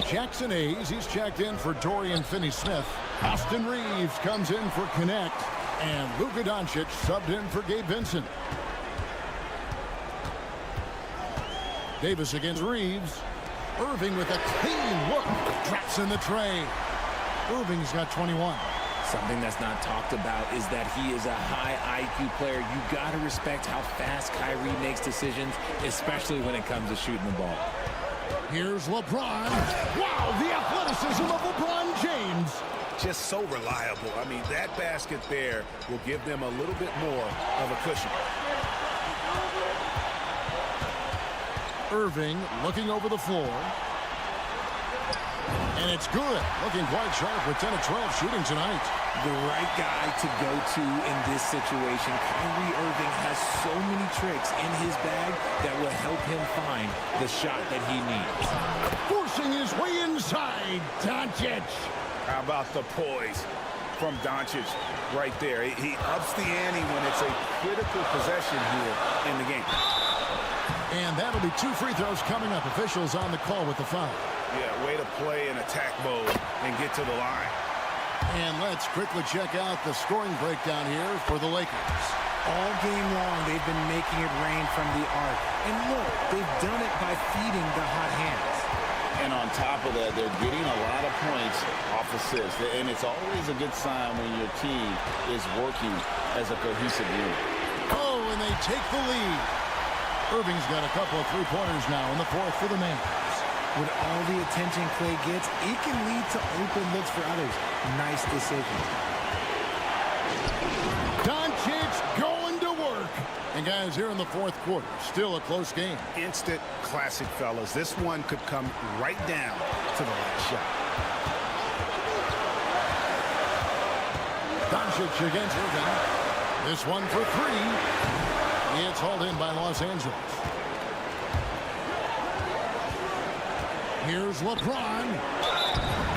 Jackson Hayes, he's checked in for Dorian Finney-Smith. Austin Reeves comes in for Connect. And Luka Doncic subbed in for Gabe Vincent. Davis against Reeves. Irving with a clean look. Drops in the tray. Irving's got 21. Something that's not talked about is that he is a high IQ player. You got to respect how fast Kyrie makes decisions, especially when it comes to shooting the ball. Here's LeBron. Wow, the athleticism of LeBron James. Just so reliable. I mean, that basket there will give them a little bit more of a cushion. Irving looking over the floor. And it's good. Looking quite sharp with 10 of 12 shooting tonight. The right guy to go to in this situation. Kyrie Irving has so many tricks in his bag that will help him find the shot that he needs. Forcing his way inside. Doncic. How about the poise from Doncic right there? He ups the ante when it's a critical possession here in the game. And that'll be 2 free throws coming up. Officials on the call with the foul. Yeah, way to play in attack mode and get to the line. And let's quickly check out the scoring breakdown here for the Lakers. All game long, they've been making it rain from the arc. And look, they've done it by feeding the hot hands. And on top of that, they're getting a lot of points off assists. And it's always a good sign when your team is working as a cohesive unit. Oh, and they take the lead. Irving's got a couple of three-pointers now in the fourth for the Mavs. With all the attention Klay gets, it can lead to open looks for others. Nice decision. Doncic going to work. And guys, here in the fourth quarter, still a close game. Instant classic, fellas. This one could come right down to the last shot. Doncic against Irving. This one for 3. It's hauled in by Los Angeles. Here's LeBron.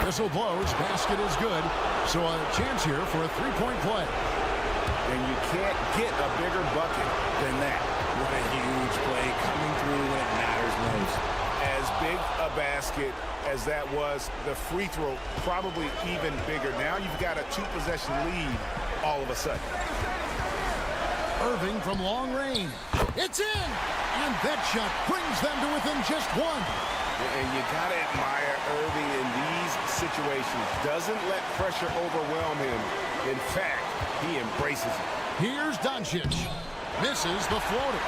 Whistle blows. Basket is good. So a chance here for a three-point play. And you can't get a bigger bucket than that. What a huge play coming through when it matters most. As big a basket as that was, the free throw probably even bigger. Now you've got a 2-possession lead all of a sudden. Irving from long range. It's in! And that shot brings them to within just 1. And you got to admire Irving in these situations. Doesn't let pressure overwhelm him. In fact, he embraces it. Here's Doncic. Misses the floater.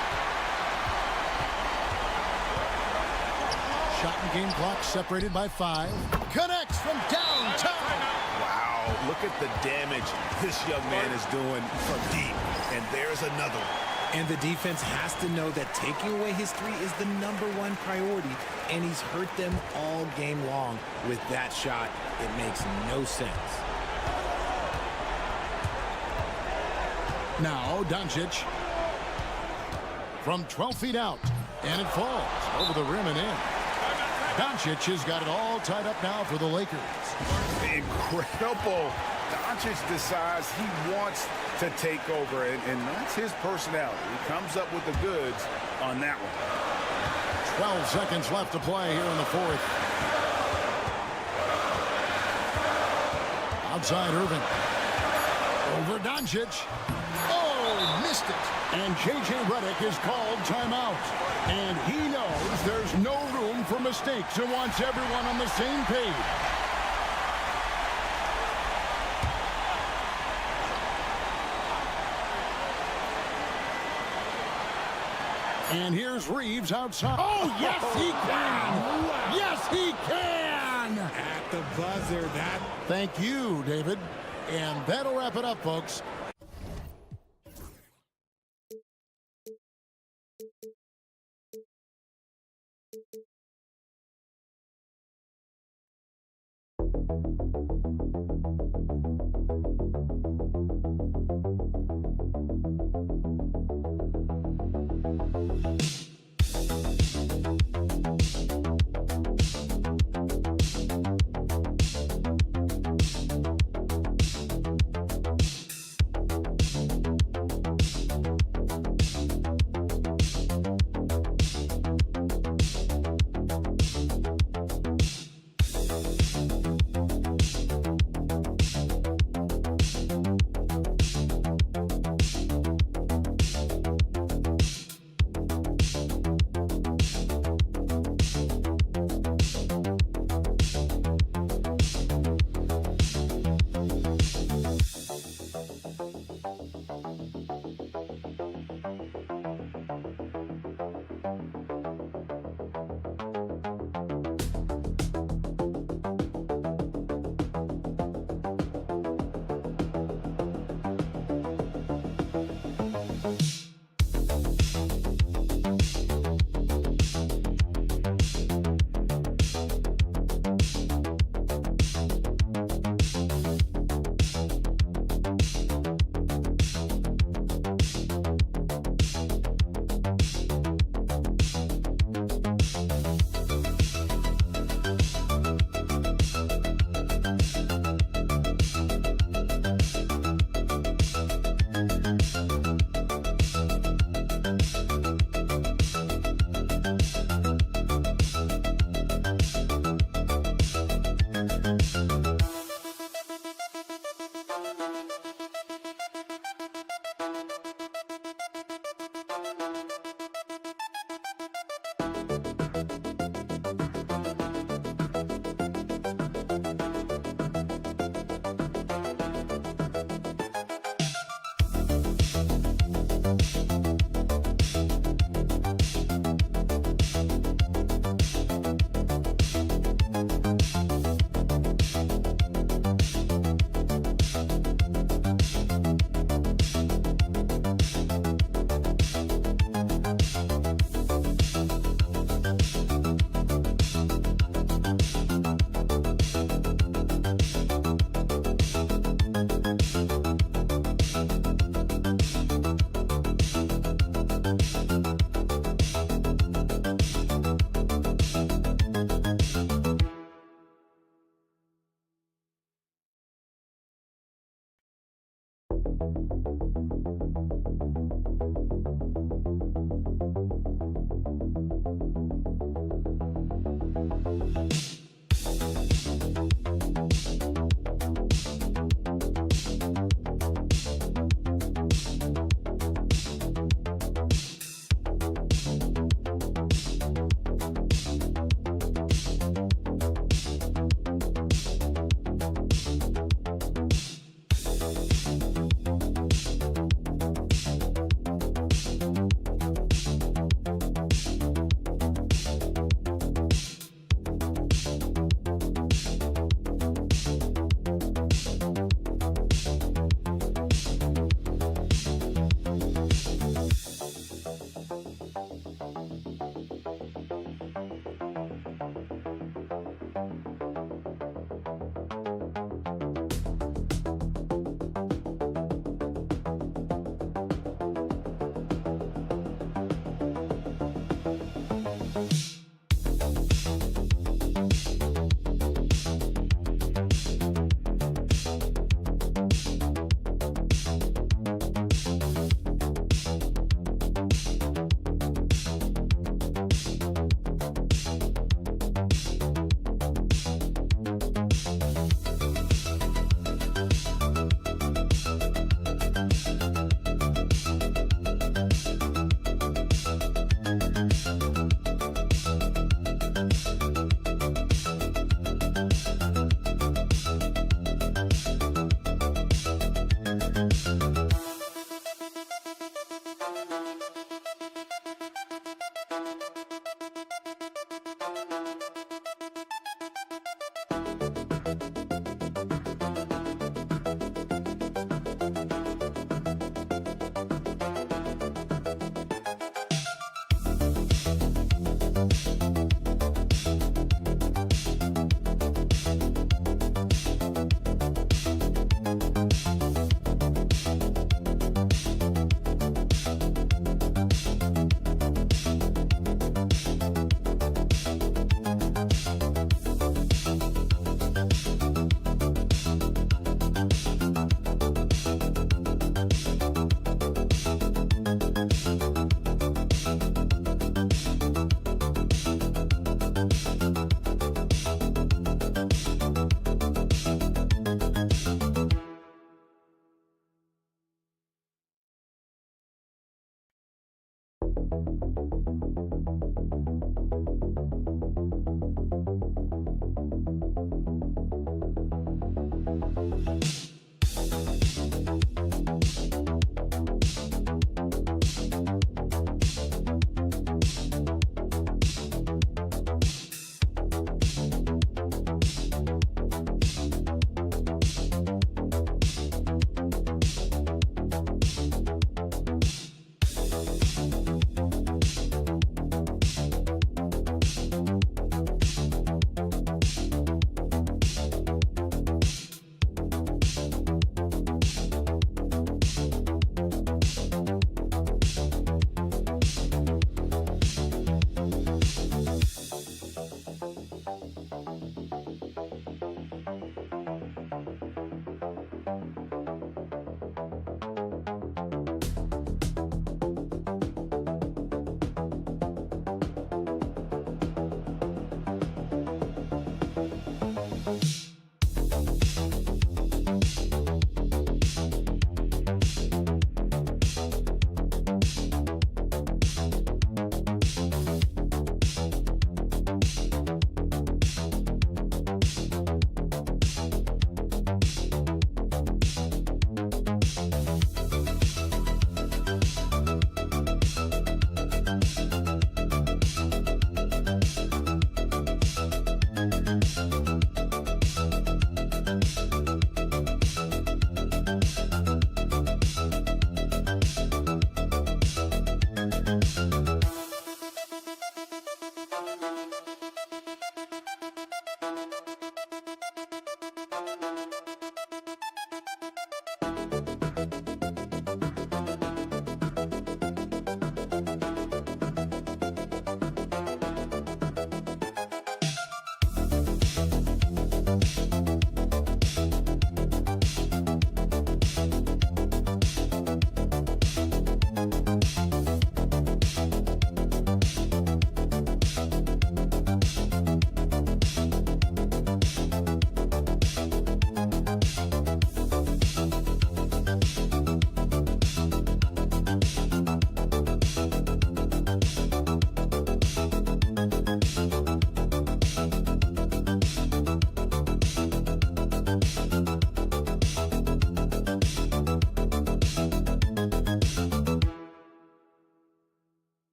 Shot and game clock separated by 5. Connects from downtown. Wow, look at the damage this young man is doing from deep. And there's another one. And the defense has to know that taking away his 3 is the #1 priority, and he's hurt them all game long with that shot. It makes no sense. Now Doncic from 12 feet out, and it falls over the rim and in. Doncic has got it all tied up now for the Lakers. Incredible. Doncic decides he wants to take over, and that's his personality. He comes up with the goods on that one. 12 seconds left to play here in the fourth. Outside Irving. Over Doncic. Oh, missed it. And J.J. Redick is called timeout. And he knows there's no room for mistakes and wants everyone on the same page. And here's Reeves outside. Oh, yes, he can. Yes, he can. At the buzzer, that. Thank you, David. And that'll wrap it up, folks.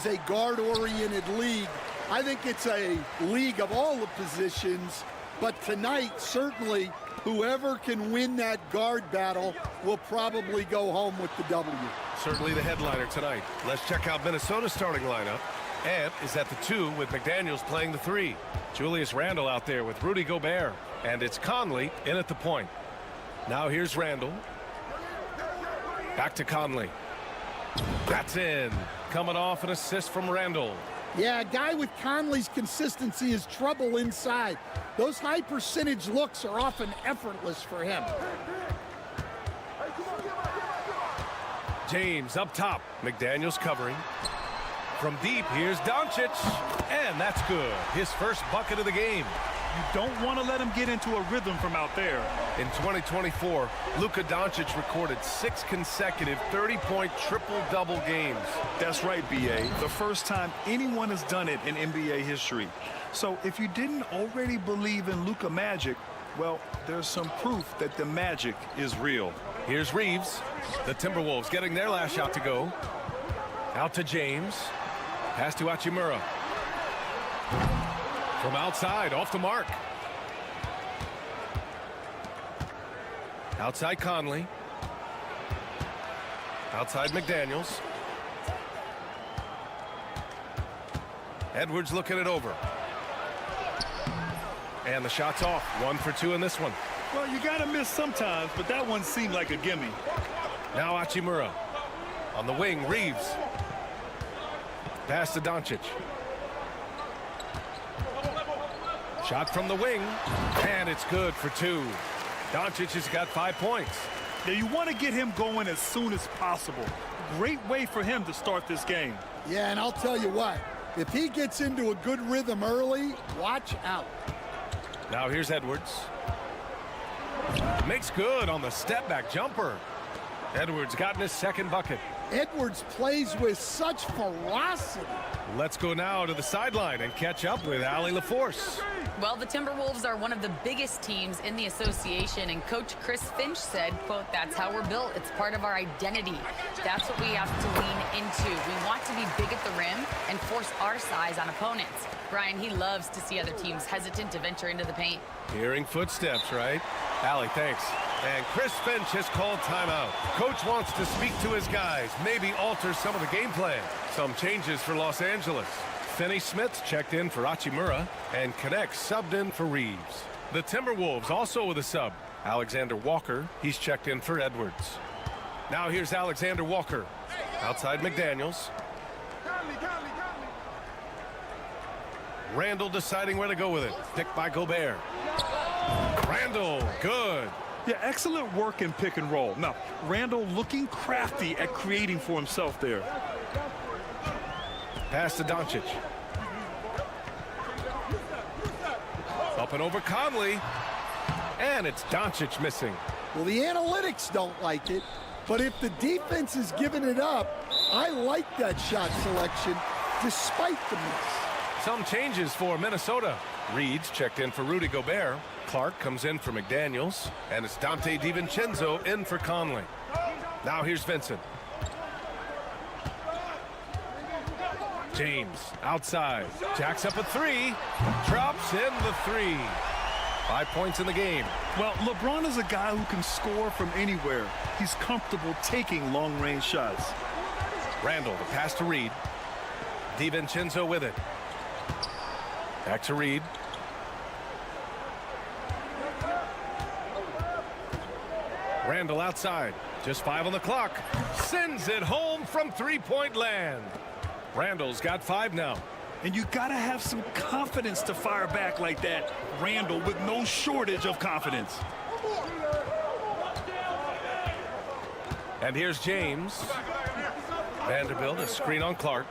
a guard-oriented league. I think it's a league of all the positions, but tonight, certainly, whoever can win that guard battle will probably go home with the W. Certainly the headliner tonight. Let's check out Minnesota's starting lineup. Ant is at the 2 with McDaniels playing the 3. Julius Randle out there with Rudy Gobert. And it's Conley in at the point. Now here's Randle. Back to Conley. That's in. Coming off an assist from Randle. Yeah, a guy with Conley's consistency is trouble inside. Those high percentage looks are often effortless for him. James up top. McDaniels covering. From deep, here's Doncic. And that's good. His first bucket of the game. You don't want to let him get into a rhythm from out there. In 2024, Luka Doncic recorded 6 consecutive 30-point triple-double games. That's right, B.A. The first time anyone has done it in NBA history. So if you didn't already believe in Luka magic, well, there's some proof that the magic is real. Here's Reeves. The Timberwolves getting their last shot to go. Out to James. Pass to Hachimura. From outside, off the mark. Outside Conley. Outside McDaniels. Edwards looking it over. And the shot's off. 1 for 2 in this one. Well, you got to miss sometimes, but that one seemed like a gimme. Now Hachimura. On the wing, Reeves. Pass to Doncic. Shot from the wing, and it's good for 2. Doncic has got 5 points. Now you want to get him going as soon as possible. Great way for him to start this game. Yeah, and I'll tell you what, if he gets into a good rhythm early, watch out. Now here's Edwards. Makes good on the step-back jumper. Edwards gotten his second bucket. Edwards plays with such ferocity. Let's go now to the sideline and catch up with Allie LaForce. Well, the Timberwolves are one of the biggest teams in the association, and Coach Chris Finch said, quote, "That's how we're built. It's part of our identity. That's what we have to lean into. We want to be big at the rim and force our size on opponents." Brian, he loves to see other teams hesitant to venture into the paint. Hearing footsteps, right? Allie, thanks. And Chris Finch has called timeout. Coach wants to speak to his guys, maybe alter some of the game plan. Some changes for Los Angeles. Finney Smith checked in for Hachimura, and Connect subbed in for Reeves. The Timberwolves also with a sub. Alexander Walker, he's checked in for Edwards. Now here's Alexander Walker. Outside McDaniels. Randall deciding where to go with it. Picked by Gobert. Randall, good. Yeah, excellent work in pick and roll. Now, Randall looking crafty at creating for himself there. Pass to Doncic. Up and over Conley. And it's Doncic missing. Well, the analytics don't like it, but if the defense is giving it up, I like that shot selection despite the miss. Some changes for Minnesota. Reed's checked in for Rudy Gobert. Clark comes in for McDaniels. And it's Dante DiVincenzo in for Conley. Now here's Vincent. James outside. Jacks up a 3. Drops in the 3. 5 points in the game. Well, LeBron is a guy who can score from anywhere. He's comfortable taking long-range shots. Randall, the pass to Reed. DiVincenzo with it. Back to Reed. Randall outside. Just 5 on the clock. Sends it home from three-point land. Randall's got 5 now. And you got to have some confidence to fire back like that, Randall, with no shortage of confidence. And here's James. Vanderbilt, a screen on Clark.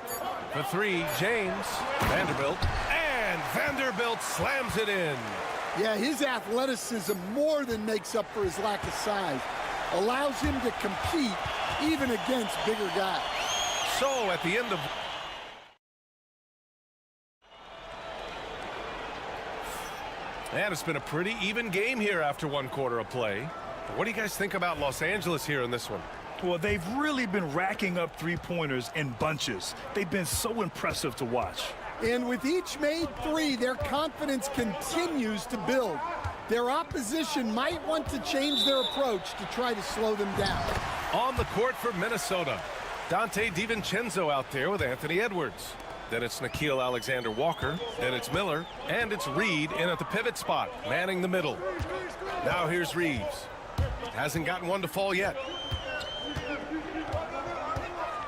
For 3, James. Vanderbilt. And Vanderbilt slams it in. Yeah, his athleticism more than makes up for his lack of size. Allows him to compete even against bigger guys. So at the end of... And it's been a pretty even game here after 1 quarter of play. What do you guys think about Los Angeles here in this one? Well, they've really been racking up three-pointers in bunches. They've been so impressive to watch. And with each made 3, their confidence continues to build. Their opposition might want to change their approach to try to slow them down. On the court for Minnesota, Dante DiVincenzo out there with Anthony Edwards. Then it's Nickeil Alexander-Walker. Then it's Miller. And it's Reed in at the pivot spot, manning the middle. Now here's Reeves. Hasn't gotten one to fall yet.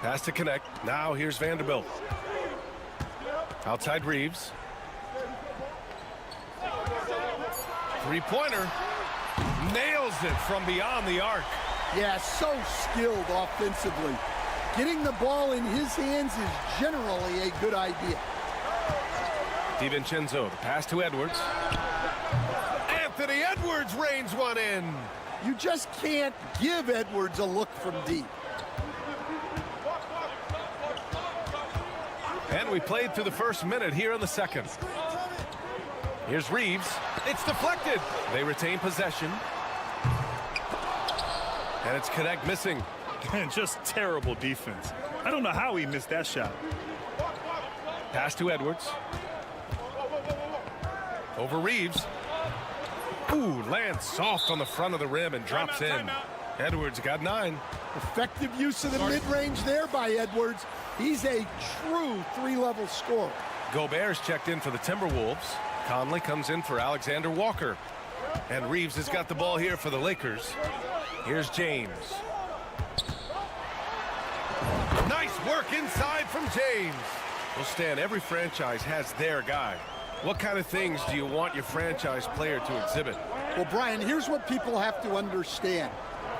Pass to Connect. Now here's Vanderbilt. Outside Reeves. Three-pointer. Nails it from beyond the arc. Yeah, so skilled offensively. Getting the ball in his hands is generally a good idea. DiVincenzo, the pass to Edwards. Anthony Edwards reins one in. You just can't give Edwards a look from deep. And we played through the first minute here in the second. Here's Reeves. It's deflected. They retain possession. And it's Connect missing. And just terrible defense. I don't know how he missed that shot. Pass to Edwards. Over Reeves. Ooh, lands soft on the front of the rim and drops in. Edwards got 9. Effective use of the mid-range there by Edwards. He's a true 3-level scorer. Gobert's checked in for the Timberwolves. Conley comes in for Alexander Walker. And Reeves has got the ball here for the Lakers. Here's James. Nice work inside from James. Well, Stan, every franchise has their guy. What kind of things do you want your franchise player to exhibit? Well, Brian, here's what people have to understand.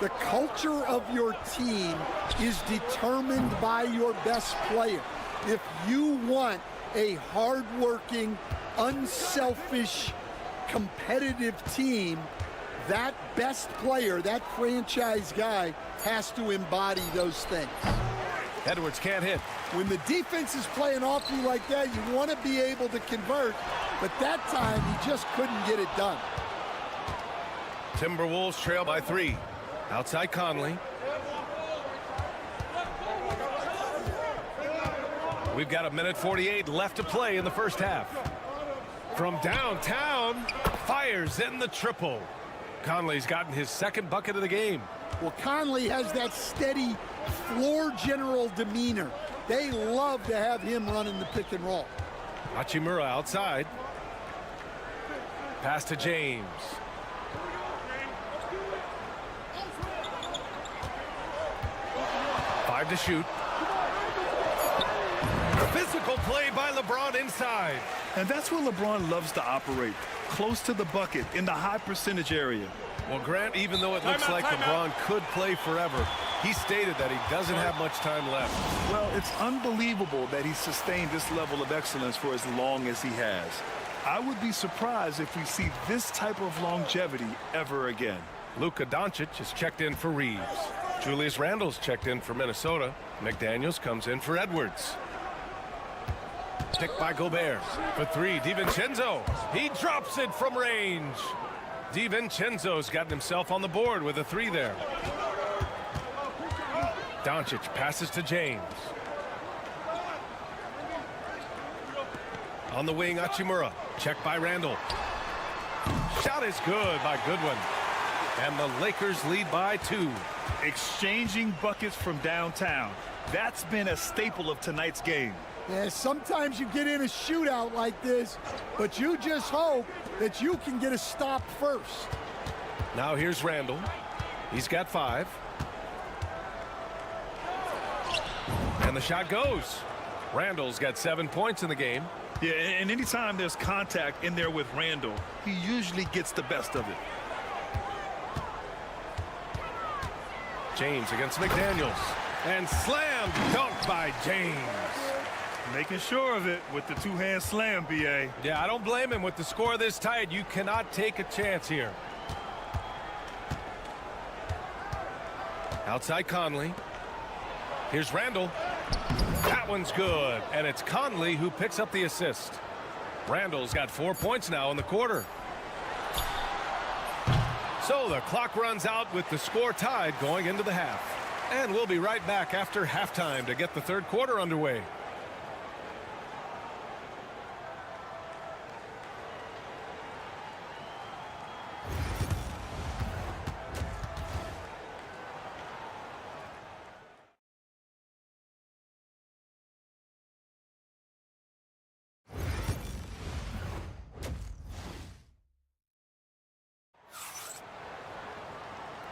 The culture of your team is determined by your best player. If you want a hardworking, unselfish, competitive team, that best player, that franchise guy, has to embody those things. Edwards can't hit. When the defense is playing off you like that, you want to be able to convert, but that time he just couldn't get it done. Timberwolves trail by 3. Outside Conley. We've got 1:48 left to play in the first half. From downtown, fires in the triple. Conley's gotten his second bucket of the game. Well, Conley has that steady floor general demeanor. They love to have him running the pick and roll. Hachimura outside. Pass to James. Five to shoot. Physical play by LeBron inside. And that's where LeBron loves to operate, close to the bucket in the high percentage area. Well, Grant, even though it looks like LeBron could play forever, he stated that he doesn't have much time left. Well, it's unbelievable that he sustained this level of excellence for as long as he has. I would be surprised if we see this type of longevity ever again. Luka Doncic is checked in for Reeves. Julius Randle's checked in for Minnesota. McDaniels comes in for Edwards. Picked by Gobert. For 3, DiVincenzo. He drops it from range. DiVincenzo's gotten himself on the board with a 3 there. Doncic passes to James. On the wing, Hachimura. Checked by Randle. Shot is good by Goodwin. And the Lakers lead by 2. Exchanging buckets from downtown. That's been a staple of tonight's game. Yeah, sometimes you get in a shootout like this, but you just hope that you can get a stop first. Now here's Randle. He's got 5. And the shot goes. Randle's got 7 points in the game. Yeah, and anytime there's contact in there with Randle, he usually gets the best of it. James against McDaniels. And slam dunk by James. Making sure of it with the two-hand slam, B.A. Yeah, I don't blame him. With the score this tight, you cannot take a chance here. Outside Conley. Here's Randle. That one's good. And it's Conley who picks up the assist. Randle's got 4 points now in the quarter. So the clock runs out with the score tied going into the half. And we'll be right back after halftime to get the third quarter underway.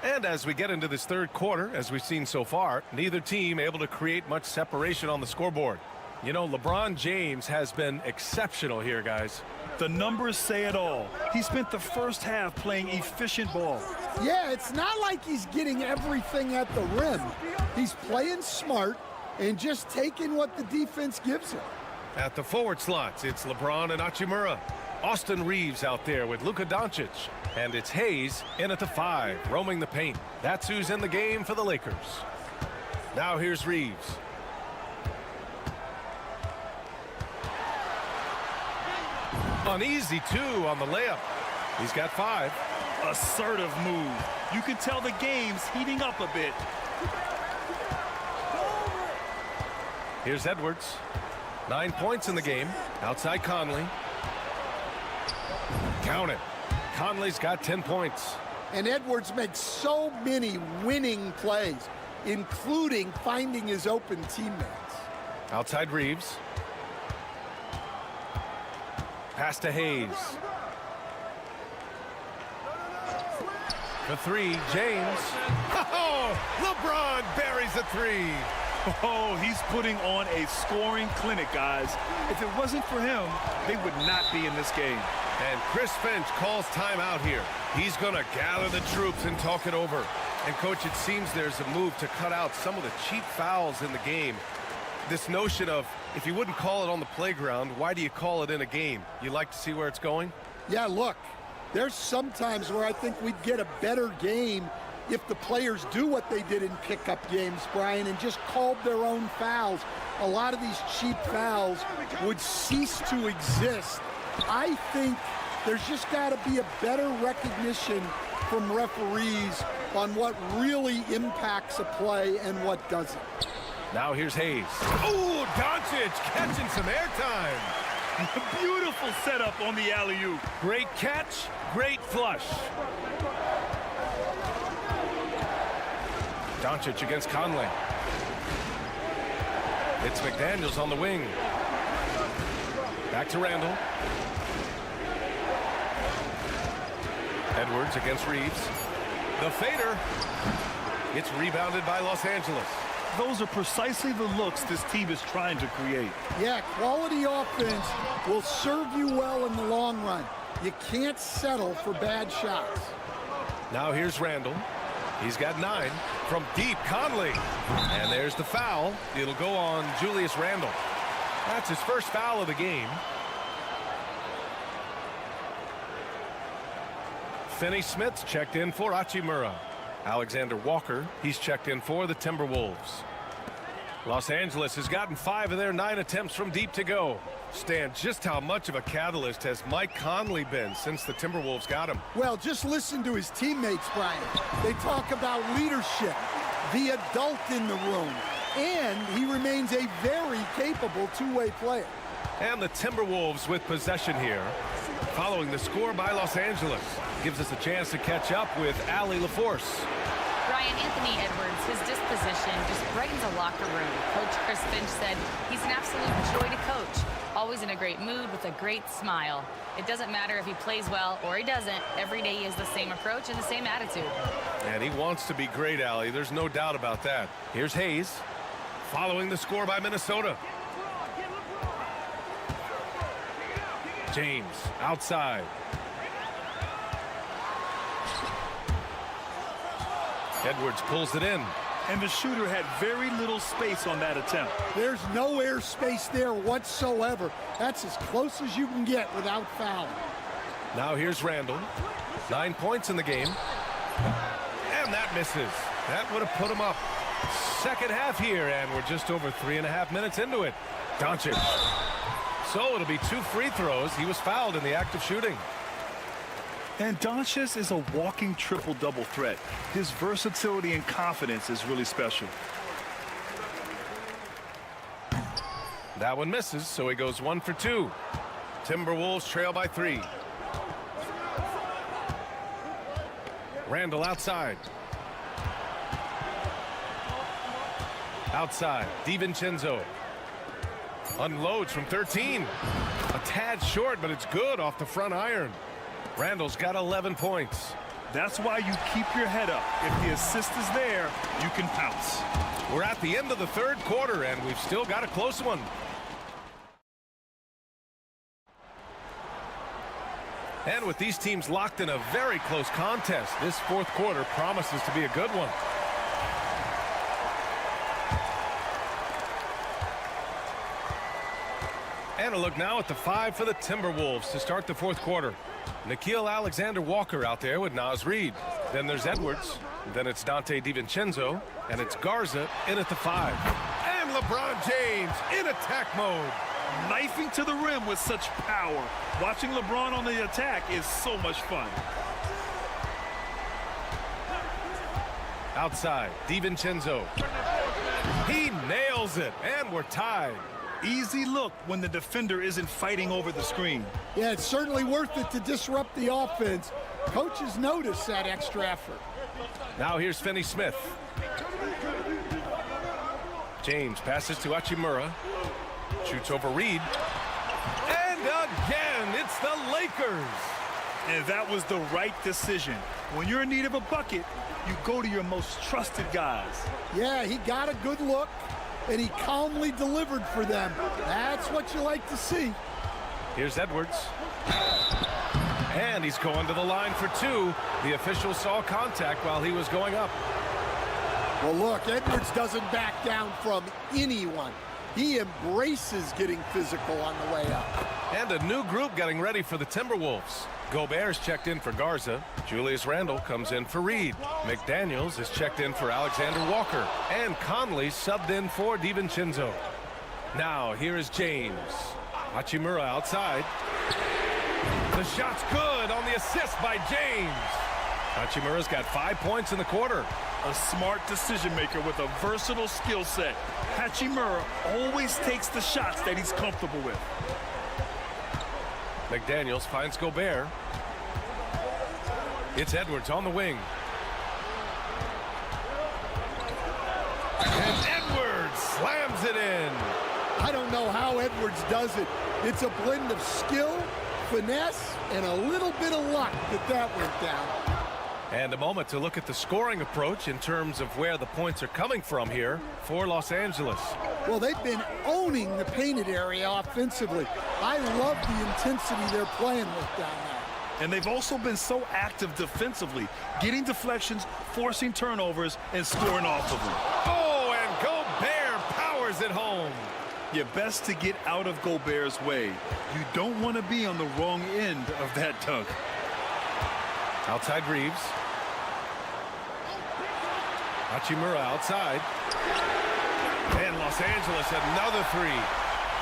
And as we get into this third quarter, as we've seen so far, neither team able to create much separation on the scoreboard. You know, LeBron James has been exceptional here, guys. The numbers say it all. He spent the first half playing efficient ball. Yeah, it's not like he's getting everything at the rim. He's playing smart and just taking what the defense gives him. At the forward slots, it's LeBron and Hachimura. Austin Reeves out there with Luka Doncic. And it's Hayes in at the 5, roaming the paint. That's who's in the game for the Lakers. Now here's Reeves. An easy 2 on the layup. He's got 5. Assertive move. You can tell the game's heating up a bit. Here's Edwards. 9 points in the game. Outside Conley. Count it. Conley's got 10 points. And Edwards makes so many winning plays, including finding his open teammates. Outside Reeves. Pass to Hayes. For 3, James. Oh, LeBron buries a 3. Oh, he's putting on a scoring clinic, guys. If it wasn't for him, they would not be in this game. And Chris Finch calls timeout here. He's going to gather the troops and talk it over. And, Coach, it seems there's a move to cut out some of the cheap fouls in the game. This notion of, if you wouldn't call it on the playground, why do you call it in a game? You like to see where it's going? Yeah, look, there's some times where I think we'd get a better game if the players do what they did in pickup games, Brian, and just called their own fouls. A lot of these cheap fouls would cease to exist. I think there's just got to be a better recognition from referees on what really impacts a play and what doesn't. Now here's Hayes. Oh, Doncic catching some airtime. Beautiful setup on the alley-oop. Great catch, great flush. Doncic against Conley. It's McDaniels on the wing. Back to Randall. Edwards against Reeves. The fader. It's rebounded by Los Angeles. Those are precisely the looks this team is trying to create. Yeah, quality offense will serve you well in the long run. You can't settle for bad shots. Now here's Randall. He's got 9 from deep. Conley. And there's the foul. It'll go on Julius Randle. That's his first foul of the game. Finney-Smith's checked in for Hachimura. Alexander Walker, he's checked in for the Timberwolves. Los Angeles has gotten 5 of their 9 attempts from deep to go. Stan, just how much of a catalyst has Mike Conley been since the Timberwolves got him? Well, just listen to his teammates, Brian. They talk about leadership, the adult in the room, and he remains a very capable two-way player. And the Timberwolves with possession here. Following the score by Los Angeles. Gives us a chance to catch up with Allie LaForce. Brian, Anthony Edwards, his disposition just brightens a locker room. Coach Chris Finch said he's an absolute joy to coach. Always in a great mood with a great smile. It doesn't matter if he plays well or he doesn't. Every day he has the same approach and the same attitude. And he wants to be great, Allie. There's no doubt about that. Here's Hayes. Following the score by Minnesota. James outside. Edwards pulls it in. And the shooter had very little space on that attempt. There's no air space there whatsoever. That's as close as you can get without fouling. Now here's Randall. 9 points in the game. And that misses. That would have put him up. Second half here, and we're just over 3.5 minutes into it. Doncic. So it'll be 2 free throws. He was fouled in the act of shooting. And Doncic is a walking triple-double threat. His versatility and confidence is really special. That one misses, so he goes 1 for 2. Timberwolves trail by 3. Randall outside. Outside, DiVincenzo. Unloads from 13. A tad short, but it's good off the front iron. Randall's got 11 points. That's why you keep your head up. If the assist is there, you can pounce. We're at the end of the third quarter, and we've still got a close one. And with these teams locked in a very close contest, this fourth quarter promises to be a good one. And a look now at the 5 for the Timberwolves to start the fourth quarter. Nickeil Alexander-Walker out there with Naz Reid. Then there's Edwards. Then it's Dante DiVincenzo. And it's Garza in at the 5. And LeBron James in attack mode. Knifing to the rim with such power. Watching LeBron on the attack is so much fun. Outside, DiVincenzo. He nails it, and we're tied. Easy look when the defender isn't fighting over the screen. Yeah, it's certainly worth it to disrupt the offense. Coaches notice that extra effort. Now here's Finney-Smith. James passes to Hachimura. Shoots over Reed. And again, it's the Lakers. And that was the right decision. When you're in need of a bucket, you go to your most trusted guys. Yeah, he got a good look. and he calmly delivered for them. That's what you like to see. Here's Edwards. And he's going to the line for two. The official saw contact while he was going up. Well, look, Edwards doesn't back down from anyone. He embraces getting physical on the way up. And a new group getting ready for the Timberwolves. Gobert's checked in for Garza. Julius Randle comes in for Reed. McDaniels is checked in for Alexander Walker. And Conley subbed in for DiVincenzo. Now, here is James. Hachimura outside. The shot's good on the assist by James. Hachimura's got 5 points in the quarter. A smart decision maker with a versatile skill set. Hachimura always takes the shots that he's comfortable with. McDaniels finds Gobert. It's Edwards on the wing. And Edwards slams it in. I don't know how Edwards does it. It's a blend of skill, finesse, and a little bit of luck that went down. And a moment to look at the scoring approach in terms of where the points are coming from here for Los Angeles. Well, they've been owning the painted area offensively. I love the intensity they're playing with down there. And they've also been so active defensively, getting deflections, forcing turnovers, and scoring off of them. Oh, and Gobert powers it home. You're best to get out of Gobert's way. You don't want to be on the wrong end of that dunk. Outside Reeves. Hachimura outside. And Los Angeles another three.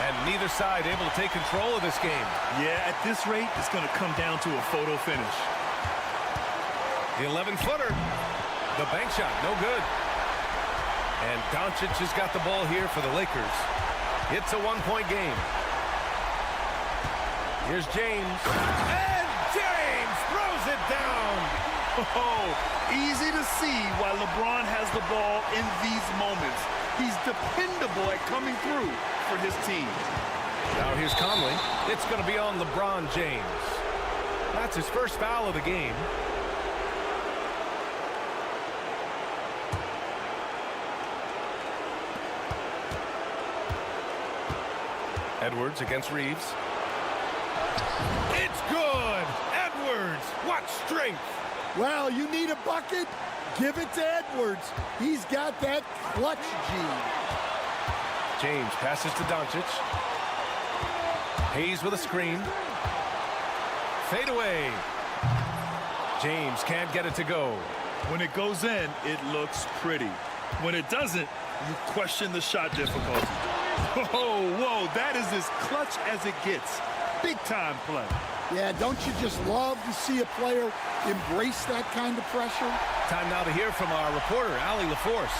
And neither side able to take control of this game. Yeah, at this rate, it's going to come down to a photo finish. The 11-footer. The bank shot, no good. And Doncic has got the ball here for the Lakers. It's a one-point game. Here's James. And James throws it down. Oh, easy to see why LeBron has the ball in these moments. He's dependable at coming through for his team. Now here's Conley. It's going to be on LeBron James. That's his first foul of the game. Edwards against Reeves. It's good! Edwards! What strength! Well, you need a bucket? Give it to Edwards. He's got that clutch gene. James passes to Doncic. Hayes with a screen. Fade away. James can't get it to go. When it goes in, it looks pretty. When it doesn't, you question the shot difficulty. Oh, whoa, that is as clutch as it gets. Big time play. Yeah, don't you just love to see a player embrace that kind of pressure? Time now to hear from our reporter, Allie LaForce.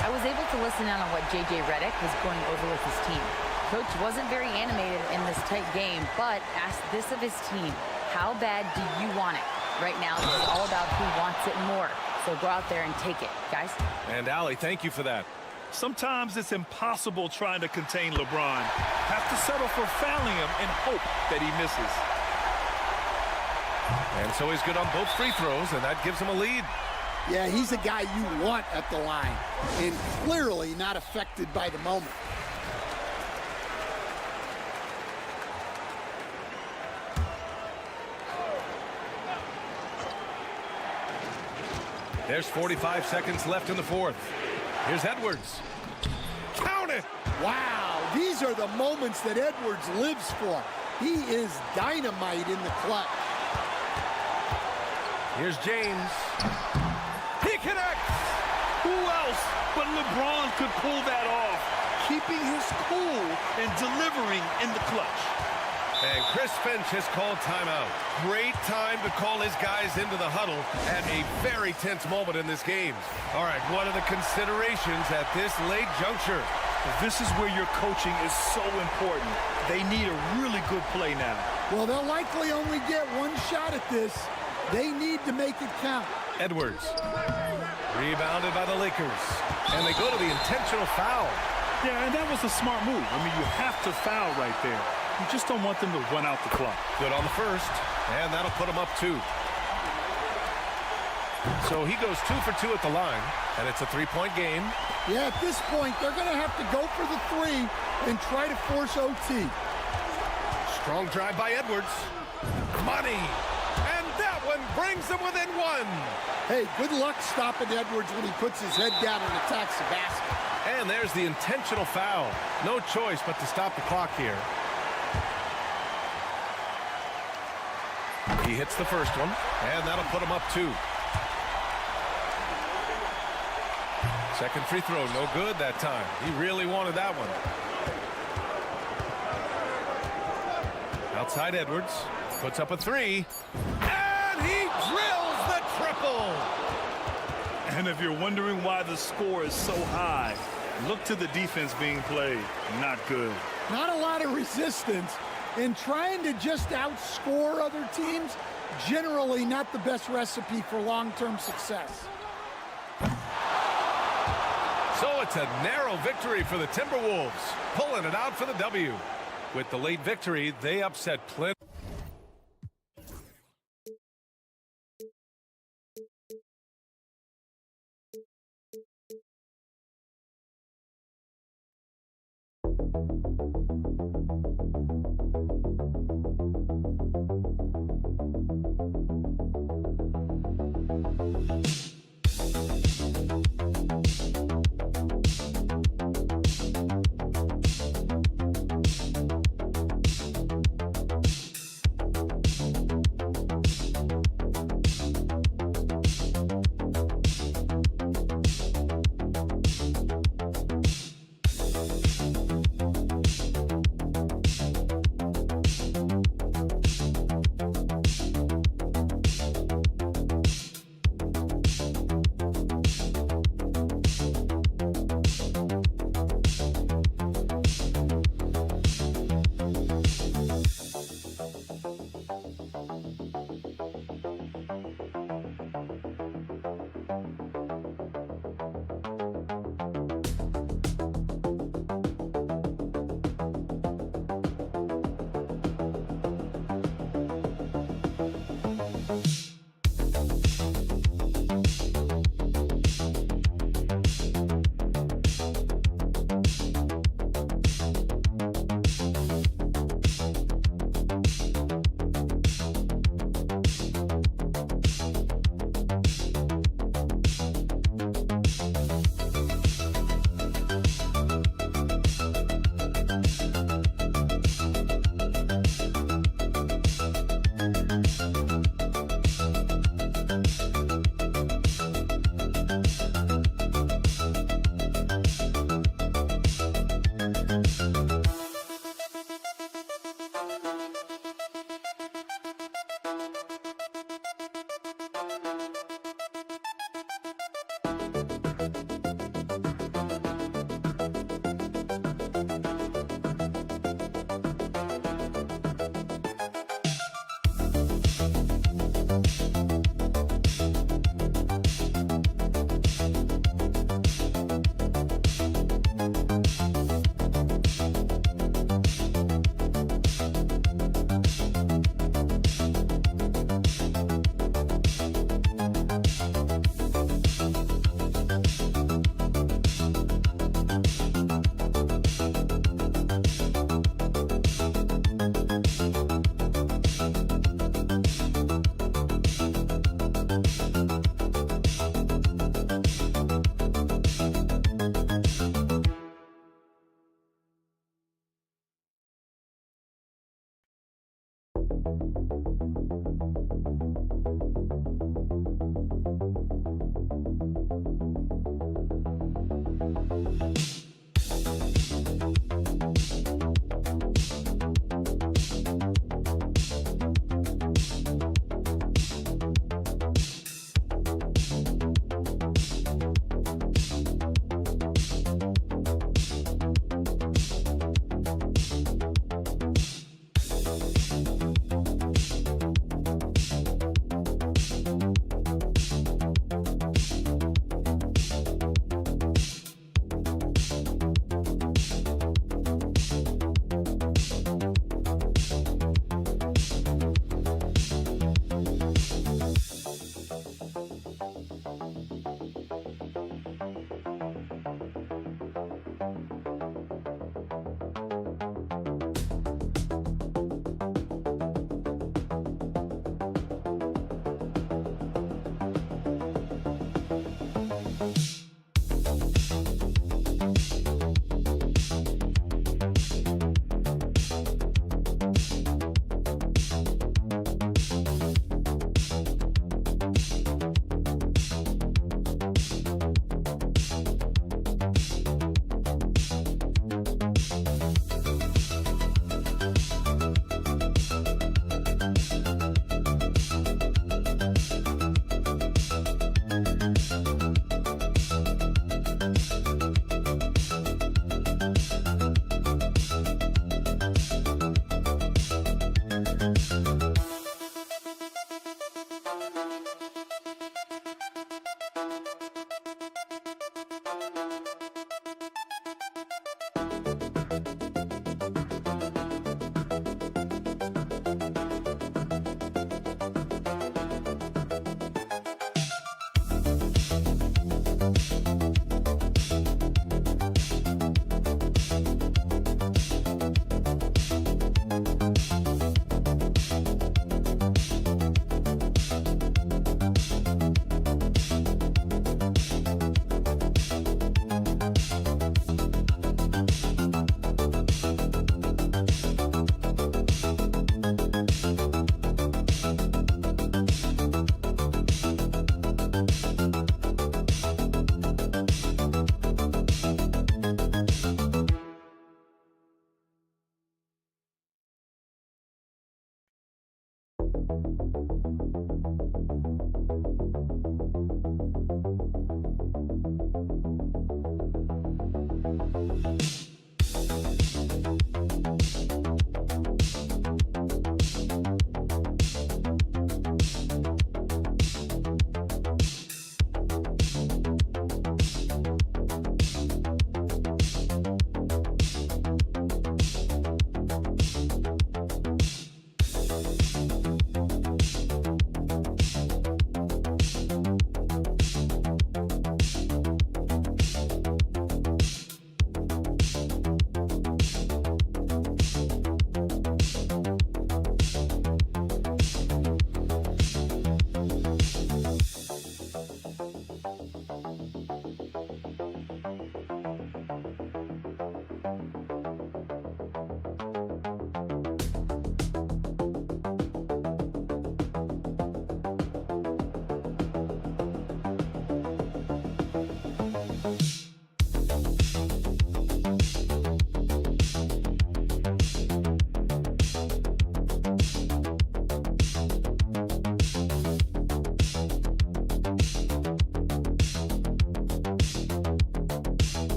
I was able to listen in on what J.J. Redick was going over with his team. Coach wasn't very animated in this tight game, but asked this of his team: how bad do you want it? Right now, this is all about who wants it more. So go out there and take it, guys. And Allie, thank you for that. Sometimes it's impossible trying to contain LeBron. Have to settle for fouling him and hope that he misses. And so he's good on both free throws, and that gives him a lead. Yeah, he's a guy you want at the line, and clearly not affected by the moment. There's 45 seconds left in the fourth. Here's Edwards. Count it! Wow, these are the moments that Edwards lives for. He is dynamite in the clutch. Here's James. He connects! Who else but LeBron could pull that off, keeping his cool and delivering in the clutch. And Chris Finch has called timeout. Great time to call his guys into the huddle at a very tense moment in this game. All right, what are the considerations at this late juncture? This is where your coaching is so important. They need a really good play now. Well, they'll likely only get one shot at this. They need to make it count. Edwards. Rebounded by the Lakers. And they go to the intentional foul. Yeah, and that was a smart move. I mean, you have to foul right there. You just don't want them to run out the clock. Good on the first. And that'll put them up 2. So he goes 2 for 2 at the line, and it's a three-point game. Yeah, at this point, they're going to have to go for the three and try to force OT. Strong drive by Edwards. Money. And that one brings them within one. Hey, good luck stopping Edwards when he puts his head down and attacks the basket. And there's the intentional foul. No choice but to stop the clock here. He hits the first one, and that'll put him up 2. Second free throw, no good that time. He really wanted that one. Outside Edwards, puts up a 3, and he drills the triple. And if you're wondering why the score is so high, look to the defense being played. Not good. Not a lot of resistance, and trying to just outscore other teams, generally not the best recipe for long-term success. So it's a narrow victory for the Timberwolves, pulling it out for the W. With the late victory, they upset plenty.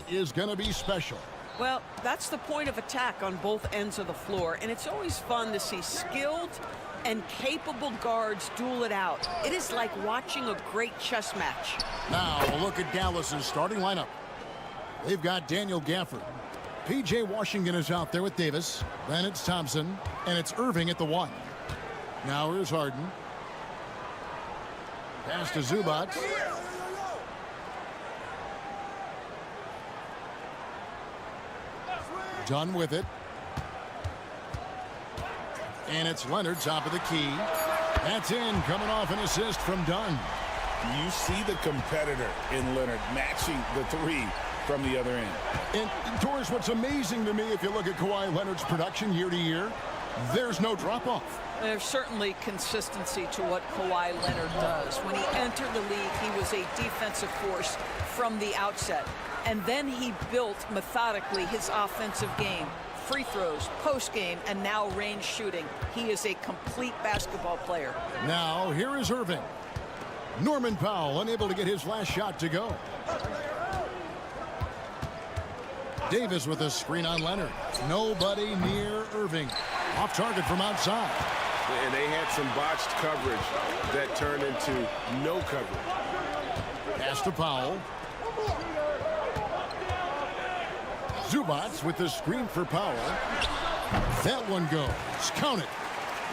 Is going to be special. Well, that's the point of attack on both ends of the floor, and it's always fun to see skilled and capable guards duel it out. It is like watching a great chess match. Now, a look at Dallas's starting lineup. They've got Daniel Gafford. P.J. Washington is out there with Davis. Then it's Thompson, and it's Irving at the 1. Now here's Harden. Pass to Zubac. Done with it. And it's Leonard, top of the key. That's in, coming off an assist from Dunn. You see the competitor in Leonard matching the three from the other end. And Torres, what's amazing to me, if you look at Kawhi Leonard's production year to year, there's no drop-off. There's certainly consistency to what Kawhi Leonard does. When he entered the league, he was a defensive force from the outset. And then he built methodically his offensive game. Free throws, post game, and now range shooting. He is a complete basketball player. Now, here is Irving. Norman Powell unable to get his last shot to go. Davis with a screen on Leonard. Nobody near Irving. Off target from outside. And they had some botched coverage that turned into no coverage. Pass to Powell. Zubac with the screen for Powell. That one goes. Count it.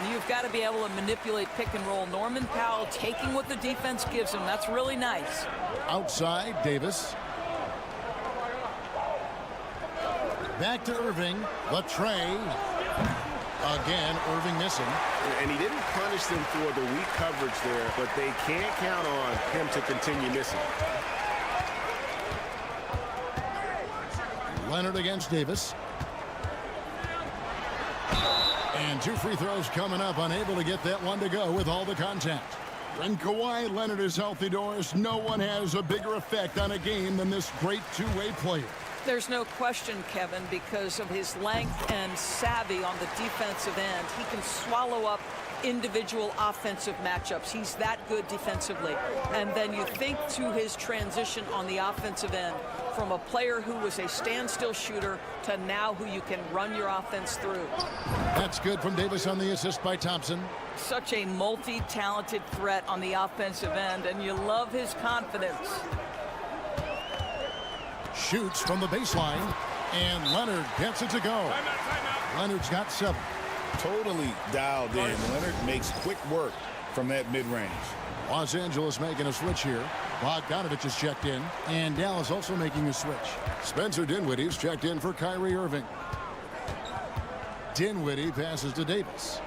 You've got to be able to manipulate pick and roll. Norman Powell taking what the defense gives him. That's really nice. Outside, Davis. Back to Irving. The tray. Again, Irving missing. And he didn't punish them for the weak coverage there, but they can't count on him to continue missing. Leonard against Davis. And 2 free throws coming up, unable to get that one to go with all the contact. When Kawhi Leonard is healthy, Doris, no one has a bigger effect on a game than this great two-way player. There's no question, Kevin, because of his length and savvy on the defensive end. He can swallow up individual offensive matchups. He's that good defensively. And then you think to his transition on the offensive end from a player who was a standstill shooter to now who you can run your offense through. That's good from Davis on the assist by Thompson. Such a multi-talented threat on the offensive end, and you love his confidence. shoots from the baseline, and Leonard gets it to go. Leonard's got 7. Totally dialed in. Leonard makes quick work from that mid-range. Los Angeles making a switch here. Bogdanovich is checked in, and Dallas also making a switch. Spencer Dinwiddie's checked in for Kyrie Irving. Dinwiddie passes to Davis.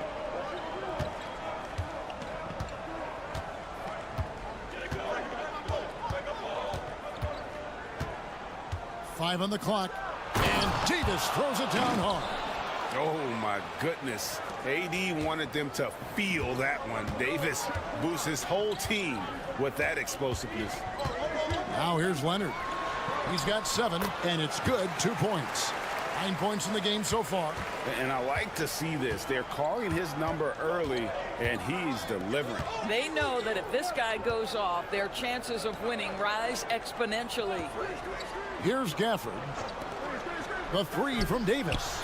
Five on the clock, and Davis throws it down hard. Oh, my goodness. AD wanted them to feel that one. Davis boosts his whole team with that explosiveness. Now here's Leonard. He's got 7, and it's good. 2 points. 9 points in the game so far. And I like to see this. They're calling his number early, and he's delivering. They know that if this guy goes off, their chances of winning rise exponentially. Here's Gafford. The 3 from Davis.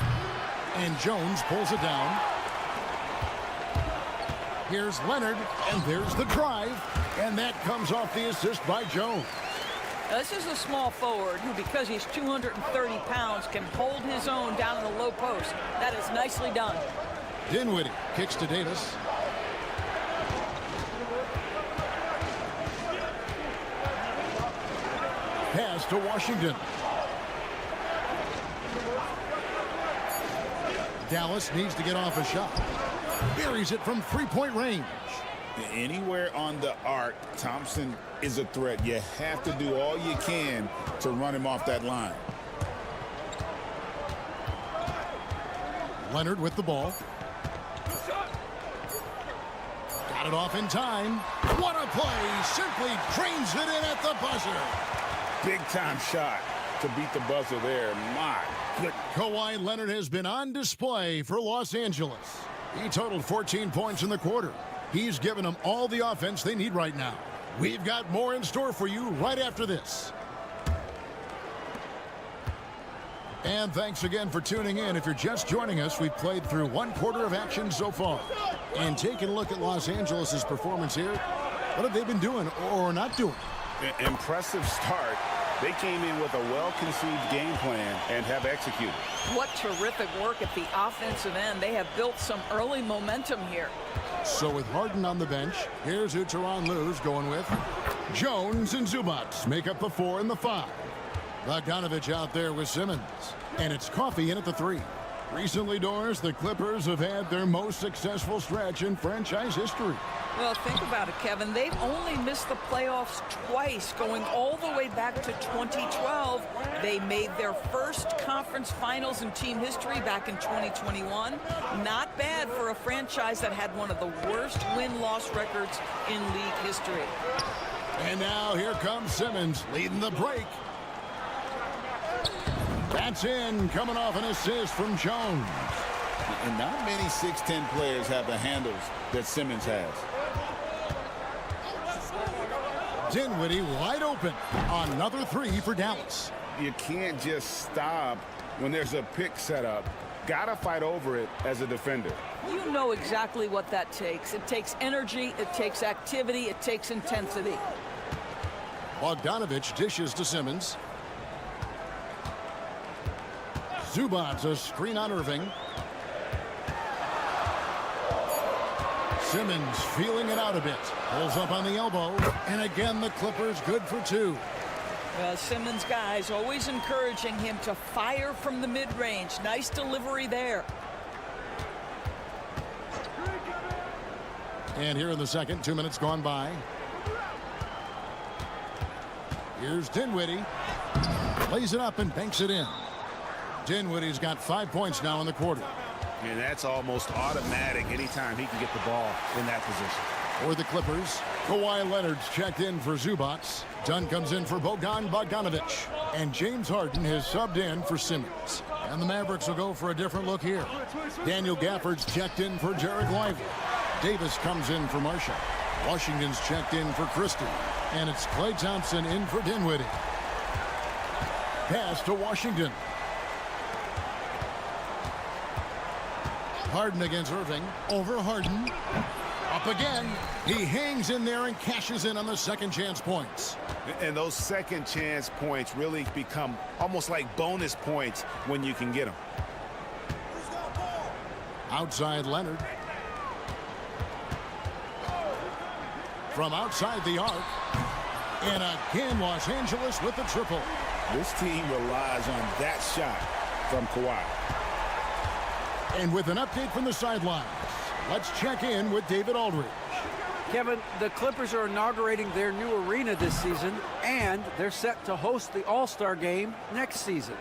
And Jones pulls it down. Here's Leonard, and there's the drive. And that comes off the assist by Jones. Now, this is a small forward who, because he's 230 pounds, can hold his own down in the low post. That is nicely done. Dinwiddie kicks to Davis. Pass to Washington. Dallas needs to get off a shot. Buries it from 3-point range. Anywhere on the arc, Thompson is a threat. You have to do all you can to run him off that line. Leonard with the ball. Got it off in time. What a play. Simply drains it in at the buzzer. Big time shot to beat the buzzer there. My goodness. Kawhi Leonard has been on display for Los Angeles. He totaled 14 points in the quarter. He's given them all the offense they need right now. We've got more in store for you right after this. And thanks again for tuning in. If you're just joining us, we've played through 1 quarter of action so far. And taking a look at Los Angeles' performance here, what have they been doing or not doing? Impressive start. They came in with a well-conceived game plan and have executed. What terrific work at the offensive end. They have built some early momentum here. So with Harden on the bench, here's who Tyronn Lue's going with. Jones and Zubac make up the 4 and the 5. Bogdanovich out there with Simmons. And it's Coffee in at the 3. Recently, Doris, the Clippers have had their most successful stretch in franchise history. Well, think about it, Kevin. They've only missed the playoffs twice, going all the way back to 2012. They made their first conference finals in team history back in 2021. Not bad for a franchise that had one of the worst win-loss records in league history. And now here comes Simmons leading the break. That's in, coming off an assist from Jones. And not many 6'10 players have the handles that Simmons has. Dinwiddie wide open. Another 3 for Dallas. You can't just stop when there's a pick set up. Gotta fight over it as a defender. You know exactly what that takes. It takes energy, it takes activity, it takes intensity. Bogdanovich dishes to Simmons. Zubac, a screen on Irving. Simmons feeling it out a bit. Pulls up on the elbow. And again, the Clippers good for 2. Simmons guys always encouraging him to fire from the mid-range. Nice delivery there. And here in the second, 2 minutes gone by. Here's Dinwiddie. Lays it up and banks it in. Dinwiddie's got 5 points now in the quarter. And that's almost automatic anytime he can get the ball in that position. For the Clippers, Kawhi Leonard's checked in for Zubac. Dunn comes in for Bogdanovich. And James Harden has subbed in for Simmons. And the Mavericks will go for a different look here. Daniel Gafford's checked in for Jarrett Lively. Davis comes in for Marshall. Washington's checked in for Christie. And it's Klay Thompson in for Dinwiddie. Pass to Washington. Harden against Irving. Over Harden. Up Up again. He hangs in there and cashes in on the second chance points. And those second chance points really become almost like bonus points when you can get them. Outside Leonard. From outside the arc. And again, Los Angeles with the triple. This team relies on that shot from Kawhi. And with an update from the sidelines, let's check in with David Aldridge. Kevin, the Clippers are inaugurating their new arena this season, and they're set to host the All-Star Game next season.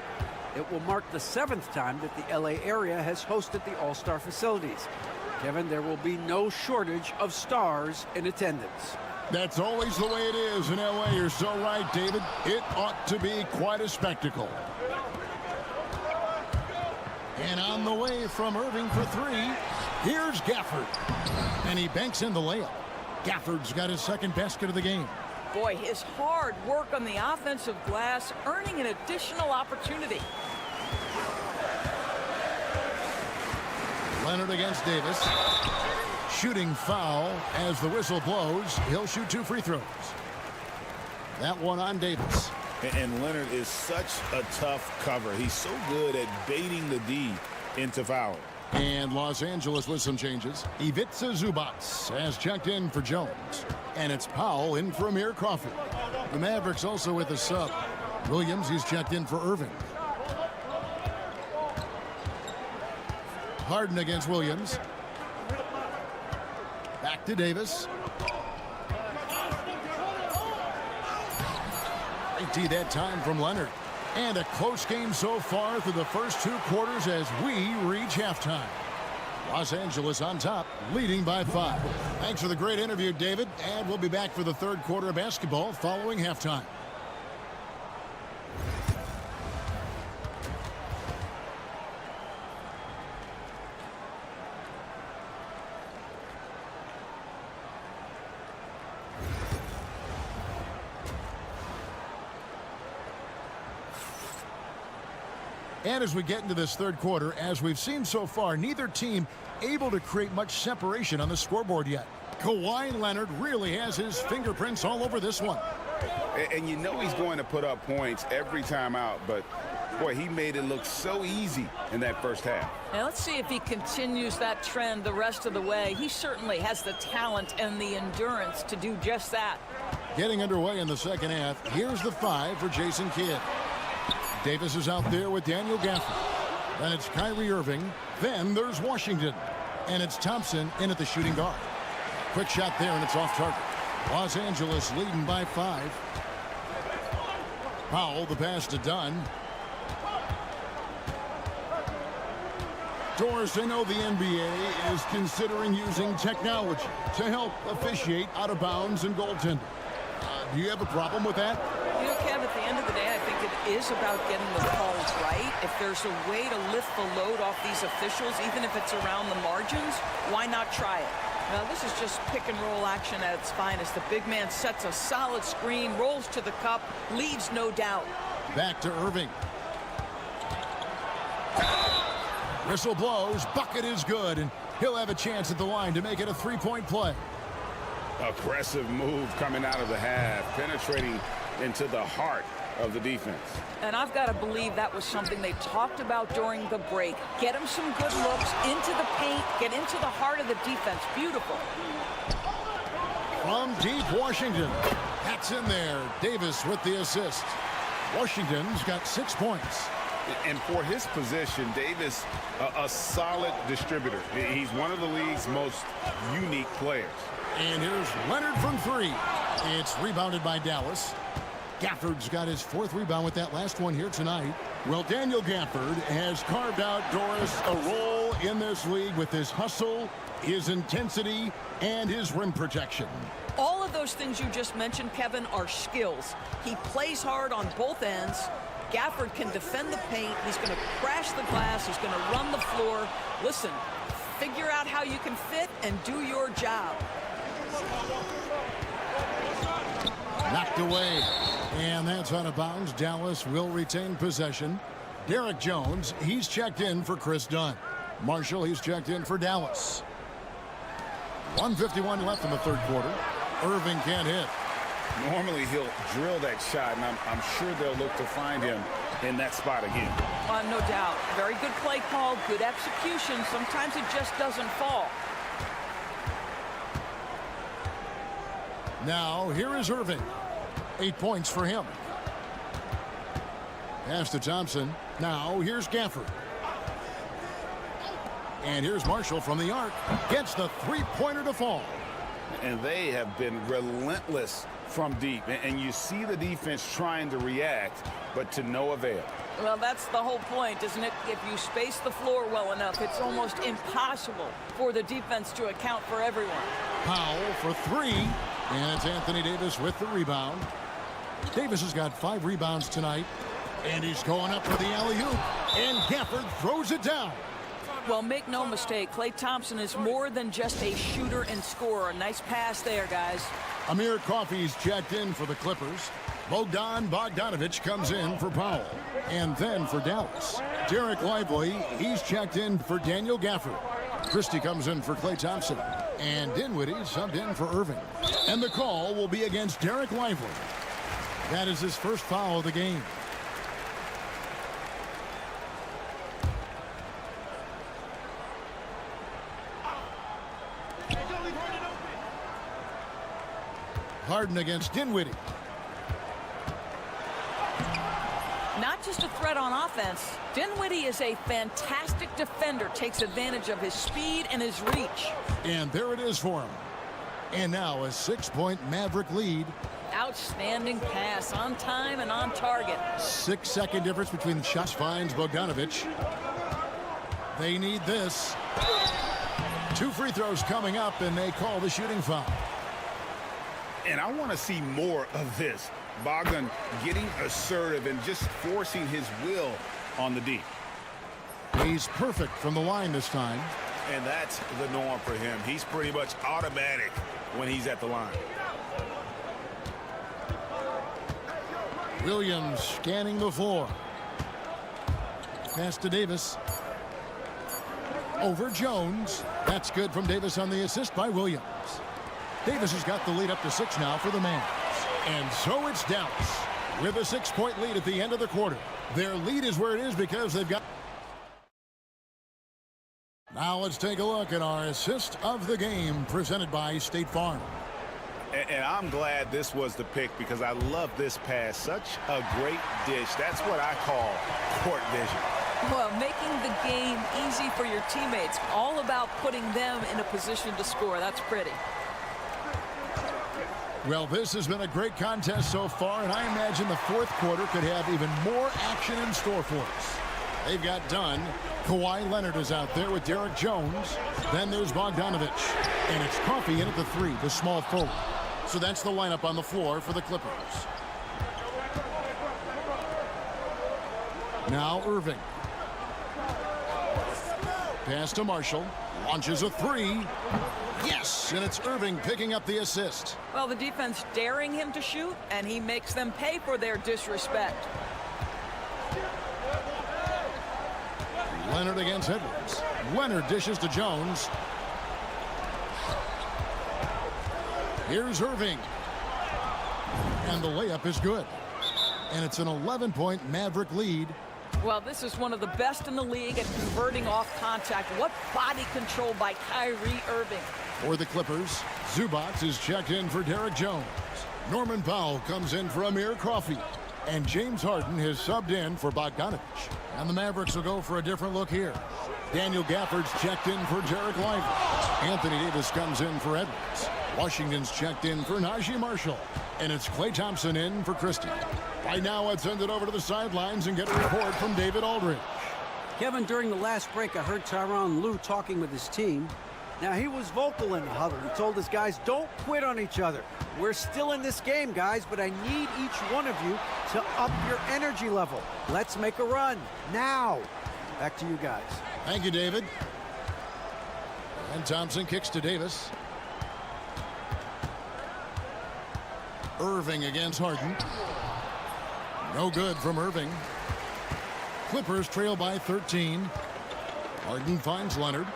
It will mark the 7th time that the LA area has hosted the All-Star facilities. Kevin, there will be no shortage of stars in attendance. That's always the way it is in LA. You're so right, David. It ought to be quite a spectacle. And on the way from Irving for three, here's Gafford. And he banks in the layup. Gafford's got his second basket of the game. Boy, his hard work on the offensive glass earning an additional opportunity. Leonard against Davis. Shooting foul as the whistle blows. He'll shoot 2 free throws. That one on Davis. And Leonard is such a tough cover. He's so good at baiting the D into fouling. And Los Angeles with some changes. Ivica Zubac has checked in for Jones. And it's Powell in for Amir Coffey. The Mavericks also with a sub. Williams, he's checked in for Irving. Harden against Williams. Back to Davis. Great that time from Leonard. And a close game so far through the first 2 quarters as we reach halftime. Los Angeles on top, leading by 5. Thanks for the great interview, David. And we'll be back for the 3rd quarter of basketball following halftime. And as we get into this 3rd quarter, as we've seen so far, neither team able to create much separation on the scoreboard yet. Kawhi Leonard really has his fingerprints all over this one. And you know he's going to put up points every time out, but boy, he made it look so easy in that first half. Now let's see if he continues that trend the rest of the way. He certainly has the talent and the endurance to do just that. Getting underway in the second half, here's the 5 for Jason Kidd. Davis is out there with Daniel Gafford. Then it's Kyrie Irving. Then there's Washington. And it's Thompson in at the shooting guard. Quick shot there, and it's off target. Los Angeles leading by 5. Powell, the pass to Dunn. Doris, I know the NBA is considering using technology to help officiate out of bounds and goaltending. Do you have a problem with that? You know, Kev, at the end of the day, I think it is about getting the calls right. If there's a way to lift the load off these officials, even if it's around the margins, why not try it? Now, this is just pick and roll action at its finest. The big man sets a solid screen, rolls to the cup, leads no doubt. Back to Irving. Whistle blows, bucket is good, and he'll have a chance at the line to make it a 3-point play. Aggressive move coming out of the half, penetrating into the heart of the defense. And I've got to believe that was something they talked about during the break. Get him some good looks into the paint, get into the heart of the defense. Beautiful. From deep Washington. That's in there. Davis with the assist. Washington's got 6 points. And for his position, Davis, a solid distributor. He's one of the league's most unique players. And here's Leonard from 3. It's rebounded by Dallas. Gafford's got his 4th rebound with that last one here tonight. Well, Daniel Gafford has carved out, Doris, a role in this league with his hustle, his intensity, and his rim protection. All of those things you just mentioned, Kevin, are skills. He plays hard on both ends. Gafford can defend the paint. He's going to crash the glass. He's going to run the floor. Listen, figure out how you can fit and do your job. Knocked away. And that's out of bounds. Dallas will retain possession. Derek Jones, he's checked in for Chris Dunn. Marshall, he's checked in for Dallas. 1:51 left in the third quarter. Irving can't hit. Normally he'll drill that shot, and I'm sure they'll look to find him in that spot again. No doubt. Very good play call, good execution. Sometimes it just doesn't fall. Now here is Irving. 8 points for him. Pass to Thompson. Now here's Gafford. And here's Marshall from the arc. Gets the three-pointer to fall. And they have been relentless from deep. And you see the defense trying to react, but to no avail. Well, that's the whole point, isn't it? If you space the floor well enough, it's almost impossible for the defense to account for everyone. Powell for three. And it's Anthony Davis with the rebound. Davis has got 5 rebounds tonight. And he's going up for the alley-oop. And Gafford throws it down. Well, make no mistake, Klay Thompson is more than just a shooter and scorer. A nice pass there, guys. Amir Coffey's checked in for the Clippers. Bogdanovich comes in for Powell. And then for Dallas, Derek Lively, he's checked in for Daniel Gafford. Christie comes in for Klay Thompson. And Dinwiddie subbed in for Irving. And the call will be against Derek Lively. That is his first foul of the game. Harden against Dinwiddie. Not just a threat on offense. Dinwiddie is a fantastic defender. Takes advantage of his speed and his reach. And there it is for him. And now a 6-point Maverick lead. Outstanding pass on time and on target. 6-second difference between the shots. Finds Bogdanovich. They need this. 2 free throws coming up, and they call the shooting foul. And I want to see more of this. Bogdan getting assertive and just forcing his will on the D. He's perfect from the line this time. And that's the norm for him. He's pretty much automatic when he's at the line. Williams scanning the floor. Pass to Davis. Over Jones. That's good from Davis on the assist by Williams. Davis has got the lead up to 6 now for the Mavs. And so it's Dallas with a 6-point lead at the end of the quarter. Their lead is where it is because they've got... Now let's take a look at our assist of the game presented by State Farm. And I'm glad this was the pick because I love this pass. Such a great dish. That's what I call court vision. Well, making the game easy for your teammates. All about putting them in a position to score. That's pretty. Well, this has been a great contest so far, and I imagine the fourth quarter could have even more action in store for us. They've got Dunn. Kawhi Leonard is out there with Derek Jones. Then there's Bogdanovich. And it's Coffey in at the 3, the small forward. So that's the lineup on the floor for the Clippers. Now Irving. Pass to Marshall. Launches a 3. Yes, and it's Irving picking up the assist. Well, the defense daring him to shoot, and he makes them pay for their disrespect. Leonard against Edwards. Leonard dishes to Jones. Here's Irving. And the layup is good. And it's an 11-point Maverick lead. Well, this is one of the best in the league at converting off contact. What body control by Kyrie Irving. For the Clippers, Zubac is checked in for Derek Jones. Norman Powell comes in for Amir Coffey. And James Harden has subbed in for Bogdanovich. And the Mavericks will go for a different look here. Daniel Gafford's checked in for Derek Lively. Anthony Davis comes in for Edwards. Washington's checked in for Najee Marshall. And it's Klay Thompson in for Christie. Right now, let's send it over to the sidelines and get a report from David Aldridge. Kevin, during the last break, I heard Tyronn Lue talking with his team. Now, he was vocal in the huddle. He told his guys, don't quit on each other. We're still in this game, guys, but I need each one of you to up your energy level. Let's make a run now. Back to you guys. Thank you, David. And Thompson kicks to Davis. Irving against Harden. No good from Irving. Clippers trail by 13. Harden finds Leonard.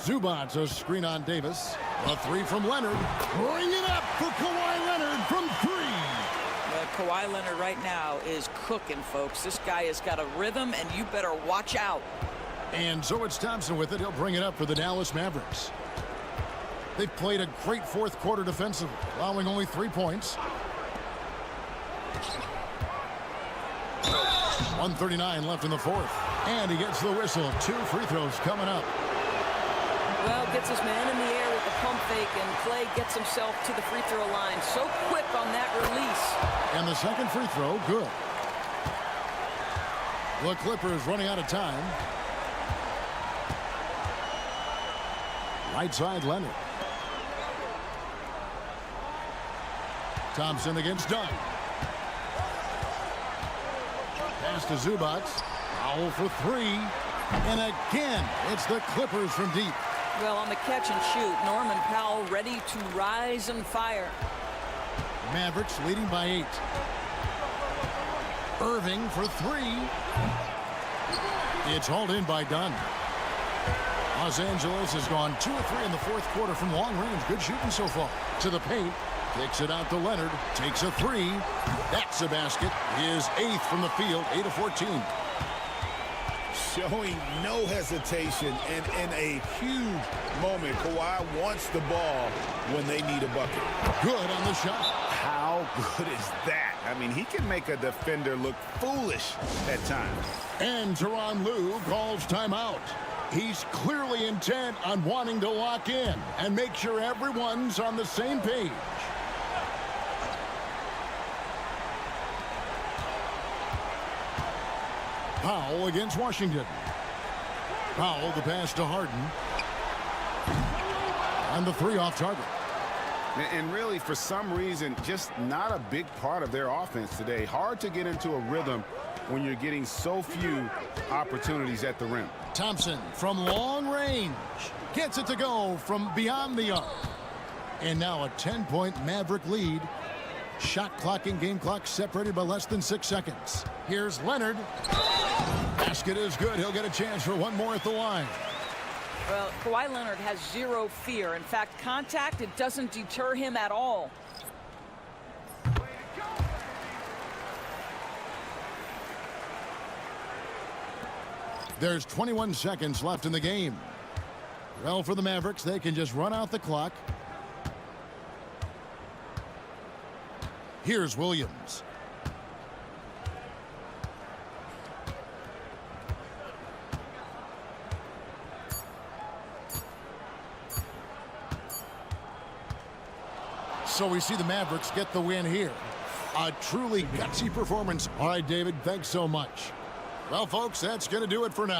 Zubac's a screen on Davis. A three from Leonard. Bring it up for Kawhi Leonard from three. Kawhi Leonard right now is cooking, folks. This guy has got a rhythm, and you better watch out. And so it's Thompson with it. He'll bring it up for the Dallas Mavericks. They've played a great fourth quarter defensively, allowing only 3 points. 1:39 left in the fourth. And he gets the whistle. 2 free throws coming up. Well, gets his man in the air with the pump fake, and Clay gets himself to the free throw line. So quick on that release. And the second free throw, good. The Clippers running out of time. Right side, Leonard. Thompson against Dunn. Pass to Zubac. Foul for 3. And again, it's the Clippers from deep. Well, on the catch and shoot, Norman Powell ready to rise and fire. Mavericks leading by 8. Irving for 3. It's hauled in by Dunn. Los Angeles has gone 2 of 3 in the fourth quarter from long range. Good shooting so far. To the paint. Kicks it out to Leonard. Takes a 3. That's a basket. His 8th from the field. 8 of 14. Showing no hesitation, and in a huge moment, Kawhi wants the ball when they need a bucket. Good on the shot. How good is that? I mean, he can make a defender look foolish at times. And Tyronn Lue calls timeout. He's clearly intent on wanting to lock in and make sure everyone's on the same page. Powell against Washington. Powell, the pass to Harden. And the 3 off target. And really, for some reason, just not a big part of their offense today. Hard to get into a rhythm when you're getting so few opportunities at the rim. Thompson from long range gets it to go from beyond the arc. And now a 10-point Maverick lead. Shot clock and game clock separated by less than 6 seconds. Here's Leonard. Basket is good. He'll get a chance for one more at the line. Well, Kawhi Leonard has zero fear. In fact, contact, it doesn't deter him at all. There's 21 seconds left in the game. Well, for the Mavericks, they can just run out the clock. Here's Williams. So we see the Mavericks get the win here. A truly gutsy performance. All right, David, thanks so much. Well, folks, that's going to do it for now.